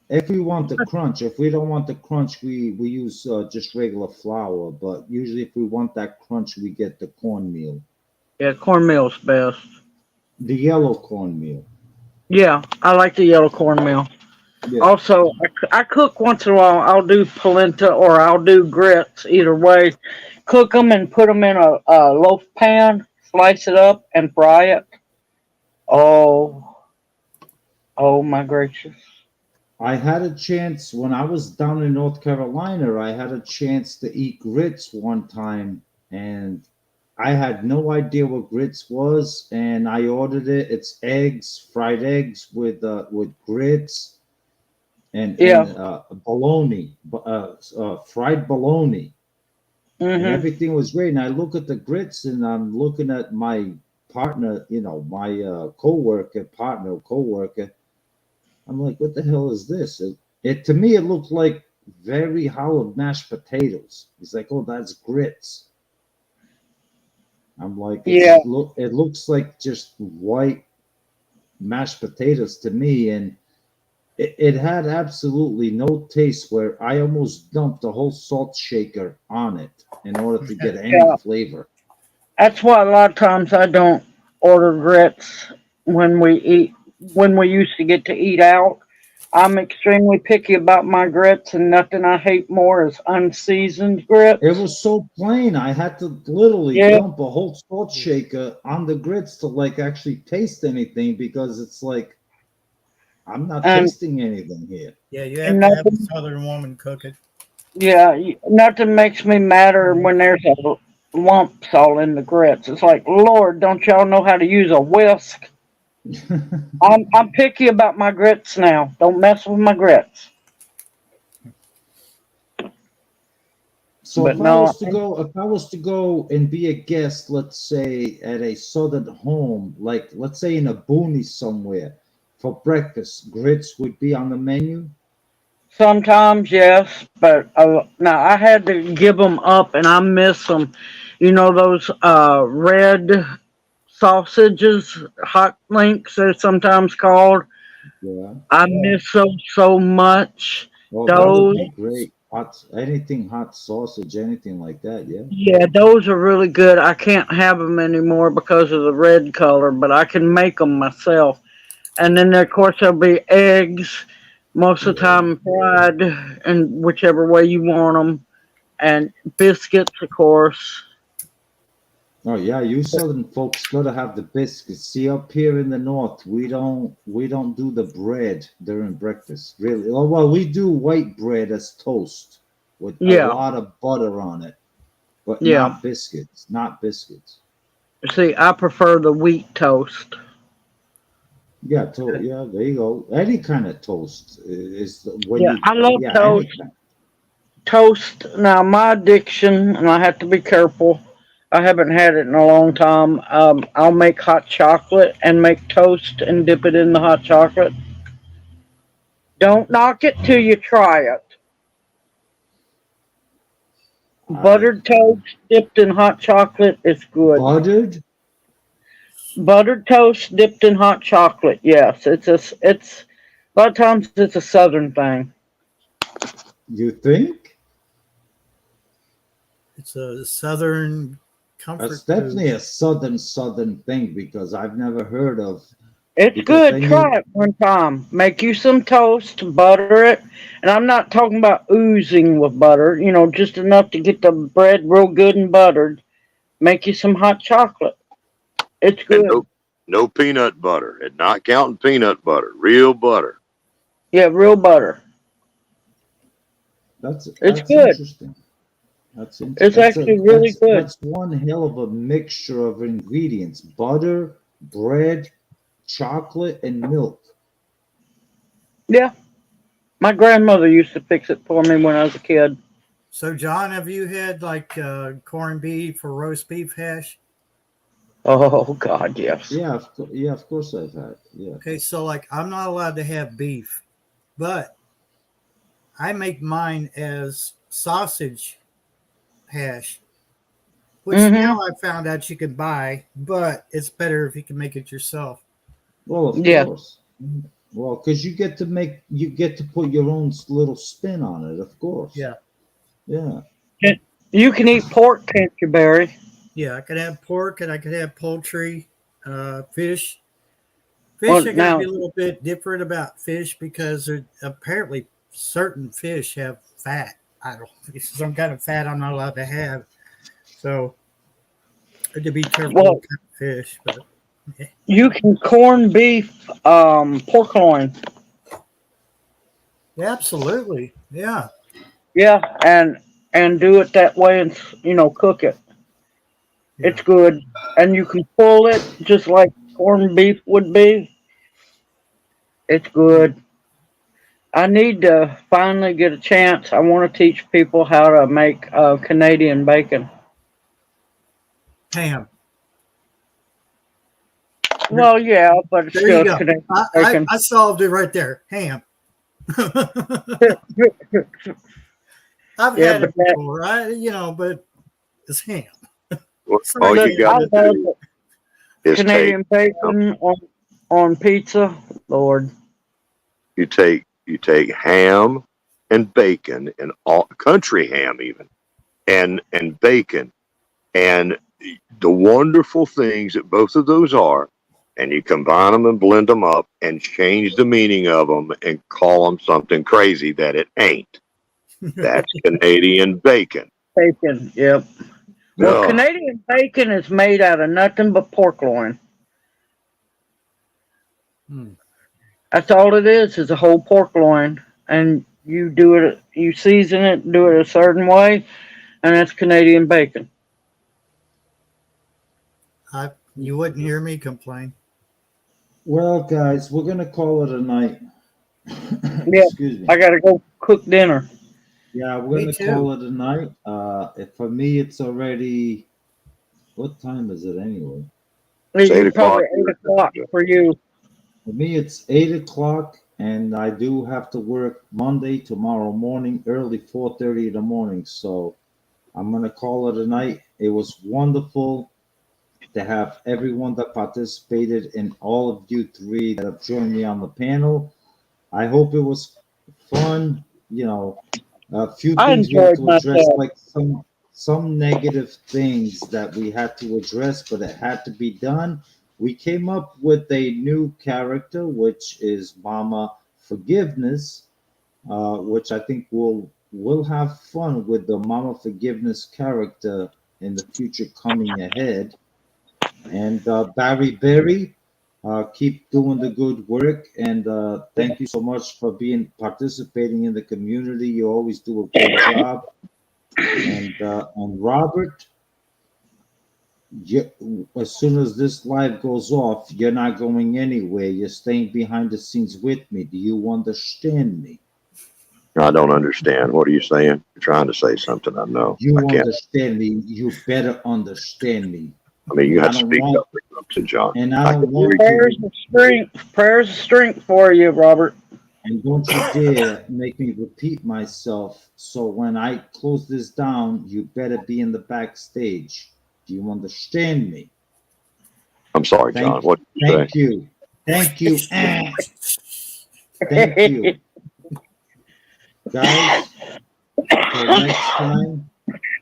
If we want the crunch, if we don't want the crunch, we use just regular flour. But usually, if we want that crunch, we get the cornmeal, Yeah, cornmeal's best. the yellow cornmeal. Yeah, I like the yellow cornmeal. Yeah. Also, I cook once in a while. I'll do polenta or I'll do grits. Either way, cook them and put them in a loaf pan, slice it up, and fry it. Oh, oh my gracious! I had a chance when I was down in North Carolina. I had a chance to eat grits one time, and I had no idea what grits was, and I ordered it. It's eggs, fried eggs with grits and Yeah. bologna, fried bologna, and Mhm. everything was great. And I look at the grits, and I'm looking at my partner, my coworker. I'm like, what the hell is this? It to me, it looked like very hollow mashed potatoes. He's like, oh, that's grits. I'm like, Yeah. it looks like just white mashed potatoes to me, and it had absolutely no taste. Where I almost dumped a whole salt shaker on it in order to get any Yeah. flavor. That's why a lot of times I don't order grits when we eat. When we used to get to eat out, I'm extremely picky about my grits, and nothing I hate more is unseasoned It grits. was so plain. I had to literally Yeah, dump a whole salt shaker on the grits to like actually taste anything because it's like I'm not and tasting anything here. Yeah, you have and to have a nothing. southern woman cook it. Yeah, nothing makes me madder when there's a lumps all in the grits. It's like, Lord, don't y'all know how to use a whisk? I'm picky about my grits now. Don't mess with my grits. So But no, if I was to go and be a guest, let's say at a southern home, like let's say in a boonies somewhere, for breakfast, grits would be on the menu. sometimes yes, but now I had to give them up, and I miss them. You know those red sausages, hot links, they're sometimes called. Yeah. I miss those so much. Oh, that would Those, be great. Hot anything hot sausage, anything like that. Yeah. yeah, those are really good. I can't have them anymore because of the red color, but I can make them myself. And then of course there'll be eggs, most of the time fried, and whichever way you want them, and biscuits, of course. Oh yeah, you southern folks gotta have the biscuits. See, up here in the north, we don't do the bread during breakfast. Really. Oh well, we do white bread as toast with a Yeah, lot of butter on it, but yeah. not biscuits. Not biscuits. See, I prefer the wheat toast. Yeah, yeah, there you go. Any kind of toast is when Yeah, you I love yeah, any toast. kind. Toast. Now, my addiction, and I have to be careful. I haven't had it in a long time. I'll make hot chocolate and make toast and dip it in the hot chocolate. Don't knock it till you try it. I Buttered toast dipped in hot chocolate is good. buttered. Buttered toast dipped in hot chocolate. Yes, it's a lot of times it's a southern thing. You think? It's a southern comfort That's definitely food. a southern thing because I've never heard of It's because good. then you Try it one time. Make you some toast, butter it, and I'm not talking about oozing with butter. Just enough to get the bread real good and buttered. Make you some hot chocolate. It's And good. no peanut butter, and not counting peanut butter, real butter. Yeah, real butter. that's It's that's good. interesting. It's actually really good. That's one hell of a mixture of ingredients: butter, bread, chocolate, and milk. Yeah, my grandmother used to fix it for me when I was a kid. So, John, have you had like corned beef or roast beef hash? Oh God, yes. Yeah, yeah, of course I've had. Yeah. Okay, so like I'm not allowed to have beef, but I make mine as sausage hash, which now Mhm. I found out you can buy, but it's better if you can make it yourself. Well, of Yeah. course. Well, because you get to put your own little spin on it. Of course. Yeah. Yeah. You can eat pork, can't you, Barry? Yeah, I could have pork and I could have poultry, fish. Well, Fish, I got to be now, a little bit different about fish because apparently certain fish have fat. I don't, it's some kind of fat I'm not allowed to have. So I have to be careful well, what kind of fish. But yeah, you can corn beef, pork loin. yeah, absolutely. Yeah. Yeah, and do it that way and cook it. Yeah. It's good, and you can pull it just like corned beef would be. It's good. I need to finally get a chance. I want to teach people how to make Canadian bacon. Ham. There Well, yeah, but it's there you still go. Canadian I, bacon. I solved it right there. Ham. I've Yeah, had but it before. But it's ham. Well, It's not all you good. listen, got I to love do it. is Canadian bacon on pizza. Lord, you take ham and bacon and all country ham even and bacon and the wonderful things that both of those are, and you combine them and blend them up and change the meaning of them and call them something crazy that it ain't. That's Canadian bacon. bacon. Yep. Well, Ugh. Canadian bacon is made out of nothing but pork loin. Hmm. That's all it is a whole pork loin, and you do it. You season it, do it a certain way, and that's Canadian bacon. You wouldn't hear me complain. Well, guys, we're gonna call it a night. Yeah, Excuse me. I gotta go cook dinner. Yeah, we're Me gonna too. call it a night. For me, it's already. What time is it anyway? It's eight You probably o'clock. 8 o'clock for you. For me, it's 8 o'clock, and I do have to work Monday tomorrow morning, early 4:30 in the morning. So I'm gonna call it a night. It was wonderful to have everyone that participated and all of you three that have joined me on the panel. I hope it was fun. A few I things we had enjoyed to address, myself. like some negative things that we had to address, but it had to be done. we came up with a new character, which is Mama Forgiveness, which I think we'll have fun with the Mama Forgiveness character in the future coming ahead. And Barry Berry, keep doing the good work, and thank you so much for being participating in the community. You always do a great job. And Robert, as soon as this live goes off, you're not going anywhere. You're staying behind the scenes with me. Do you understand me? I don't understand. What are you saying? You're trying to say something. I know. I You can't. understand me. You better understand me. I mean, you And I have to don't speak want up or something, John. and I I don't can hear want you. you Prayers to of strength. Prayers of strength for you, Robert. and don't you dare make me repeat myself. So when I close this down, you better be in the backstage. Do you understand me? I'm sorry, John. Thank What did you say? thank you. Thank you. Thank you. Guys, till next time,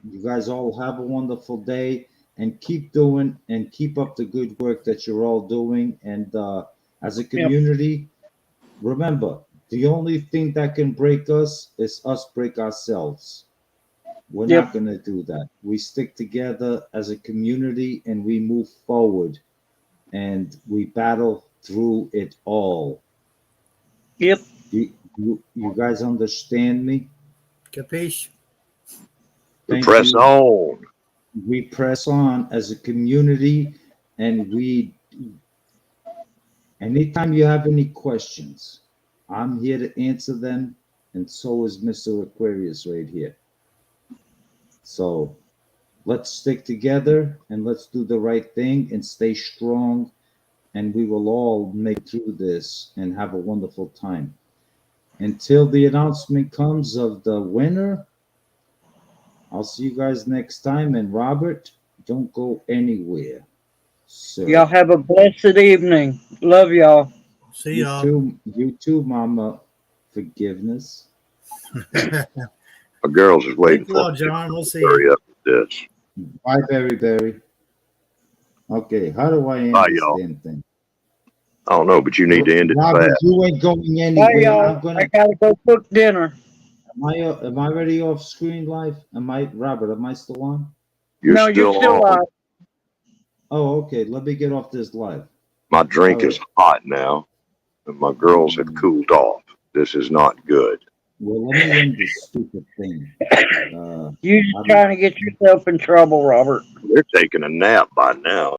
you guys all have a wonderful day and keep doing and keep up the good work that you're all doing. And as a Yep. community, remember, the only thing that can break us is us break ourselves. We're Yep. not going to do that. We stick together as a community and we move forward and we battle through it all. Yep. You guys understand me? Capiche? We Thank press you. on. We press on as a community, and anytime you have any questions, I'm here to answer them, and so is Mr. Aquarius right here. So let's stick together and let's do the right thing and stay strong, and we will all make it through this and have a wonderful time. Until the announcement comes of the winner, I'll see you guys next time. And Robert, don't go anywhere, Y'all sir. have a blessed evening. Love y'all. See y'all. You too, Mama. Forgiveness. My girls is waiting Thank you for all, me. John. We'll see you. Hurry up with this. Bye, Berry Berry. Okay, how do I end Bye, this y'all. damn thing? I don't know, but you need to end it Robert, fast. you ain't going Bye, anywhere. y'all. I'm gonna. I gotta go cook dinner. Am I already off screen live? Am I, Robert? Am I still on? You're No, you're still still on. live. Oh, okay. Let me get off this live. My All drink is right. hot now, and my girls have cooled off. This is not good. Well, let me end this stupid thing. You just How do trying to get yourself in trouble, Robert. They're taking a nap by now.